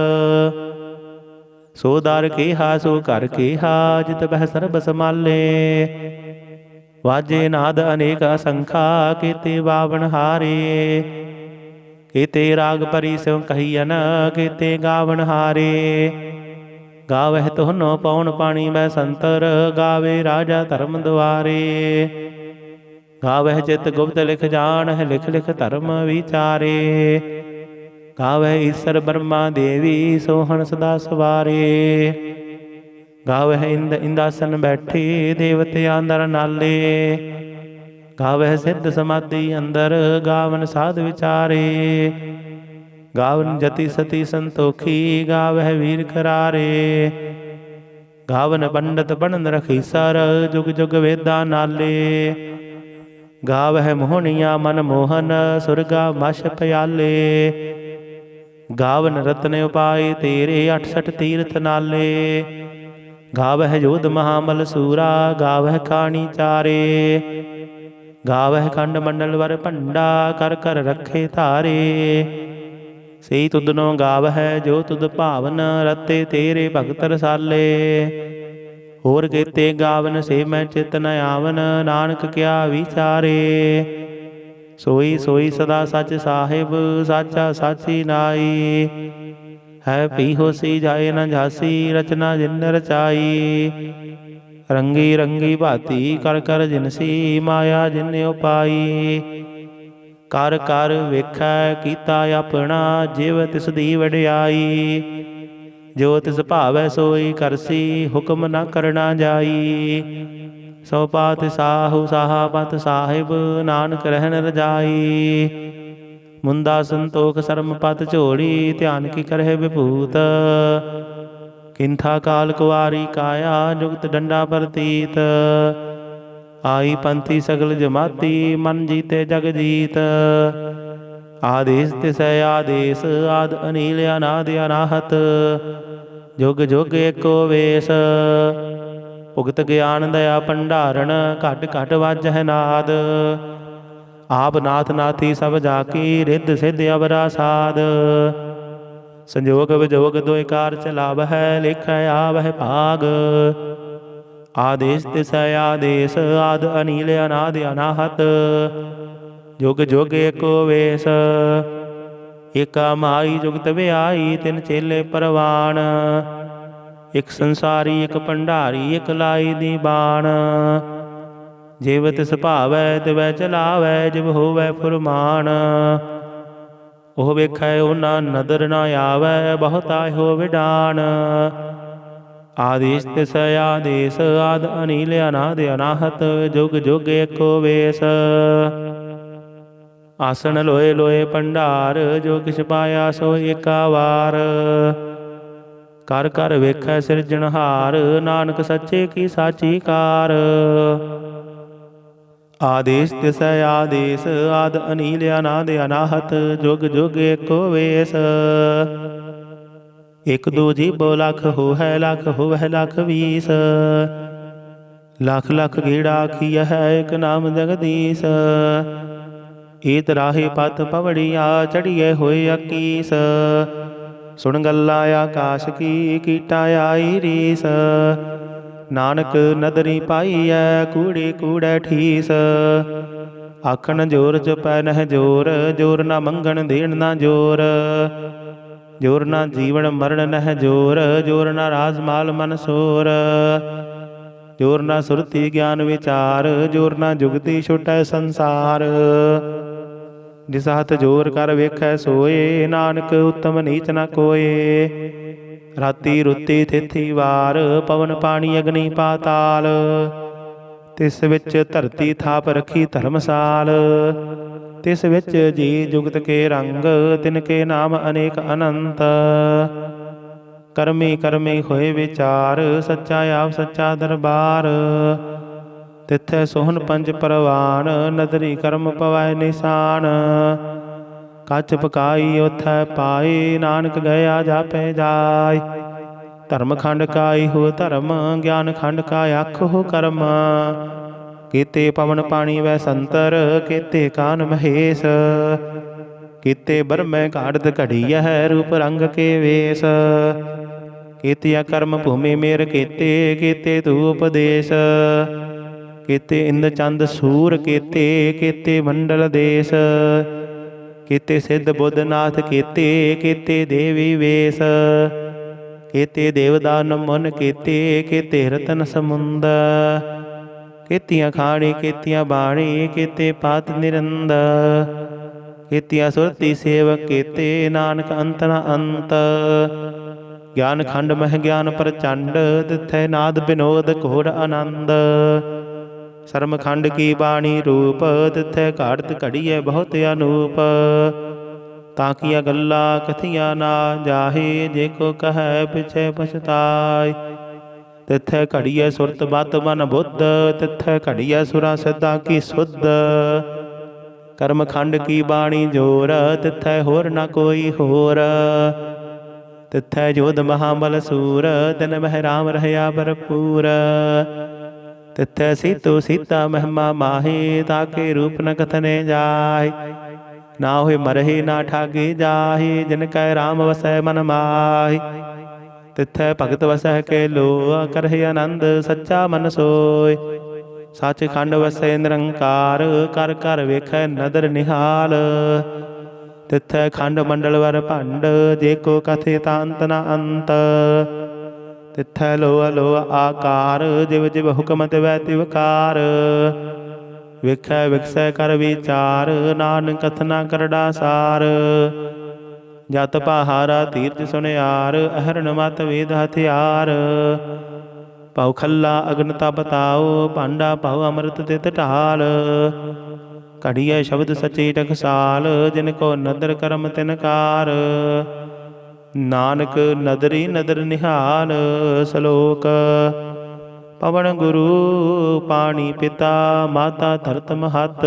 सो दर केहा सो कर केहा, जित बह सर्ब समाले। वाजे नाद अनेक असंखा, केते बावन हारे। केते राग परी सिव कहियन, केते गावन हारे। गावह तुहनो पौन पानी मैं संतर, गावे राजा धर्म द्वारे। गावह चित गुप्त लिख जानह, लिख लिख धर्म विचारे। गावह ईसर ब्रह्मा देवी, सोहन सदा सवारे। गावह इंद इंदासन बैठे, देवते अंदर नाले। गावह सिद्ध समाधि अंदर, गावन साध विचारे। गावन जति सती संतोखी, गावह वीर करारे। गावन पंडित बनन रखीसर, जुग जुग वेदा नाले। गावह मोहनिया मन मोहन, सुरगा मश पयाले। गावन रत्न उपाय तेरे, 68 तीर्थ नाले। गावह जोध महामल सूरा, गावह काणी चारे। गावह खंड मंडल वर भंडा, कर कर रखे धारे। से तुदनो गावह जो तुद भावन, रते तेरे भगत रसाले। होर केते गावन से मैं चित न आवन, नानक क्या विचारे। सोई सोई सदा सच साहिब, साचा साची नाई। है पी होसी जाए न झांसी, रचना जिन रचाई। रंगी रंगी भाती कर कर जिनसी, माया जिन उपाई। कर कर वेखै कीता अपना, जिव तिस दी वडियाई। जो तिस भावै सोई करसी, हुक्म न करना जाई। सो पात साहु साहा पत साहिब, नानक रहन रजाई। मुंदा संतोख शर्म पत झोड़ी, ध्यान की करहे विभूत। किंथा काल कुआरी काया, जुगत डंडा प्रतीत। आई पंथी सगल जमाती, मन जीते जग जीत। आदेश तिसै आदेश, आद अनील अनाद अनाहत। जुग जुग एको वेश, भुगत ज्ञान दया भंडारण। घट घट वाजह नाद, आप नाथ नाथी सब जाकी। रिद्ध सिद्ध अवरा साध, संजोग विजोग दोय कार चलावह। लिख आवह भाग, आदेश तिसै आदेश। आद अनील अनाद अनाहत, जुग जुग एको वेश। ਏਕਾ ਮਾਈ ਜੁਗਤ ਵਿਆਈ, ਤਿਨ ਚੇਲੇ ਪਰਵਾਨ। ਇਕ ਸੰਸਾਰੀ ਇਕ ਭੰਡਾਰੀ, ਇਕ ਲਾਈ ਦੀ ਬਾਣ। ਜਿਵ ਤਿਸ ਭਾਵੈ ਤਿਵੈ ਚਲਾਵੈ, ਜਿਵ ਹੋਵੈ ਫੁਰਮਾਨ। ਉਹ ਵੇਖੈ ਉਹਨਾਂ ਨਦਰ ਨਾ ਆਵੈ, ਬਹੁਤਾ ਹੋ ਵਿਡਾਨ। ਆਦੇਸ ਤਿਸ ਆਦੇਸ, ਆਦ ਅਨੀਲ ਅਨਾਦ ਅਨਾਹਤ, ਜੁਗ ਜੁਗ ਏਕੋ ਵੇਸ। ਆਸਣ ਲੋਏ ਲੋਏ ਭੰਡਾਰ, ਜੋ ਕਿਛ ਪਾਇਆ ਸੋ ਏਕਾ ਵਾਰ। ਕਰ ਕਰ ਵੇਖੈ ਸਿਰਜਣਹਾਰ, ਨਾਨਕ ਸੱਚੇ ਕੀ ਸਾਚੀ ਕਾਰ। ਆਦੇਸ ਤਿਸ ਆਦੇਸ, ਆਦ ਅਨੀਲ ਅਨਾਦ ਅਨਾਹਤ, ਜੁਗ ਜੁਗ ਏਕੋ ਵੇਸ। ਇਕ ਦੂ ਜੀਬੋ ਲਖ ਹੋਵੈ, ਲਖ ਹੋਵੈ ਲਖ ਵੀਸ। ਲਖ ਲਖ ਗੇੜਾ ਆਖੀਐ, ਇਕ ਨਾਮ ਜਗਦੀਸ਼। ਏਤ ਰਾਹੇ ਪਤ ਪਵੜੀਆ, ਚੜੀਏ ਹੋਏ 21। ਸੁਣ ਗੱਲਾਂ ਆਕਾਸ਼ ਕੀ, ਕੀਟਾ ਆਈ ਰੀਸ। ਨਾਨਕ ਨਦਰੀ ਪਾਈਐ, ਕੂੜੇ ਕੂੜੈ ਠੀਸ। ਆਖਣ ਜੋਰ ਜਪੈ ਨਹਿ ਜੋਰ, ਜੋਰ ਨਾ ਮੰਗਣ ਦੇਣ ਨਾ ਜੋਰ। ਜੋਰ ਨਾ ਜੀਵਨ ਮਰਨ ਨਹਿ ਜੋਰ, ਜੋਰ ਨਾ ਰਾਜ ਮਾਲ ਮਨ ਸੋਰ। ਜੋਰ ਨਾ ਸੁਰਤੀ ਗਿਆਨ ਵਿਚਾਰ, ਜੋਰ ਨਾ ਜੁਗਤੀ ਛੁਟੈ ਸੰਸਾਰ। ਜਿਸ ਹੱਥ ਜੋਰ ਕਰ ਵੇਖੈ ਸੋਏ, ਨਾਨਕ ਉਤਮ ਨੀਚ ਨ ਕੋਏ। ਰਾਤੀ ਰੁੱਤੀ ਥਿਥੀ ਵਾਰ, ਪਵਨ ਪਾਣੀ ਅਗਨੀ ਪਾਤਾਲ। ਤਿਸ ਵਿੱਚ ਧਰਤੀ ਥਾਪ ਰਖੀ ਧਰਮਸਾਲ। ਤਿਸ ਵਿੱਚ ਜੀ ਜੁਗਤ ਕੇ ਰੰਗ, ਤਿਨ ਕੇ ਨਾਮ ਅਨੇਕ ਅਨੰਤ। ਕਰਮੀ ਕਰਮੀ ਹੋਏ ਵਿਚਾਰ, ਸੱਚਾ ਆਪ ਸੱਚਾ ਦਰਬਾਰ। ਤਿੱਥੈ ਸੋਹਣ ਪੰਜ ਪਰਵਾਨ, ਨਦਰੀ ਕਰਮ ਪਵੈ ਨਿਸ਼ਾਨ। ਕੱਚ ਪਕਾਈ ਉਥੈ ਪਾਏ, ਨਾਨਕ ਗਿਆ ਜਾਪੈ ਜਾਇ। ਧਰਮ ਖੰਡ ਕਾਈ ਹੋ ਧਰਮ, ਗਿਆਨ ਖੰਡ ਕਾ ਆਖੋ ਕਰਮ। ਕੀਤੇ ਪਵਨ ਪਾਣੀ ਵੈ ਸੰਤਰ, ਕੀਤੇ ਕਾਨ ਮਹੇਸ਼। ਕੀਤੇ ਬਰਮੈ ਘਾੜਤ ਘੜੀਐ, ਰੂਪ ਰੰਗ ਕੇ ਵੇਸ। ਕੀਤਿਆ ਕਰਮ ਭੂਮੀ ਮੇਰ ਕੀਤੇ, ਕੀਤੇ ਤੂ ਉਪਦੇਸ਼। ਕੀਤੇ ਇੰਦ ਚੰਦ ਸੂਰ ਕੀਤੇ, ਕੀਤੇ ਮੰਡਲ ਦੇਸ। ਕੀਤੇ ਸਿੱਧ ਬੁੱਧ ਨਾਥ ਕੀਤੇ, ਕੀਤੇ ਦੇਵੀ ਵੇਸ। ਕੀਤੇ ਦੇਵ ਦਾਨ ਮਨ ਕੀਤੇ, ਕੀਤੇ ਰਤਨ ਸਮੁੰਦ। ਕੀਤੀਆਂ ਖਾਣੀ ਕੀਤੀਆਂ ਬਾਣੀ, ਕੀਤੇ ਪਾਤ ਨਿਰੰਦ। ਕੀਤੀਆਂ ਸੁਰਤੀ ਸੇਵਕ ਕੀਤੇ, ਨਾਨਕ ਅੰਤ ਨ ਅੰਤ। ਗਿਆਨ ਖੰਡ ਮਹਿ ਗਿਆਨ ਪ੍ਰਚੰਡ, ਤਿੱਥੈ ਨਾਦ ਬਿਨੋਦ ਘੋੜ ਆਨੰਦ। ਸਰਮ ਖੰਡ ਕੀ ਬਾਣੀ ਰੂਪ, ਤਿੱਥੈ ਘਾੜਤ ਘੜੀਐ ਬਹੁਤ ਅਨੂਪ। ਤਾਂ ਕੀਆ ਗੱਲਾਂ ਕਥੀਆਂ ਨਾ ਜਾਹੇ, ਜੇ ਕੋ ਕਹੈ ਪਿਛੈ ਪਛਤਾਇ। ਤਿੱਥੈ ਘੜੀਐ ਸੁਰਤ ਬਤ ਮਨ ਬੁੱਧ, ਤਿੱਥੈ ਘੜੀਐ ਸੁਰਾਂ ਸਿੱਧਾਂ ਕੀ ਸੁਧ। ਕਰਮ ਖੰਡ ਕੀ ਬਾਣੀ ਜੋਰ, ਤਿੱਥੈ ਹੋਰ ਨਾ ਕੋਈ ਹੋਰ। ਤਿੱਥੈ ਜੋਧ ਮਹਾਬਲ ਸੂਰ, ਤਿਨ ਮਹਿ ਰਾਮ ਰਹਿਆ ਭਰਪੂਰ। ਤਿੱਥੈ ਸੀਤੋ ਸੀਤਾ ਮਹਿਮਾ ਮਾਹੀ, ਤਾਕੇ ਰੂਪ ਨ ਕਥਨੇ ਜਾਹਿ। ਨਾ ਹੋਏ ਮਰਹਿ ਨਾ ਠਾਗੇ ਜਾਹਿ, ਜਿਨ ਕੈ ਰਾਮ ਵਸੈ ਮਨ ਮਾਹਿ। ਤਿੱਥੈ ਭਗਤ ਵਸੈ ਕੇ ਲੋਆ, ਕਰਹਿ ਆਨੰਦ ਸੱਚਾ ਮਨ ਸੋਇ। ਸੱਚ ਖੰਡ ਵਸੈ ਨਿਰੰਕਾਰ, ਕਰ ਕਰ ਵੇਖੈ ਨਦਰ ਨਿਹਾਲ। ਤਿੱਥੈ ਖੰਡ ਮੰਡਲ ਵਰ ਭੰਡ, ਜੇ ਕੋ ਕਥੇ ਤਾਂ ਅੰਤ ਨ ਅੰਤ। ਤਿੱਥੈ ਲੋਆ ਲੋਆ ਆਕਾਰ, ਜਿਵ ਜਿਵ ਹੁਕਮ ਤਿਵੈ ਤਿਵ ਕਾਰ। ਵੇਖੈ ਵਿਖਸੈ ਕਰ ਵਿਚਾਰ, ਨਾਨਕ ਕਥਨਾ ਕਰੜਾ ਸਾਰ। ਜਤ ਪਹਾਰਾ ਤੀਰਥ ਸੁਨਿਆਰ, ਅਹਰਣ ਮਤ ਵੇਦ ਹਥਿਆਰ। ਭਉ ਖੱਲਾ ਅਗਨ ਤਪ ਤਾਉ, ਭਾਂਡਾ ਭਉ ਅੰਮ੍ਰਿਤ ਤਿਤ ਢਾਲ। ਘੜੀਐ ਸ਼ਬਦ ਸਚੇ ਟਕਸਾਲ, ਜਿਨ ਕੋ ਨਦਰ ਕਰਮ ਤਿਨ ਕਾਰ। ਨਾਨਕ ਨਦਰੀ ਨਦਰ ਨਿਹਾਲ। ਸਲੋਕ ਪਵਨ ਗੁਰੂ ਪਾਣੀ ਪਿਤਾ, ਮਾਤਾ ਧਰਤ ਮਹਤ।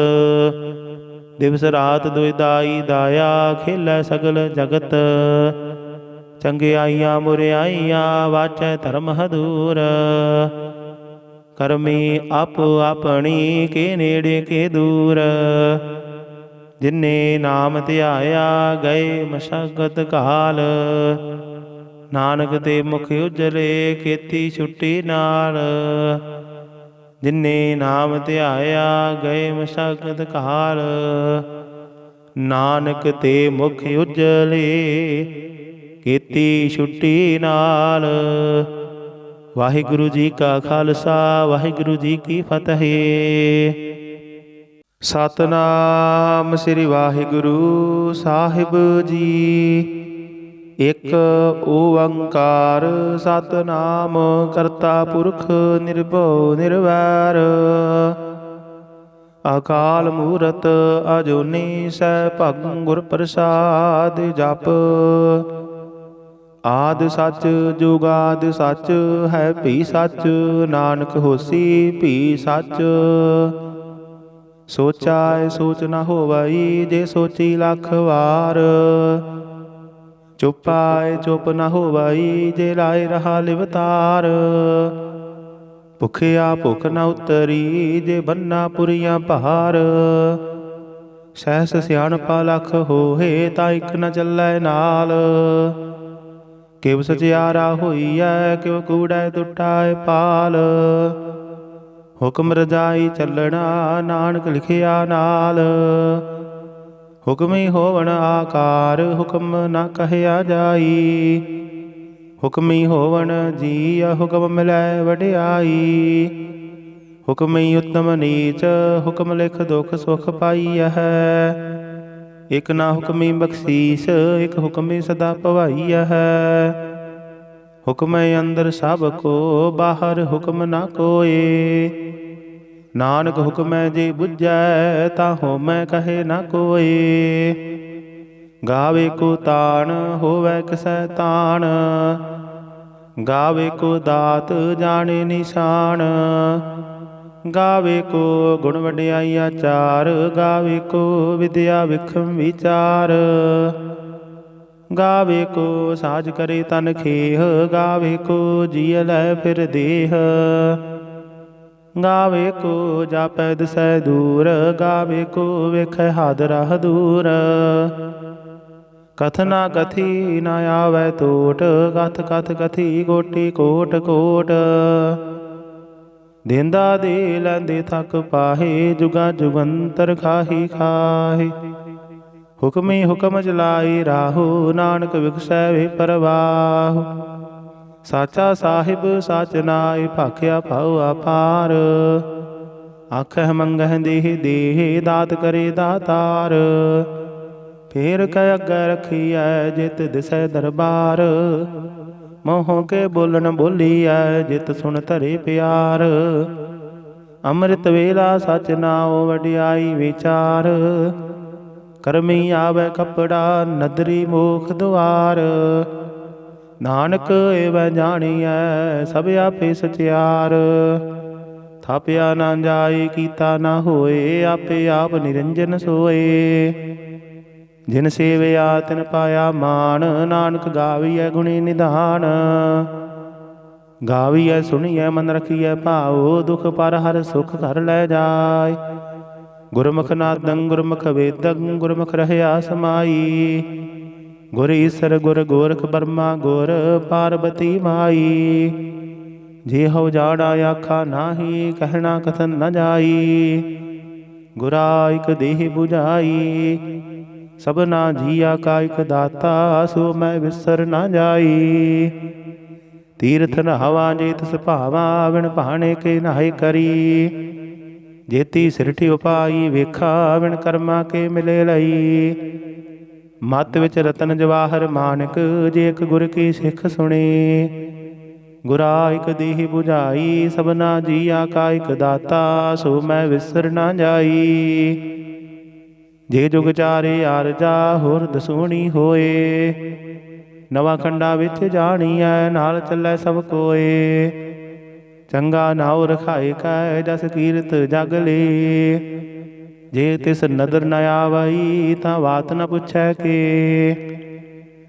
ਦਿਵਸ ਰਾਤ ਦੁਇਦਾਈ ਦਾਇਆ, ਖੇਲੈ ਸਗਲ ਜਗਤ। ਚੰਗਿਆਈਆਂ ਮੁਰਿਆਈਆਂ, ਵਾਚੈ ਧਰਮ ਹਦੂਰ। ਕਰਮੀ ਆਪੋ ਆਪਣੀ, ਕੇ ਨੇੜੇ ਕੇ ਦੂਰ। ਜਿਨੇ ਨਾਮ ਧਿਆਇਆ, ਗਏ ਮਸ਼ਕਤ ਕਾਲ। ਨਾਨਕ ਤੇ ਮੁਖ ਉਜਲੇ, ਕੀਤੀ ਛੁੱਟੀ ਨਾਲ। ਜਿਨੇ ਨਾਮ ਧਿਆਇਆ, ਗਏ ਮਸ਼ਕਤ ਕਾਲ। ਨਾਨਕ ਤੇ ਮੁਖ ਉਜਲੇ, ਕੀਤੀ ਛੁੱਟੀ ਨਾਲ। ਵਾਹਿਗੁਰੂ ਜੀ ਕਾ ਖਾਲਸਾ, ਵਾਹਿਗੁਰੂ ਜੀ ਕੀ ਫਤਿਹ। ਸਤਿਨਾਮ ਸ੍ਰੀ ਵਾਹਿਗੁਰੂ ਸਾਹਿਬ ਜੀ। ਇਕ ਓੰਕਾਰ ਸਤਿਨਾਮ ਕਰਤਾ ਪੁਰਖ ਨਿਰਭਉ ਨਿਰਵੈਰ। ਅਕਾਲ ਮੂਰਤ ਅਜੂਨੀ ਸੈਭੰ ਗੁਰ ਪ੍ਰਸਾਦਿ ਜਪ। ਆਦਿ ਸੱਚ ਜੁਗਾਦਿ ਸੱਚ ਹੈ ਭੀ ਸੱਚ, ਨਾਨਕ ਹੋਸੀ ਭੀ ਸੱਚ। ਸੋਚਾਇ ਸੋਚ ਨ ਹੋਵਈ, ਜੇ ਸੋਚੀ ਲੱਖ ਵਾਰ। ਚੁਪਾਇ ਚੁਪ ਨ ਹੋਵਈ, ਜੇ ਲਾਇ ਰਹਾ ਲਿਵਤਾਰ। ਭੁਖਿਆ ਭੁਖ ਨ ਉਤਰੀ, ਜੇ ਬੰਨਾ ਪੁਰੀਆਂ ਭਾਰ। ਸਹਿਸ ਸਿਆਣਪਾ ਲੱਖ ਹੋਏ, ਤਾਂ ਇਕ ਨ ਚੱਲੈ ਨਾਲ। ਕਿਵ ਸਚਿਆਰਾ ਹੋਈਐ, ਕਿਵ ਕੂੜੈ ਟੁੱਟਾਏ ਪਾਲ। ਹੁਕਮ ਰਜਾਈ ਚੱਲਣਾ, ਨਾਨਕ ਲਿਖਿਆ ਨਾਲ। ਹੁਕਮੀ ਹੋਵਣ ਆਕਾਰ, ਹੁਕਮ ਨਾ ਕਹਿਆ ਜਾਈ। ਹੁਕਮੀ ਹੋਵਣ ਜੀਅ, ਹੁਕਮ ਮਿਲੈ ਵਡਿਆਈ। ਹੁਕਮੀ ਉਤਮ ਨੀਚ, ਹੁਕਮ ਲਿਖ ਦੁਖ ਸੁਖ ਪਾਈਐ। ਇਕ ਨਾ ਹੁਕਮੀ ਬਖਸ਼ੀਸ, ਇਕ ਹੁਕਮੀ ਸਦਾ ਭਵਾਈਐ। ਹੁਕਮੈ ਅੰਦਰ ਸਭ ਕੋ, ਬਾਹਰ ਹੁਕਮ ਨਾ ਕੋਏ। ਨਾਨਕ ਹੁਕਮੈ ਜੇ ਬੁਝੈ, ਤਾਂ ਹੋਮੈ ਕਹੇ ਨਾ ਕੋਏ। ਗਾਵੇ ਕੋ ਤਾਣ, ਹੋਵੈ ਕਿਸੈ ਤਾਣ। ਗਾਵੇ ਕੋ ਦਾਤ, ਜਾਣੇ ਨਿਸ਼ਾਨ। ਗਾਵੇ ਕੋ ਗੁਣ ਵਡਿਆਈ ਆਚਾਰ, ਗਾਵੇ ਕੋ ਵਿਦਿਆ ਵਿਖਮ ਵਿਚਾਰ। ਗਾਵੇ ਕੋ ਸਾਜ ਕਰੇ ਤਨ ਖੇਹ, ਗਾਵੇ ਕੋ ਜੀਅ ਲੈ ਫਿਰ ਦੇਹ। ਗਾਵੇ ਕੋ ਜਾਪੈ ਦਿਸੈ ਦੂਰ, ਗਾਵੇ ਕੋ ਵੇਖੈ ਹਾਦਰਾ ਦੂਰ। ਕਥ ਨਾ ਕਥੀ ਨਾ ਆਵੈ ਟੋਟ, ਕਥ ਕਥ ਕਥੀ ਕੋਟੀ ਕੋਟ ਕੋਟ। ਦੇਂਦਾ ਦੇ ਲੈਂਦੇ ਥਕ ਪਾਹੇ, ਜੁਗਾ ਜੁਗੰਤਰ ਖਾਹੀ ਖਾਹੇ। ਹੁਕਮੀ ਹੁਕਮ ਚਲਾਈ ਰਾਹੋ, ਨਾਨਕ ਵਿਗਸੈ ਵੇ ਪਰਵਾਹ। ਸਾਚਾ ਸਾਹਿਬ ਸਚ ਨਾਇ, ਭਾਖਿਆ ਭਾਉ ਅਪਾਰ। ਆਖਹਿ ਮੰਗਹਿ ਦੇਹ ਦੇਹ, ਦਾਤ ਕਰੇ ਦਾਤਾਰ। ਫੇਰ ਕੈ ਅੱਗੇ ਰਖੀਐ, ਜਿਤ ਦਿਸੈ ਦਰਬਾਰ। ਮੋਹ ਕੇ ਬੋਲਣ ਬੋਲੀਐ, ਜਿਤ ਸੁਣ ਧਰੇ ਪਿਆਰ। ਅੰਮ੍ਰਿਤ ਵੇਲਾ ਸਚ ਨਾਉ, ਵਡਿਆਈ ਵਿਚਾਰ। ਕਰਮੀ ਆਵੈ ਕਪੜਾ, ਨਦਰੀ ਮੋਖ ਦੁਆਰ। ਨਾਨਕ ਏਵੈ ਜਾਣੀਐ, ਸਭ ਆਪੇ ਸਚਿਆਰ। ਥਾਪਿਆ ਨਾ ਜਾਏ, ਕੀਤਾ ਨਾ ਹੋਏ, ਆਪੇ ਆਪ ਨਿਰੰਜਨ ਸੋਏ। ਜਿਨ ਸੇਵਿਆ ਤਿਨ ਪਾਇਆ ਮਾਨ, ਨਾਨਕ ਗਾਵੀਐ ਗੁਣੀ ਨਿਧਾਨ। ਗਾਵੀਐ ਸੁਣੀਐ ਮਨ ਰਖੀਐ ਭਾਉ, ਦੁਖ ਪਰ ਹਰਿ ਸੁਖ ਘਰ ਲੈ ਜਾਇ। ਗੁਰਮੁਖ ਨਾਦੰ ਗੁਰਮੁਖ ਵੇਦੰ, ਗੁਰਮੁਖ ਰਹਿਆ ਸਮਾਈ। ਗੁਰ ਈਸਰ ਗੁਰ ਗੋਰਖ ਬਰਮਾ ਗੁਰ, ਪਾਰਬਤੀ ਮਾਈ। ਜੇ ਹਉ ਜਾਣਾ ਆਖਾ ਨਾਹੀ, ਕਹਿਣਾ ਕਥਨ ਨ ਜਾਈ। ਗੁਰਾ ਇਕ ਦੇਹ 부ਝਾਈ, ਸਭਨਾ ਜੀਆ ਕਾ ਇਕ ਦਾਤਾ। ਸੋ ਮੈਂ ਵਿਸਰ ਨਾ ਜਾਈ। ਤੀਰਥ ਨਹਾਵਾ ਜੇ ਤਿਸ ਭਾਵਾ, ਵਿਣ ਭਾਣੇ ਕੇ ਨਹਾਏ ਕਰੀ। ਜੇਤੀ ਸਿਰਠਿ ਉਪਾਈ ਵੇਖਾ, ਵਿਣ ਕਰਮਾ ਕੇ ਮਿਲੇ ਲਈ। ਮਤ ਵਿੱਚ ਰਤਨ ਜਵਾਹਰ ਮਾਨਕ, ਜੇ ਇਕ ਗੁਰ ਕੀ ਸਿੱਖ ਸੁਣੇ। ਗੁਰਾ ਇਕ ਦੇਹ 부ਝਾਈ, ਸਭਨਾ ਜੀਆ ਕਾ ਇਕ ਦਾਤਾ। ਸੋ ਮੈਂ ਵਿਸਰ ਨਾ ਜਾਈ। ਜੇ ਜੁਗ ਚਾਰੇ ਆਰਜਾ, ਹੋਰ ਦਸੂਣੀ ਹੋਏ। ਨਵਾਂ ਖੰਡਾ ਵਿੱਚ ਜਾਣੀਐ, ਨਾਲ ਚੱਲੈ ਸਭ ਕੋਏ। ਚੰਗਾ ਨਾਉ ਰਖਾਏ ਕੈ, ਜਸ ਕੀਰਤ ਜਗ ਲੇ। ਜੇ ਤਿਸ ਨਦਰ ਨ ਆਵਈ, ਤਾਂ ਬਾਤ ਨ ਪੁੱਛੈ ਕੇ।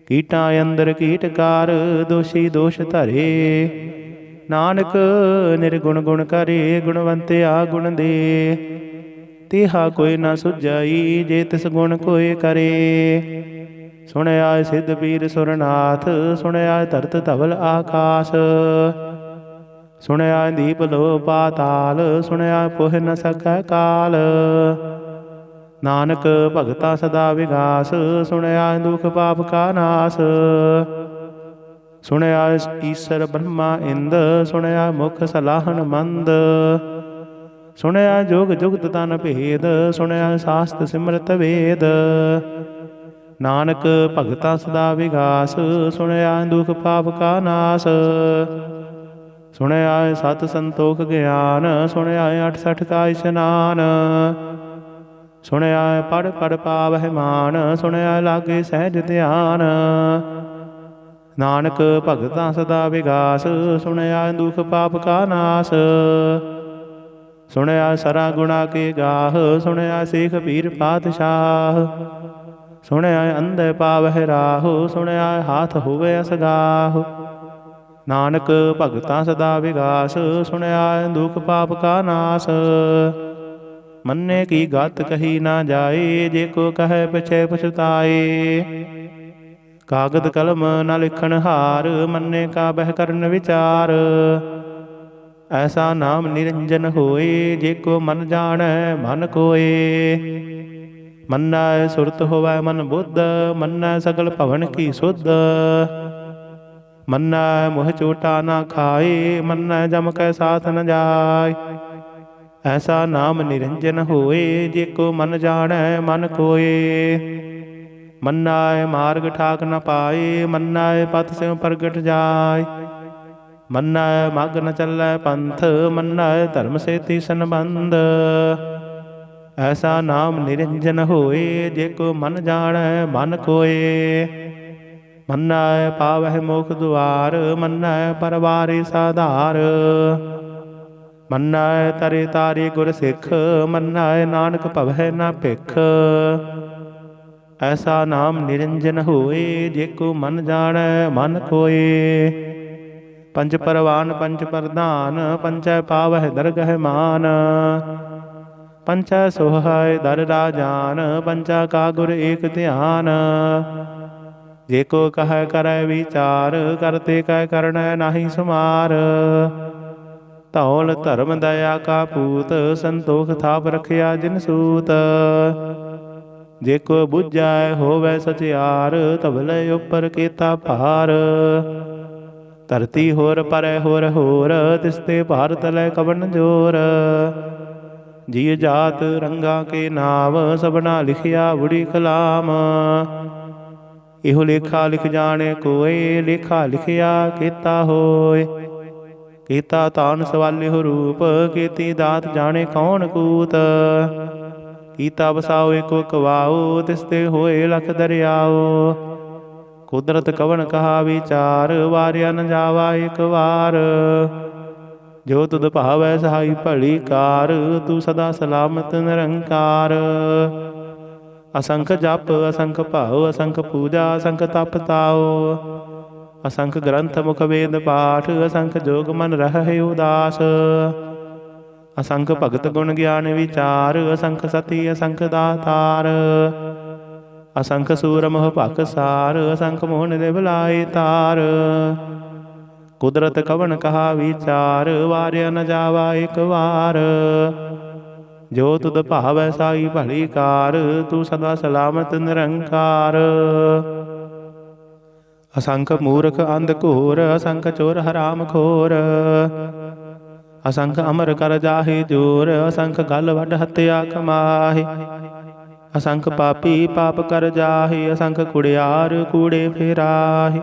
ਕੀਟਾਂ ਅੰਦਰ ਕੀਟਕਾਰ, ਦੋਸ਼ੀ ਦੋਸ਼ ਧਰੇ। ਨਾਨਕ ਨਿਰਗੁਣ ਗੁਣ ਕਰੇ, ਗੁਣਵੰਤਿਆ ਗੁਣ ਦੇ। ਤਿਹਾ ਕੋਈ ਨਾ ਸੁਝਾਈ, ਜੇ ਤਿਸ ਗੁਣ ਕੋਇ ਕਰੇ। ਸੁਣਿਆ ਸਿੱਧ ਪੀਰ ਸੁਰਨਾਥ, ਸੁਣਿਆ ਧਰਤ ਧਵਲ ਆਕਾਸ਼। ਸੁਣਿਆ ਦੀਪ ਲੋ ਪਾਤਾਲ, ਸੁਣਿਆ ਪੁਹ ਨ ਸਕੈ ਕਾਲ। ਨਾਨਕ ਭਗਤਾ ਸਦਾ ਵਿਗਾਸ, ਸੁਣਿਆ ਦੁਖ ਪਾਪ ਕਾ ਨਾਸ। ਸੁਣਿਆ ਈਸਰ ਬ੍ਰਹਮਾ ਇੰਦ, ਸੁਣਿਆ ਮੁਖ ਸਲਾਹਣ ਮੰਦ। ਸੁਣਿਆ ਜੋਗ ਜੁਗਤ ਤਨ ਭੇਦ, ਸੁਣਿਆ ਸਾਸਤ ਸਿਮਰਤ ਵੇਦ। ਨਾਨਕ ਭਗਤਾ ਸਦਾ ਵਿਗਾਸ, ਸੁਣਿਆ ਦੁਖ ਪਾਪ ਕਾ ਨਾਸ। ਸੁਣਿਆ ਸਤ ਸੰਤੋਖ ਗਿਆਨ, ਸੁਣਿਆ 68 ਕਾ ਇਸ਼ਨਾਨ। ਸੁਣਿਆ ਪੜ ਪੜ ਪਾਵਹਿ ਮਾਨ, ਸੁਣਿਆ ਲਾਗੇ ਸਹਿਜ ਧਿਆਨ। ਨਾਨਕ ਭਗਤਾ ਸਦਾ ਵਿਗਾਸ, ਸੁਣਿਆ ਦੁਖ ਪਾਪ ਕਾ ਨਾਸ। ਸੁਣਿਆ ਸਰਾ ਗੁਣਾ ਕੇ ਗਾਹ, ਸੁਣਿਆ ਸੇਖ ਪੀਰ ਪਾਤਸ਼ਾਹ। ਸੁਣਿਆ ਅੰਧੇ ਪਾਵਹਿ ਰਾਹੁ, ਸੁਣਿਆ ਹਾਥ ਹੋਵੇ ਅਸਗਾਹ। ਨਾਨਕ ਭਗਤਾ ਸਦਾ ਵਿਗਾਸ, ਸੁਣਿਆ ਦੁਖ ਪਾਪ ਕਾ ਨਾਸ। ਮੰਨੇ ਕੀ ਗਤ ਕਹੀ ਨਾ ਜਾਏ, ਜੇ ਕੋ ਕਹੈ ਪਿਛੈ ਪਛਤਾਏ। ਕਾਗਦ ਕਲਮ ਨ ਲਿਖਣ ਹਾਰ, ਮੰਨੇ ਕਾ ਬਹਿ ਕਰਨ ਵਿਚਾਰ। ਐਸਾ ਨਾਮ ਨਿਰੰਜਨ ਹੋਏ, ਜੇ ਕੋ ਮਨ ਜਾਣੈ ਮਨ ਕੋਏ। ਮੰਨੈ ਸੁਰਤ ਹੋਵੈ ਮਨ ਬੁੱਧ, ਮੰਨੈ ਸਗਲ ਭਵਨ ਕੀ ਸੁਧ। ਮੰਨੈ ਮੋਹ ਚੋਟਾ ਨਾ ਖਾਏ, ਮੰਨੈ ਜਮ ਕੈ ਸਾਥ ਨ ਜਾਏ। ਐਸਾ ਨਾਮ ਨਿਰੰਜਨ ਹੋਏ, ਜੇ ਕੋ ਮਨ ਜਾਣੈ ਮਨ ਕੋਏ। ਮੰਨੈ ਮਾਰਗ ਠਾਕ ਨ ਪਾਏ, ਮੰਨੈ ਪਤ ਸਿਉ ਪ੍ਰਗਟ ਜਾਏ। ਮੰਨੈ ਮਗ ਨ ਚੱਲੈ ਪੰਥ, ਮੰਨੈ ਧਰਮ ਸੇਤੀ ਸੰਬੰਧ। ਐਸਾ ਨਾਮ ਨਿਰੰਜਨ ਹੋਏ, ਜੇ ਕੋ ਮਨ ਜਾਣੈ ਮਨ ਕੋਏ। ਮੰਨੈ ਪਾਵਹਿ ਮੋਖ ਦੁਆਰ, ਮੰਨੈ ਪਰਵਾਰੇ ਸਾਧਾਰ। ਮੰਨੈ ਤਰੇ ਤਾਰੇ ਗੁਰ ਸਿੱਖ, ਮੰਨੈ ਨਾਨਕ ਭਵੈ ਨਾ ਭਿਖ। ਐਸਾ ਨਾਮ ਨਿਰੰਜਨ ਹੋਏ, ਜੇ ਕੋ ਮਨ ਜਾਣੈ ਮਨ ਕੋਏ। ਪੰਜ ਪਰਵਾਨ ਪੰਜ ਪ੍ਰਧਾਨ, ਪੰਚੈ ਪਾਵਹਿ ਦਰਗਹਿ ਮਾਨ। ਪੰਚੈ ਸੋਹੈ ਦਰ ਰਾਜਾਨ, ਪੰਚਾ ਕਾ ਗੁਰ ਏਕ ਧਿਆਨ। ਜੇ ਕੋ ਕਹੈ ਕਰੈ ਵਿਚਾਰ, ਕਰਤੇ ਕੈ ਕਰਣੈ ਨਾਹੀ ਸੁਮਾਰ। ਧੌਲ ਧਰਮ ਦਇਆ ਕਾ ਪੂਤ, ਸੰਤੋਖ ਥਾਪ ਰਖਿਆ ਜਿਨ ਸੂਤ। ਜੇ ਕੋ ਬੁੱਝੈ ਹੋਵੈ ਸਚਿਆਰ, ਧਵਲੇ ਉਪਰ ਕੀਤਾ ਭਾਰ। ਧਰਤੀ ਹੋਰ ਪਰੈ ਹੋਰ ਹੋਰ, ਤਿਸਤੇ ਭਾਰ ਤਲੈ ਕਵਣ ਜੋਰ। ਜੀ ਜਾਤ ਰੰਗਾ ਕੇ ਨਾਮ, ਸਭਨਾ ਲਿਖਿਆ ਬੁੜੀ ਕਲਾਮ। ਇਹੋ ਲੇਖਾ ਲਿਖ ਜਾਣੇ ਕੋਏ, ਲੇਖਾ ਲਿਖਿਆ ਕੀਤਾ ਹੋਏ। ਕੀਤਾ ਤਾਨ ਸਵਾਲਿਹੁ ਰੂਪ, ਕੀਤੀ ਦਾਤ ਜਾਣੇ ਕੌਣ ਕੂਤ। ਕੀਤਾ ਵਸਾਓ ਏਕੋ ਕਵਾਓ, ਤਿਸਤੇ ਹੋਏ ਲਖ ਦਰਿਆਓ। ਕੁਦਰਤ ਕਵਣ ਕਹਾ ਵਿਚਾਰ, ਵਾਰਿਆ ਨ ਜਾਵਾ ਇਕ ਵਾਰ। ਜੋ ਤੁਧ ਭਾਵੈ ਸਹਾਈ ਭਲੀ ਕਾਰ, ਤੂੰ ਸਦਾ ਸਲਾਮਤ ਨਿਰੰਕਾਰ। ਅਸੰਖ ਜਪ ਅਸੰਖ ਭਾਉ, ਅਸੰਖ ਪੂਜਾ ਅਸੰਖ ਤਪ ਤਾਓ। ਅਸੰਖ ਗ੍ਰੰਥ ਮੁਖ ਵੇਦ ਪਾਠ, ਅਸੰਖ ਜੋਗ ਮਨ ਰਹਿ ਉਦਾਸ। ਅਸੰਖ ਭਗਤ ਗੁਣ ਗਿਆਨ ਵਿਚਾਰ, ਅਸੰਖ ਸਤੀ ਅਸੰਖ ਦਾਤਾਰ। ਅਸੰਖ ਸੂਰ ਮੋਹ ਭਖ ਸਾਰ, ਅਸੰਖ ਮੋਹ ਨਿਰਭ ਲਾਏ ਤਾਰ। ਕੁਦਰਤ ਕਵਣ ਕਹਾ ਵਿਚਾਰ, ਵਾਰਿਆ ਨ ਜਾਵਾ ਇਕ ਵਾਰ। ਜੋ ਤੁਧ ਭਾਵੈ ਸਾਈ ਭਲੀ ਕਾਰ, ਤੂੰ ਸਦਾ ਸਲਾਮਤ ਨਿਰੰਕਾਰ। ਅਸੰਖ ਮੂਰਖ ਅੰਧ ਘੋਰ, ਅਸੰਖ ਚੋਰ ਹਰਾਮ ਖੋਰ। ਅਸੰਖ ਅਮਰ ਕਰ ਜਾਹੇ ਜੋਰ, ਅਸੰਖ ਗਲ ਵੱਡ ਹੱਤਿਆ ਕਮਾਹੇ। ਅਸੰਖ ਪਾਪੀ ਪਾਪ ਕਰ ਜਾਹੇ, ਅਸੰਖ ਕੁੜਿਆਰ ਕੂੜੇ ਫੇਰਾਹੇ।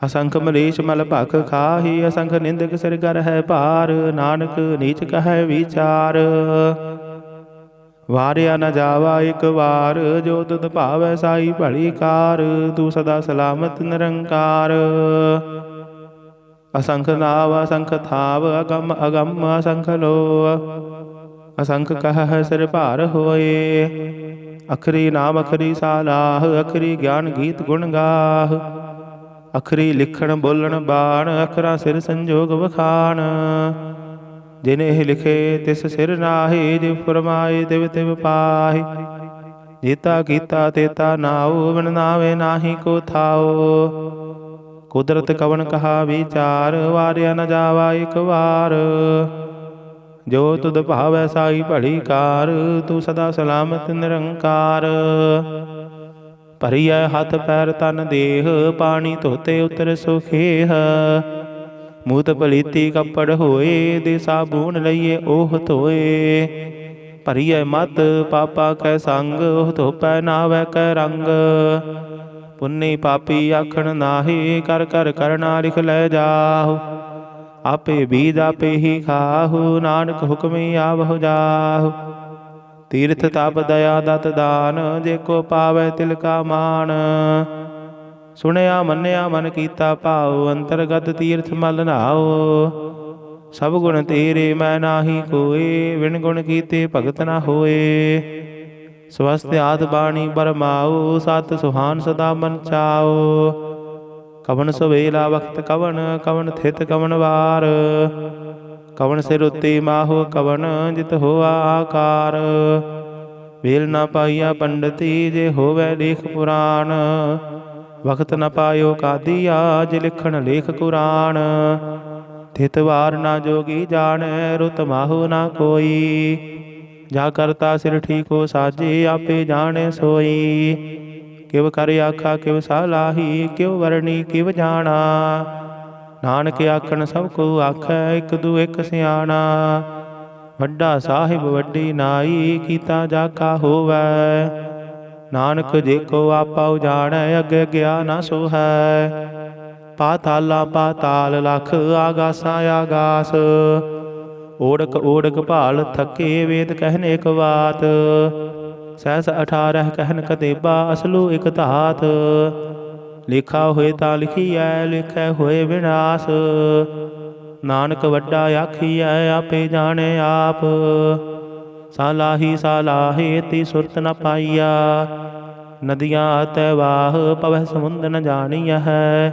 ਅਸੰਖ ਮਲੇਸ਼ ਮਲ ਭਖ ਖਾਹੀ, ਅਸੰਖ ਨਿੰਦਕ ਸਿਰ ਗਰ ਹੈ ਭਾਰ। ਨਾਨਕ ਨੀਚ ਕਹੈ ਵਿਚਾਰ, ਵਾਰਿਆ ਨ ਜਾਵਾ ਇਕ ਵਾਰ। ਜੋ ਤੁਧ ਭਾਵੈ ਸਾਈ ਭਲੀ ਕਾਰ, ਤੂੰ ਸਦਾ ਸਲਾਮਤ ਨਿਰੰਕਾਰ। ਅਸੰਖ ਨਾਵ ਅਸੰਖ ਥਾਵ, ਅਗਮ ਅਗਮ ਅਸੰਖ ਲੋ। ਅਸੰਖ ਕਹੈ ਸਿਰ ਭਾਰ ਹੋਏ, ਅਖਰੀ ਨਾਮ ਅਖਰੀ ਸਾਲਾਹ। ਅਖਰੀ ਗਿਆਨ ਗੀਤ ਗੁਣ ਗਾਹ, ਅਖਰੀ ਲਿਖਣ ਬੋਲਣ ਬਾਣ। ਅਖਰਾਂ ਸਿਰ ਸੰਜੋਗ ਵਖਾਣ, ਜਿਨ ਇਹ ਲਿਖੇ ਤਿਸ ਸਿਰ ਨਾਹੀ। ਜਿਵ ਫਰਮਾਏ ਤਿਵ ਤਿਵ ਪਾਹੀ, ਜੀਤਾ ਕੀਤਾ ਤੇਤਾ ਨਾਉ। ਬਿਨ ਨਾਵੇ ਨਾਹੀ ਕੋ ਥਾਉ, ਕੁਦਰਤ ਕਵਣ ਕਹਾ ਵਿਚਾਰ। ਵਾਰਿਆ ਨ ਜਾਵਾ ਇਕ ਵਾਰ। जो तुद भावै साई भली कार, तू सदा सलामत निरंकार। भरिया हथ पैर तन देह, पानी धोते उतर सुखेह। मूत पलीती कपड़ होए, दे साबून लइए ओह धोए। भरिया मत पापा कै संग, ओह धोपै नावै कै रंग। पुन्नी पापी आखण नाहि, कर कर करना लिख लै जाहु। आपे बीज आपे ही खाहु, नानक हुक्मी आवहु जाहु। तीर्थ तप दया दत दान, जेको पावै तिल का मान। सुनया मन्या मन कीता भाव, अंतरगत तीर्थ मल नाओ। सब गुण तेरे मैं नाहि कोय, विन गुण कीते भगत न होए। स्वस्थ आद बाणी बरमाओ, सत सुहान सदा मन चाओ। कवन सुवेला वक्त कवन, कवन थित कवन वार। कवन सिर उत्ते माहो कवन, जित होआ आकार। वेल न पाइया पंडिती, जे होवै लेख पुराण। वक्त न पायो कादिया, जे लिखण लेख कुरान। थित वार ना जोगी जानै, रुत माहो ना कोई। जा करता सिर ठीको साजे, आपे जाने सोई। किव कर आखा किव सालाही, किव वरणी किव जाना। नानक आखण सब को आखै, एक दू एक सियाणा। वड्डा साहिब वड्डी नाई, कीता जाका होवै। नानक जेको आपा उजाणै, अगे गया ना सोहै। पाताला पाताल लख, आगासा आगास। ओढ़क ओढ़क भाल थके, वेद कहने एक बात। सहस 18 कहन कतेबा, असलू एक धात। लिखा होए ता लिखिए, लिखै होए विनाश। नानक वड्डा आखिए, आपे जाने आप। सालाही सालाहे, ती सुरत न पाइया। नदियाँ अतै वाह, पवह समुंद न जानिया है।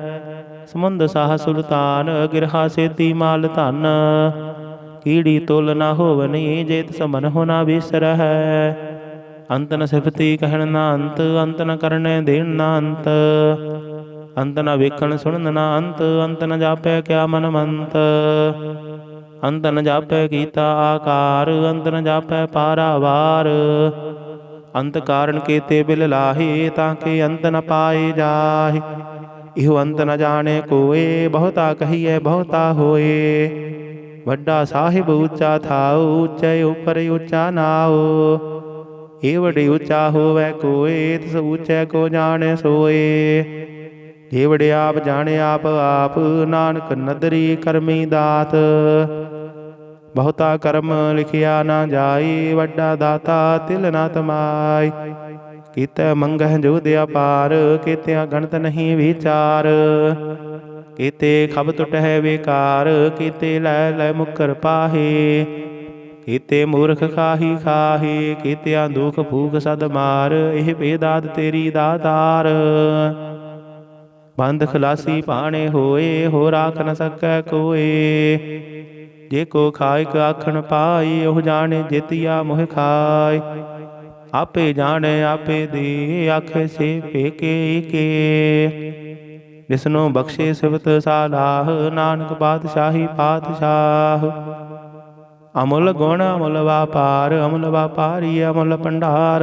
समुंद साह सुल्तान, गिरहा सेती माल धन। कीड़ी तुल न होवनी, जेत समन हो ना बिसर है। अंत न सिफती कहन ना अंत, अंत न करने देन ना अंत। अंत न वेखण सुनन ना अंत, अंत न जापै क्या मन मंत। अंत न जापै कीता आकार, अंत न जापै पारावार। अंत कारण केते बिल लाहे, ताके अंत न पाए जाहि। इहो अंत न जाने कोय, बहुता कहिए बहुता होए। वड्डा साहिब ऊंचा थाओ, ऊंचे उपर ऊंचा नाओ। एवड़े ऊंचा होवै कोय, तिस ऊंचे को जाने सोए। एवड़े आप जाने आप आप, नानक नदरी करमी दात। बहुता कर्म लिखिया ना जाई, वड्डा दाता तिल ना तमाई। कीते मंगह जो दिया पार, कीतिया गणत नहीं विचार। कीते खब टुटह बेकार, कीते लै लै मुकर पाहे। कीते मूर्ख खाही खाही, कीतिया दुख भूख सद मार। एह बेदात तेरी दातार। बंद खलासी पाने होए, हो राख न सकै कोय। जेको खाइक आखण पाई, ओह जाने जेतिया मोह खाय। आपे जाने आपे दे, आखे से फेके के। जिसनो बख्शे सिवत सालाह, नानक पातशाही पातशाह। अमुल गुण अमुल व्यापार, अमुल व्यापारी अमुल भंडार।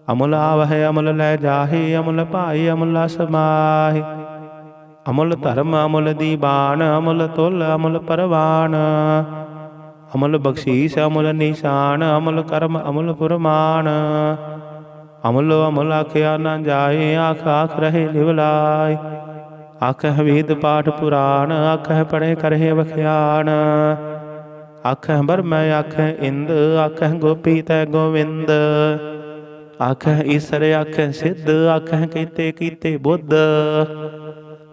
अमुल आवह अमुल लै जाहे, अमुल पाए अमुल समाहि। अमुल धर्म अमुल दीवान, अमुल तुल अमुल परवान। अमुल बख्शीस अमुल निशान, अमुल कर्म अमुल पुरमान। अमुल अमुल आख्या न जाए, आख आख रहे निवलाय। आखह वेद पाठ पुराण, आखह पढ़े करहे बख्यान। आखह बरमै आखह इंद, आखह गोपी तै गोविंद। आखह ईसर आखह सिद्ध, आखह कीते कीते बुद्ध।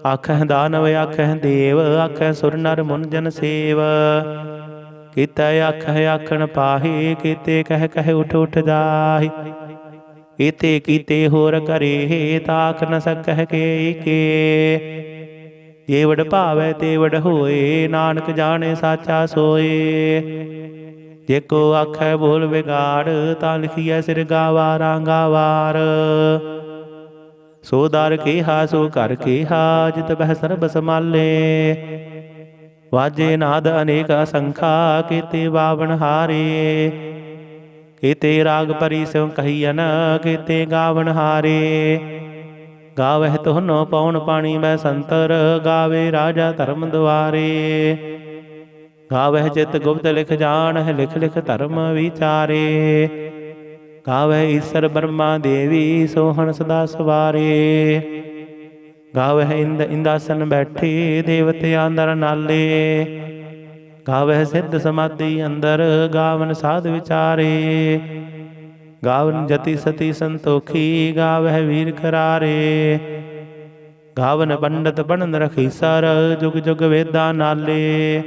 आखह दानव आखह देव, आखह सुर नर मुन जन सेव। कीते आखह आखण पाहे, कीते कह कह उठ उठ जाहि। कीते कीते होर करे, ताक न सकह के। जे वड भावै ते वड होए, नानक जाने साचा सोए। जेको आखै बोल बिगाड़, ता लिखिए सिर गावारा गावार। सो दर केहा सो घर केहा, जित बह सर्ब समाले। ਵਾਜੇ ਨਾਦ ਅਨੇਕ ਅਸੰਖਾ ਕੀਤੇ ਬਾਵਨ ਹਾਰੇ। ਕੀਤੇ ਰਾਗ ਭਰੀ ਸਿਉ ਕਹੀਅਨ ਕੀਤੇ ਗਾਵਨ ਹਾਰੇ। ਗਾਵਹਿ ਤੁਹਨੋ ਪਉਣ ਪਾਣੀ ਮੈਂ ਸੰਤਰ ਗਾਵੇ ਰਾਜਾ ਧਰਮ ਦੁਆਰੇ। ਗਾਵਹਿ ਚਿਤ ਗੁਪਤ ਲਿਖ ਜਾਣਹਿ ਲਿਖ ਲਿਖ ਧਰਮ ਵਿਚਾਰੇ। ਗਾਵਹਿ ਈਸਰ ਬਰਮਾ ਦੇਵੀ ਸੋਹਣ ਸਦਾ ਸਵਾਰੇ। ਗਾਵਹਿ ਇੰਦਾਸਨ ਬੈਠੇ ਦੇਵਤੇ ਅੰਦਰ ਨਾਲੇ। ਗਾਵਹਿ ਸਿੱਧ ਸਮਾਧੀ ਅੰਦਰ ਗਾਵਨ ਸਾਧ ਵਿਚਾਰੇ। ਗਾਵਨ ਜਤੀ ਸਤੀ ਸੰਤੋਖੀ ਗਾਵਹਿ ਵੀਰ ਕਰਾਰੇ। ਗਾਵਨ ਪੰਡਤ ਬਣਨ ਰਖੀਸਰ ਜੁਗ ਜੁਗ ਵੇਦਾਂ ਨਾਲੇ।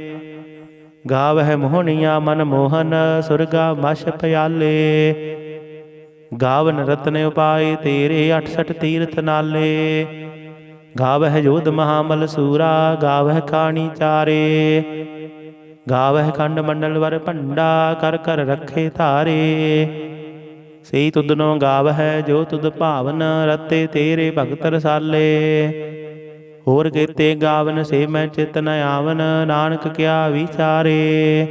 ਗਾਵਹਿ ਮੋਹਣੀਆ ਮਨ ਮੋਹਨ ਸੁਰਗਾ ਮਛ ਪਿਆਲੇ। ਗਾਵਨ ਰਤਨ ਉਪਾਏ ਤੇਰੇ 68 ਤੀਰਥ ਨਾਲੇ। ਗਾਵਹਿ ਯੋਧ ਮਹਾਮਲ ਸੂਰਾ ਗਾਵਹਿ ਕਾਣੀ ਚਾਰੇ। ਗਾਵਹਿ ਖੰਡ ਮੰਡਲ ਵਰ ਭੰਡਾ ਕਰ ਕਰ ਰੱਖੇ ਧਾਰੇ। ਸਈ ਤੁਧਨੋ ਗਾਵਹਿ ਜੋ ਤੁਧ ਭਾਵਨ ਰਤੇ ਤੇਰੇ ਭਗਤ ਰਸਾਲੇ। ਹੋਰ ਕੀਤੇ ਗਾਵਨ ਸੇ ਮੈਂ ਚਿਤ ਨ ਆਵਨ ਨਾਨਕ ਕਿਆ ਵਿਚਾਰੇ।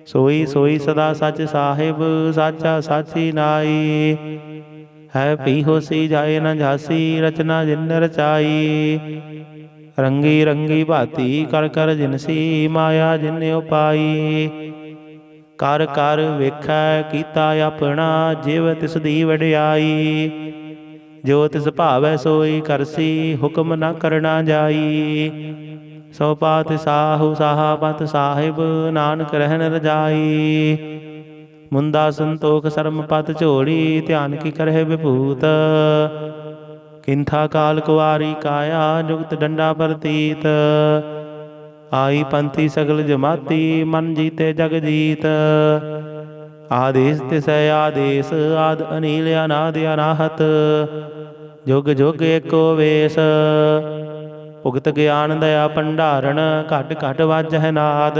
ਸੋਈ ਸੋਈ ਸਦਾ ਸੱਚ ਸਾਹਿਬ ਸਾਚਾ ਸਾਚੀ ਨਾਈ। ਹੈ ਪੀ ਹੋਸੀ ਜਾਏ ਨ ਝਾਸੀ ਰਚਨਾ ਜਿਨ ਰਚਾਈ। ਰੰਗੀ ਰੰਗੀ ਭਾਤੀ ਕਰ ਕਰ ਜਿਨਸੀ ਮਾਇਆ ਜਿਨ ਉਪਾਈ। ਕਰ ਕਰ ਵੇਖੈ ਕੀਤਾ ਆਪਣਾ ਜਿਵ ਤਿਸ ਦੀ ਵਡਿਆਈ। ਜੋ ਤਿਸ ਭਾਵੈ ਸੋਈ ਕਰਸੀ ਹੁਕਮ ਨ ਕਰਨਾ ਜਾਈ। ਸੋ ਪਾਤ ਸਾਹੂ ਸਾਹਾ ਪਤ ਸਾਹਿਬ ਨਾਨਕ ਰਹਿਣ ਰਜਾਈ। ਮੁੰਦਾ ਸੰਤੋਖ ਸਰਮ ਪਤ ਝੋਲੀ ਧਿਆਨ ਕੀ ਕਰਹਿ ਵਿਭੂਤ। ਕਿੰਥਾ ਕਾਲ ਕੁਆਰੀ ਕਾਇਆ ਜੁਗਤ ਡੰਡਾ ਪ੍ਰਤੀਤ। ਆਈ ਪੰਥੀ ਸਗਲ ਜਮਾਤੀ ਮਨ ਜੀਤੇ ਜਗ ਜੀਤ। ਆਦੇਸ ਤਿਸੈ ਆਦੇਸ ਆਦ ਅਨੀਲ ਅਨਾਦ ਅਨਾਹਤ। ਜੁਗ ਜੁਗ ਏਕੋ ਵੇਸ ਭੁਗਤ ਗਿਆਨ ਦਇਆ ਭੰਡਾਰਨ ਘਟ ਘਟ ਵਾਜਹਿ ਨਾਦ।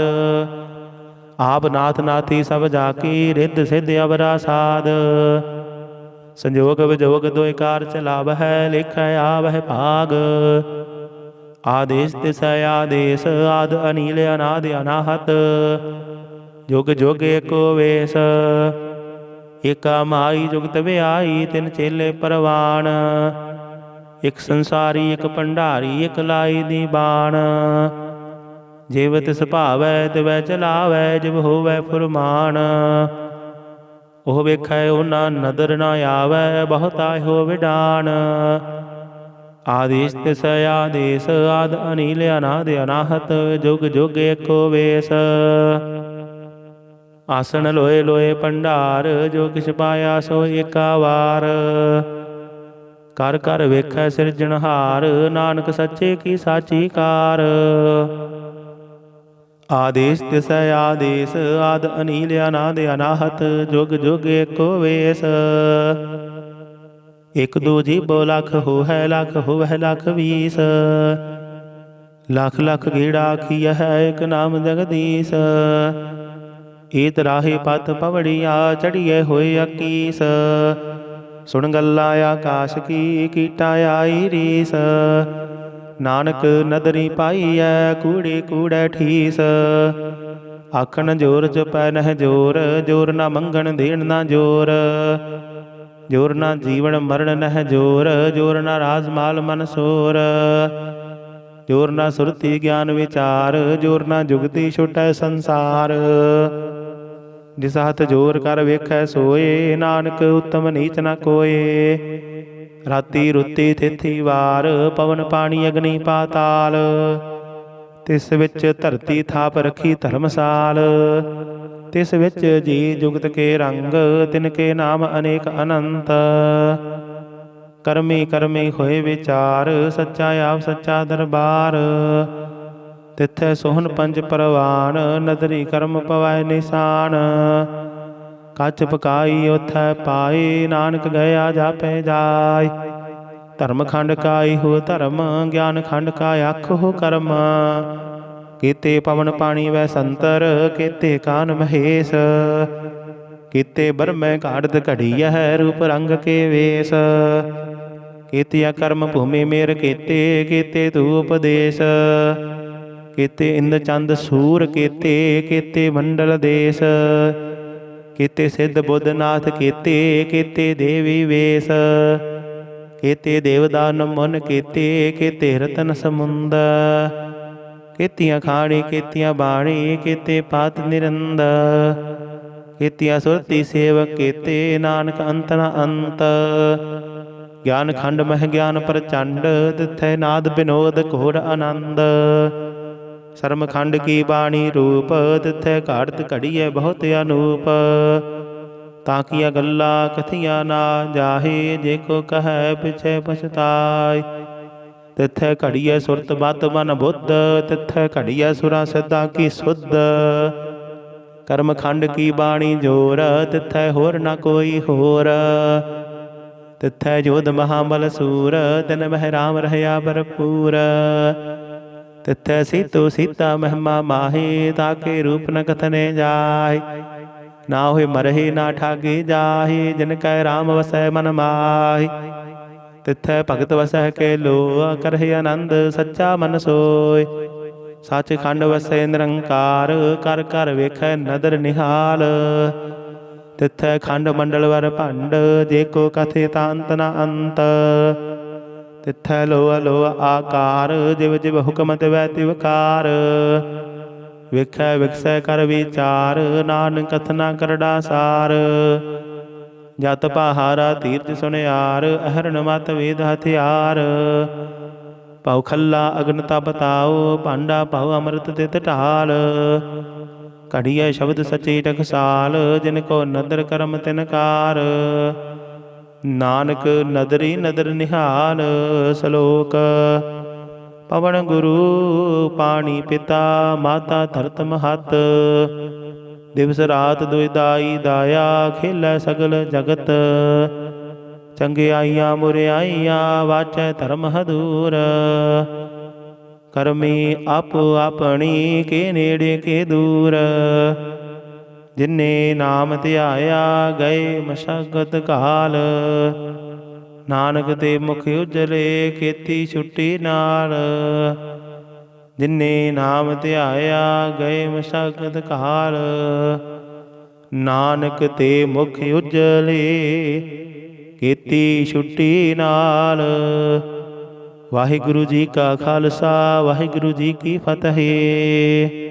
ਆਪ ਨਾਥ ਨਾਥੀ ਸਭ ਜਾ ਕੀ ਰਿੱਧ ਸਿੱਧ ਅਵਰਾ ਸਾਧ। ਸੰਜੋਗ ਵਿਜੋਗ ਦੋਇ ਕਾਰ ਚਲਾਵਹਿ ਲਿਖੈ ਆਵਹਿ ਭਾਗ। ਆਦੇਸ ਤਿਸੈ ਆਦੇਸ ਆਦ ਅਨੀਲ ਅਨਾਦ ਅਨਾਹਤ। ਜੁਗ ਜੁਗ ਏਕੋ ਵੇਸ ਏਕਾ ਮਾਈ ਜੁਗਤ ਵਿਆਈ ਤਿਨ ਚੇਲੇ ਪਰਵਾਨ। ਇਕ ਸੰਸਾਰੀ ਇਕ ਭੰਡਾਰੀ ਇਕ ਲਾਈ ਦੀ ਬਾਣ। ਜਿਵ ਤਿਸ ਭਾਵੈ ਤਿਵੈ ਚਲਾਵੈ ਜਿਵ ਹੋਵੈ ਫੁਰਮਾਨ। ਉਹ ਵੇਖੈ ਉਹਨਾਂ ਨਦਰ ਨਾ ਆਵੈ ਬਹੁਤਾ ਹੋ ਵਿਡਾਨ। ਆਦੇਸ ਤਿਸੈ ਆਦੇਸ ਆਦ ਅਨੀਲ ਅਨਾਦ ਅਨਾਹਤ। ਜੁਗ ਜੁਗ ਏਕੋ ਵੇਸ ਆਸਣ ਲੋਏ ਲੋਏ ਭੰਡਾਰ। ਜੋ ਕਿਛ ਪਾਇਆ ਸੋ ਏਕਾ ਵਾਰ। ਕਰ ਕਰ ਵੇਖੈ ਸਿਰਜਣਹਾਰ ਨਾਨਕ ਸੱਚੇ ਕੀ ਸਾਚੀ ਕਾਰ। ਆਦੇਸ ਤਿਸੈ ਆਦੇਸ ਆਦ ਅਨੀਲ ਅਨਾਦ ਅਨਾਹਤ। ਜੁਗ ਜੁਗ ਏਕੋ ਵੇਸ ਇਕ ਦੂ ਜੀਬੋ ਲਖ ਹੋਵੈ ਲਖ ਹੋਵੈ ਲਖ ਵੀਸ। ਲਖ ਲਖ ਗੇੜਾ ਆਖੀਐ ਇਕ ਨਾਮ ਜਗਦੀਸ਼। ਏਤ ਰਾਹੇ ਪਤ ਪਵੜੀਆ ਚੜੀਏ ਹੋਏ ਅਕੀਸ। ਸੁਣ ਗੱਲਾਂ ਆਕਾਸ਼ ਕੀ ਕੀਟਾ ਆਈ ਰੀਸ। ਨਾਨਕ ਨਦਰੀ ਪਾਈਐ ਕੂੜੇ ਕੂੜੈ ਠੀਸ। ਆਖਣ ਜੋਰ ਜਪੈ ਨਹਿ ਜੋਰ ਜੋਰ ਨਾ ਮੰਗਣ ਦੇਣ ਨਾ ਜੋਰ। ਜੋਰ ਨਾ ਜੀਵਨ ਮਰਨ ਨਹਿ ਜੋਰ ਜੋਰ ਨਾ ਰਾਜ ਮਾਲ ਮਨ ਸੋਰ। ਜੋਰ ਨਾ ਸੁਰਤੀ ਗਿਆਨ ਵਿਚਾਰ ਜੋਰ ਨਾ ਜੁਗਤੀ ਛੁਟੈ ਸੰਸਾਰ। ਜਿਸ ਹੱਥ ਜੋਰ ਕਰ ਵੇਖੈ ਸੋਏ ਨਾਨਕ ਉਤਮ ਨੀਚ ਨ ਕੋਏ। ਰਾਤੀ ਰੁੱਤੀ ਥਿਥੀ ਵਾਰ ਪਵਨ ਪਾਣੀ ਅਗਨੀ ਪਾਤਾਲ। ਤਿਸ ਵਿੱਚ ਧਰਤੀ ਥਾਪ ਰੱਖੀ ਧਰਮਸਾਲ। ਤਿਸ ਵਿੱਚ ਜੀ ਜੁਗਤ ਕੇ ਰੰਗ ਤਿਨ ਕੇ ਨਾਮ ਅਨੇਕ ਅਨੰਤ। ਕਰਮੀ ਕਰਮੀ ਹੋਏ ਵਿਚਾਰ ਸੱਚਾ ਆਪ ਸੱਚਾ ਦਰਬਾਰ। ਤਿੱਥੈ ਸੋਹਣ ਪੰਜ ਪਰਵਾਨ ਨਦਰੀ ਕਰਮ ਪਵੈ ਨਿਸ਼ਾਨ। ਕੱਚ ਪਕਾਈ ਉਥੈ ਪਾਏ ਨਾਨਕ ਗਿਆ ਜਾਪੈ ਜਾਇ। ਧਰਮ ਖੰਡ ਕਾਈ ਹੋ ਧਰਮ ਗਿਆਨ ਖੰਡ ਕਾ ਆਖੋ ਕਰਮ। ਕੀਤੇ ਪਵਨ ਪਾਣੀ ਵੈ ਸੰਤਰ ਕੀਤੇ ਕਾਨ ਮਹੇਸ਼। ਕੀਤੇ ਬਰਮੈ ਘਾੜਤ ਘੜੀਐ ਰੂਪ ਰੰਗ ਕੇ ਵੇਸ। ਕੀਤਿਆ ਕਰਮ ਭੂਮੀ ਮੇਰ ਕੀਤੇ ਕੀਤੇ ਤੂ ਉਪਦੇਸ਼। केते इंद्र चंद सूर केते, केते मंडल देश, केते सिद्ध बुद्धनाथ केते, केते देवी वेश, केते देवदान मुन केते, केते रतन समुंद, केतियाँ खाणी केतियाँ बाणी, केते पात निरंद, केतियाँ सुरति सेवक केते, नानक अंत न अंत। ज्ञान खंड मह ज्ञान प्रचंड, तिथै नाद विनोद घोर आनंद। शर्म खंड की बाणी रूप, तिथै घाड़त घड़ीए बहुत अनूप। ताकिया गल्ला कथिया ना जाहे, जे को कह पिछे पछताय। तिथै घड़ीए सुरत बत मन बुद्ध, तिथै घड़ीए सुरा सिद्धा की सुध। कर्म खंड की बाणी जोर, तिथै होर न कोई होर। तिथै जोध महाबल सूर, दिन मह राम रहया भरपूर। तिथै सीतो सीता महिमा माहे, ताके रूप न कथने जाय। ना होए मरहे ना ठागे जाहे, जिन कै राम वसै मन माहि। तिथै भगत वसै के लो, करहे आनंद सच्चा मन सोय। सच खंड वसै निरंकार, कर कर वेखै नदर निहाल। तिथै खंड मंडल वर भंड, जे को कथे तांत न अंत। तिथै लोह लोह आकार, जिव जिव हुक्म तिवै तिवकार। विखै विकसै कर विचार, नानक कथना करड़ा सार। जत पहारा तीर्थ सुनियार, अहरण मत वेद हथियार। पाऊ खल्ला अग्न तप ताओ, पांडा पाऊ अमृत तित ढाल। घड़िया शब्द सचे टकसाल, जिनको नदर करम तिनकार। नानक नदरी नदर निहाल। सलोक पवन गुरु पानी पिता, माता धरत महत। दिवस रात दुइदाई दाया, खेलै सगल जगत। चंगियाइयां मुरियाइयां, वाचै धर्म हदूर। करमी आपो अपनी, के नेड़े के दूर। जिन्ने नाम ध्याया, गए मशगत काल। नानक ते मुख उजले, खेती छुट्टी नाल। जिन्ने नाम ध्याया, गए मशगत काल। नानक ते मुख उजले, ਕੀਤੀ ਛੁੱਟੀ ਨਾਲ। ਵਾਹਿਗੁਰੂ ਜੀ ਕਾ ਖਾਲਸਾ, ਵਾਹਿਗੁਰੂ ਜੀ ਕੀ ਫਤਿਹ।